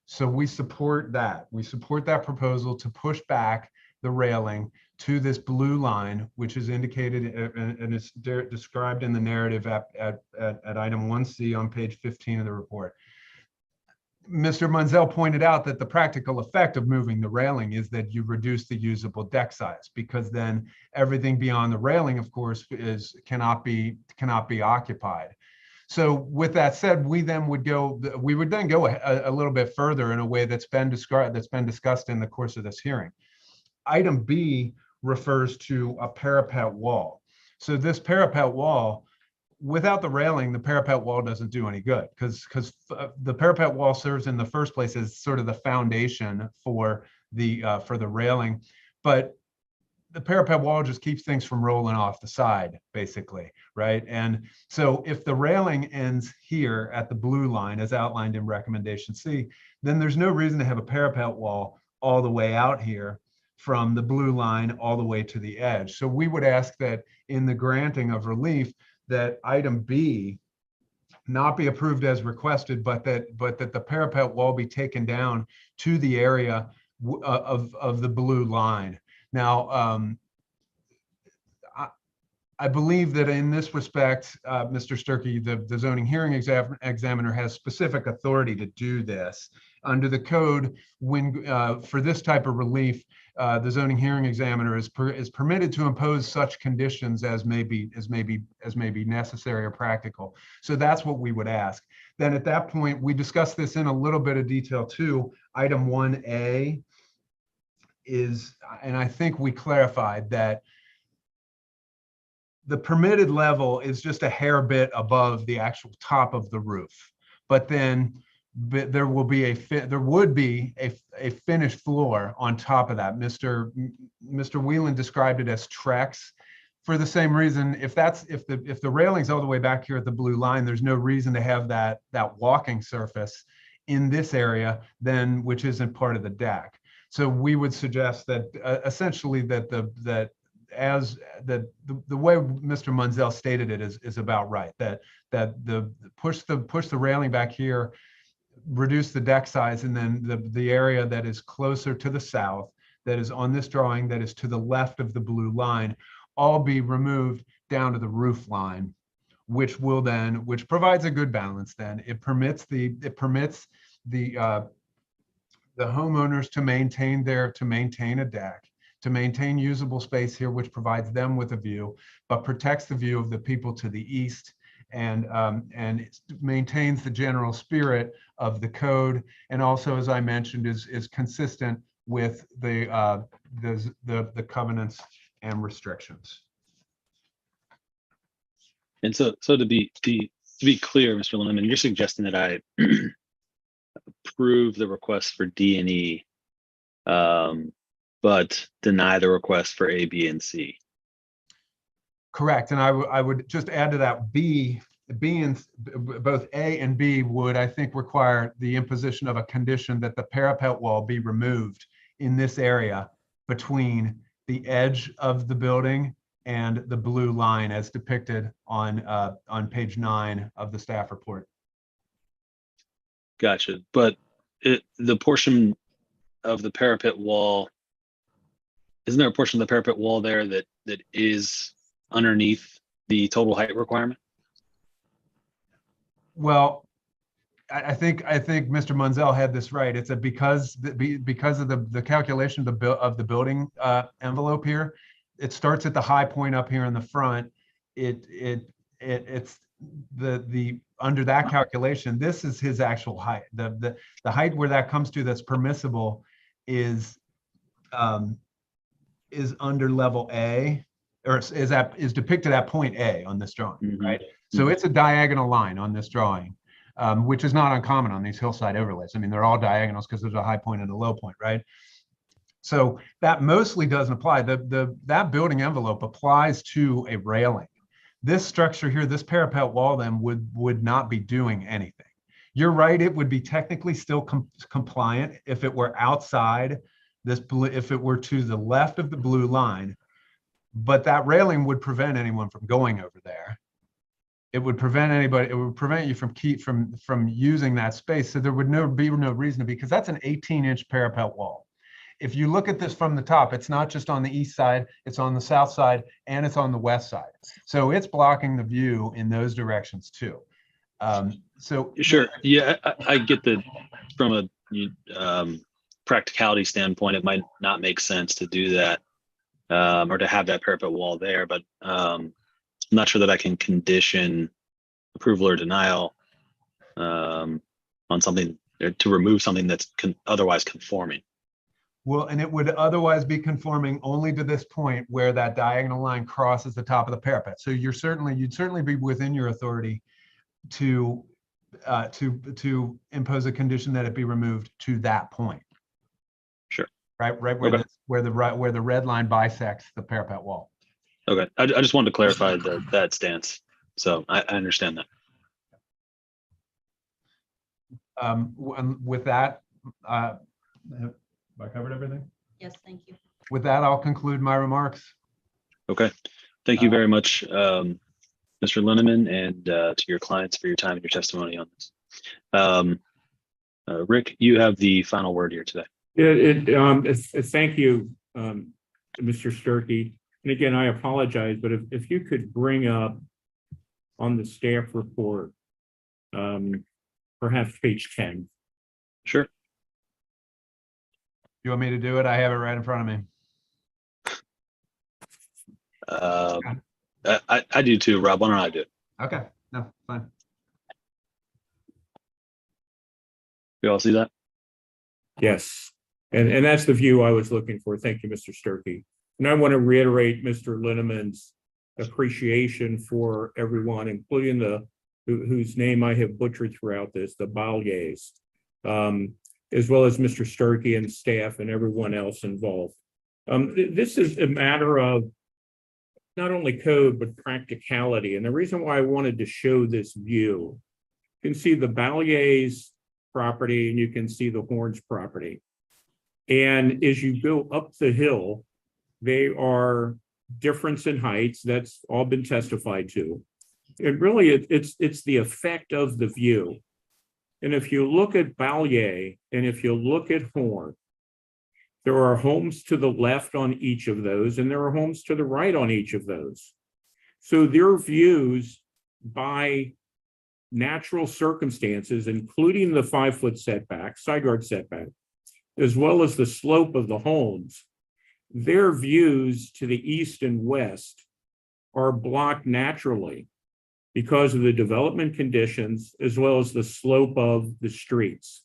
So we support that. We support that proposal to push back the railing to this blue line, which is indicated and is described in the narrative at item 1C on page 15 of the report. Mr. Munzel pointed out that the practical effect of moving the railing is that you reduce the usable deck size, because then everything beyond the railing, of course, cannot be occupied. So with that said, we would then go a little bit further in a way that's been discussed in the course of this hearing. Item B refers to a parapet wall. So this parapet wall, without the railing, the parapet wall doesn't do any good, because the parapet wall serves in the first place as sort of the foundation for the railing, but the parapet wall just keeps things from rolling off the side, basically, right? And so if the railing ends here at the blue line, as outlined in recommendation C, then there's no reason to have a parapet wall all the way out here from the blue line all the way to the edge. So we would ask that in the granting of relief, that item B not be approved as requested, but that the parapet wall be taken down to the area of the blue line. Now, I believe that in this respect, Mr. Sturkey, the zoning hearing examiner has specific authority to do this. Under the code, when for this type of relief, the zoning hearing examiner is permitted to impose such conditions as may be necessary or practical. So that's what we would ask. Then at that point, we discussed this in a little bit of detail too. Item 1A is, and I think we clarified that the permitted level is just a hair bit above the actual top of the roof, but then there would be a finished floor on top of that. Mr. Whelan described it as Trex for the same reason, if the railing's all the way back here at the blue line, there's no reason to have that walking surface in this area, then which isn't part of the deck. So we would suggest that essentially that the way Mr. Munzel stated it is about right. That push the railing back here, reduce the deck size, and then the area that is closer to the south, that is on this drawing, that is to the left of the blue line, all be removed down to the roof line, which provides a good balance. Then it permits the homeowners to maintain a deck, to maintain usable space here, which provides them with a view, but protects the view of the people to the east, and it maintains the general spirit of the code, and also, as I mentioned, is consistent with the covenants and restrictions. And so to be clear, Mr. Linneman, you're suggesting that I approve the request for D and E, but deny the request for A, B, and C. Correct, and I would just add to that, B and both A and B would, I think, require the imposition of a condition that the parapet wall be removed in this area between the edge of the building and the blue line as depicted on page 9 of the staff report. Gotcha. But the portion of the parapet wall, isn't there a portion of the parapet wall there that is underneath the total height requirement? Well, I think Mr. Munzel had this right. It's because of the calculation of the building envelope here. It starts at the high point up here in the front. It's the under that calculation. This is his actual height. The height where that comes to that's permissible is under level A, or is depicted at point A on this drawing, right? So it's a diagonal line on this drawing, which is not uncommon on these hillside overlays. I mean, they're all diagonals because there's a high point and a low point, right? So that mostly doesn't apply. That building envelope applies to a railing. This structure here, this parapet wall, then would not be doing anything. You're right; it would be technically still compliant if it were outside this, if it were to the left of the blue line, but that railing would prevent anyone from going over there. It would prevent anybody. It would prevent you from using that space. So there would be no reason to be, because that's an 18-inch parapet wall. If you look at this from the top, it's not just on the east side, it's on the south side, and it's on the west side. So it's blocking the view in those directions too. So sure, yeah, I get that from a practicality standpoint, it might not make sense to do that or to have that parapet wall there, but I'm not sure that I can condition approval or denial on something, to remove something that's otherwise conforming. Well, and it would otherwise be conforming only to this point where that diagonal line crosses the top of the parapet. So you'd certainly be within your authority to impose a condition that it be removed to that point. Sure. Right where where the red line bisects the parapet wall. Okay, I just wanted to clarify that stance. So I understand that. And with that, have I covered everything? Yes, thank you. With that, I'll conclude my remarks. Okay, thank you very much, Mr. Linneman, and to your clients for your time and your testimony on this. Rick, you have the final word here today. Thank you, Mr. Sturkey. And again, I apologize, but if you could bring up on the staff report, perhaps page 10. Sure. You want me to do it? I have it right in front of me. I do too, Rob. Why don't I do it? Okay, no, fine. You all see that? Yes, and that's the view I was looking for. Thank you, Mr. Sturkey. And I want to reiterate Mr. Linneman's appreciation for everyone, including whose name I have butchered throughout this, the Balliers, as well as Mr. Sturkey and staff and everyone else involved. This is a matter of not only code, but practicality. And the reason why I wanted to show this view, you can see the Balliers property and you can see the Horns property. And as you go up the hill, they are difference in heights. That's all been testified to. And really, it's the effect of the view. And if you look at Ballier and if you look at Horn, there are homes to the left on each of those, and there are homes to the right on each of those. So their views by natural circumstances, including the 5-foot setback, side yard setback, as well as the slope of the homes, their views to the east and west are blocked naturally because of the development conditions as well as the slope of the streets.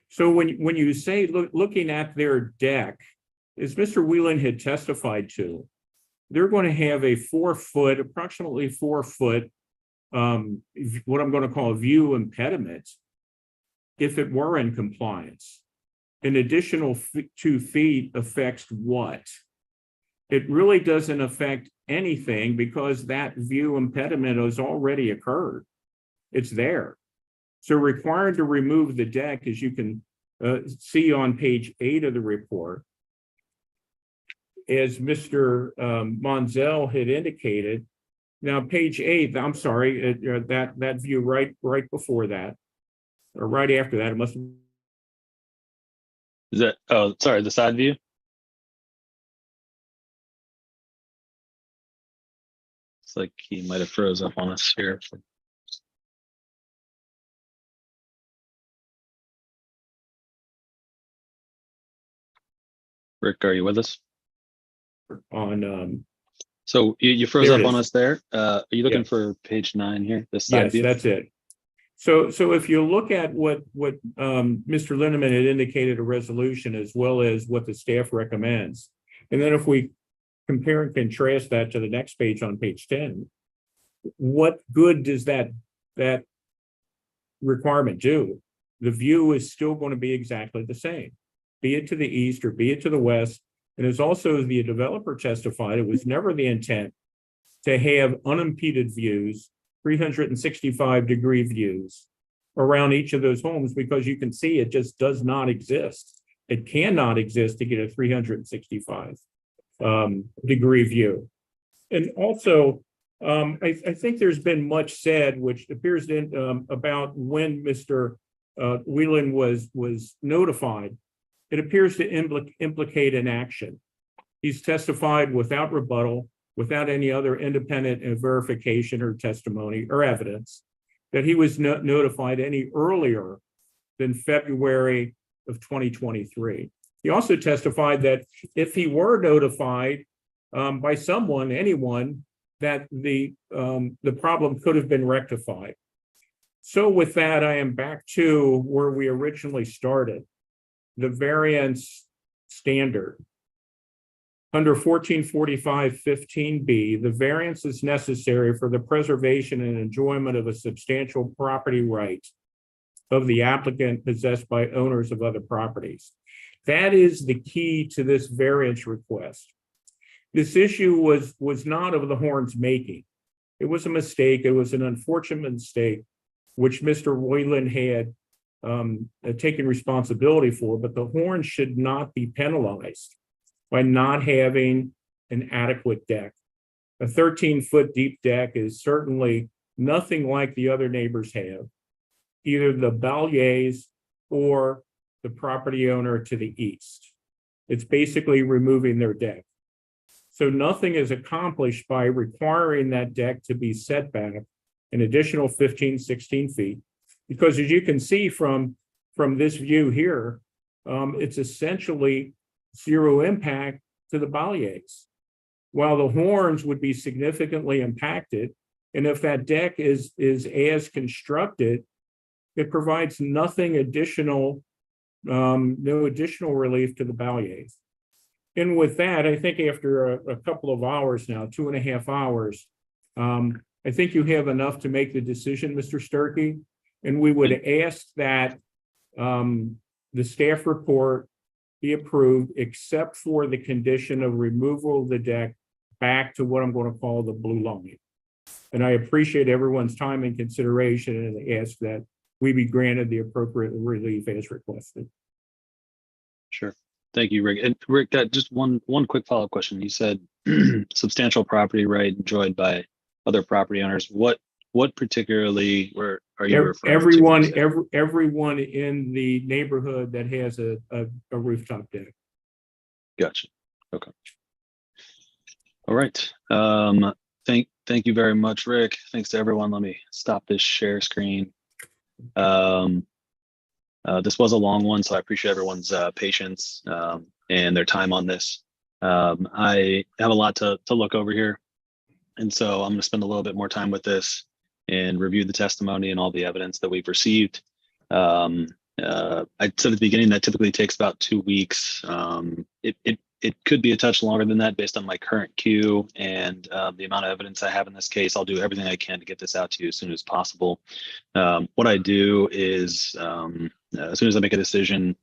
So when you say looking at their deck, as Mr. Whelan had testified to, they're going to have a 4-foot, approximately 4-foot, what I'm going to call a view impediment if it were in compliance. An additional 2 feet affects what? It really doesn't affect anything because that view impediment has already occurred. It's there. So required to remove the deck, as you can see on page 8 of the report, as Mr. Monzel had indicated. Now, page 8, I'm sorry, that view right before that, or right after that, it must have. Is that, oh, sorry, the side view? It's like he might have froze up on us here. Rick, are you with us? On so you froze there up it on is. us there. Are you looking Yes. for page 9 here? This side Yes, view? that's it. So if you look at what Mr. Lindeman had indicated a resolution as well as what the staff recommends, and then if we compare and contrast that to the next page on page 10, what good does that requirement do? The view is still going to be exactly the same, be it to the east or be it to the west. And as also the developer testified, it was never the intent to have unimpeded views, 365-degree views around each of those homes, because you can see it just does not exist. It cannot exist to get a 365 degree view. And also, I think there's been much said, which appears about when Mr. Whelan was notified. It appears to implicate an action. He's testified without rebuttal, without any other independent verification or testimony or evidence that he was notified any earlier than February of 2023. He also testified that if he were notified by someone, anyone, that the problem could have been rectified. So with that, I am back to where we originally started, the variance standard. Under 1445-15B, the variance is necessary for the preservation and enjoyment of a substantial property right of the applicant possessed by owners of other properties. That is the key to this variance request. This issue was not of the Horns' making. It was a mistake. It was an unfortunate mistake, which Mr. Whelan had taken responsibility for, but the Horns should not be penalized by not having an adequate deck. A 13-foot deep deck is certainly nothing like the other neighbors have, either the Balliers or the property owner to the east. It's basically removing their deck. So nothing is accomplished by requiring that deck to be set back an additional 15, 16 feet, because as you can see from this view here, it's essentially zero impact to the Balliers, while the Horns would be significantly impacted. And if that deck is as constructed, it provides nothing additional, no additional relief to the Balliers. And with that, I think after a couple of hours now, 2.5 hours, I think you have enough to make the decision, Mr. Sturkey. And we would ask that the staff report be approved, except for the condition of removal of the deck back to what I'm going to call the blue line. And I appreciate everyone's time and consideration and ask that we be granted the appropriate relief as requested. Sure. Thank you, Rick. And Rick, just one quick follow-up question. You said substantial property right enjoyed by other property owners. What particularly are you referring to? Everyone in the neighborhood that has a rooftop deck. Gotcha. Okay. All right. Thank you very much, Rick. Thanks to everyone. Let me stop this share screen. This was a long one, so I appreciate everyone's patience and their time on this. I have a lot to look over here, and so I'm going to spend a little bit more time with this and review the testimony and all the evidence that we've received. I said at the beginning that typically takes about 2 weeks. It could be a touch longer than that based on my current queue and the amount of evidence I have in this case. I'll do everything I can to get this out to you as soon as possible. What I do is as soon as I make a decision,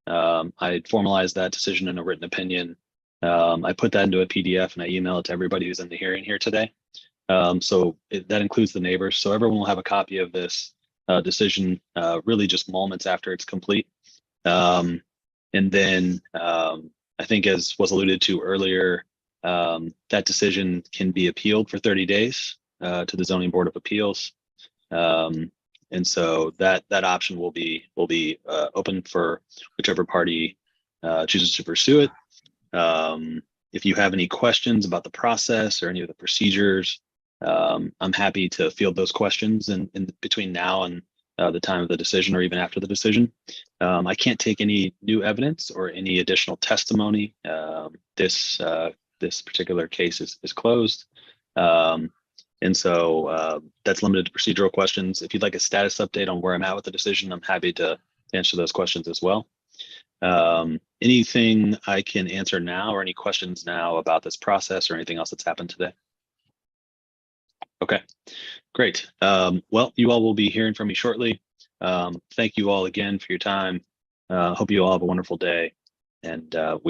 I formalize that decision in a written opinion. I put that into a PDF and I email it to everybody who's in the hearing here today. That includes the neighbors. So everyone will have a copy of this decision really just moments after it's complete. And then I think, as was alluded to earlier, that decision can be appealed for 30 days to the Zoning Board of Appeals. And so that option will be open for whichever party chooses to pursue it. If you have any questions about the process or any of the procedures, I'm happy to field those questions in between now and the time of the decision, or even after the decision. I can't take any new evidence or any additional testimony. This particular case is closed. And so that's limited to procedural questions. If you'd like a status update on where I'm at with the decision, I'm happy to answer those questions as well. Anything I can answer now, or any questions now about this process or anything else that's happened today? Okay, great. Well, you all will be hearing from me shortly. Thank you all again for your time. Hope you all have a wonderful day, and we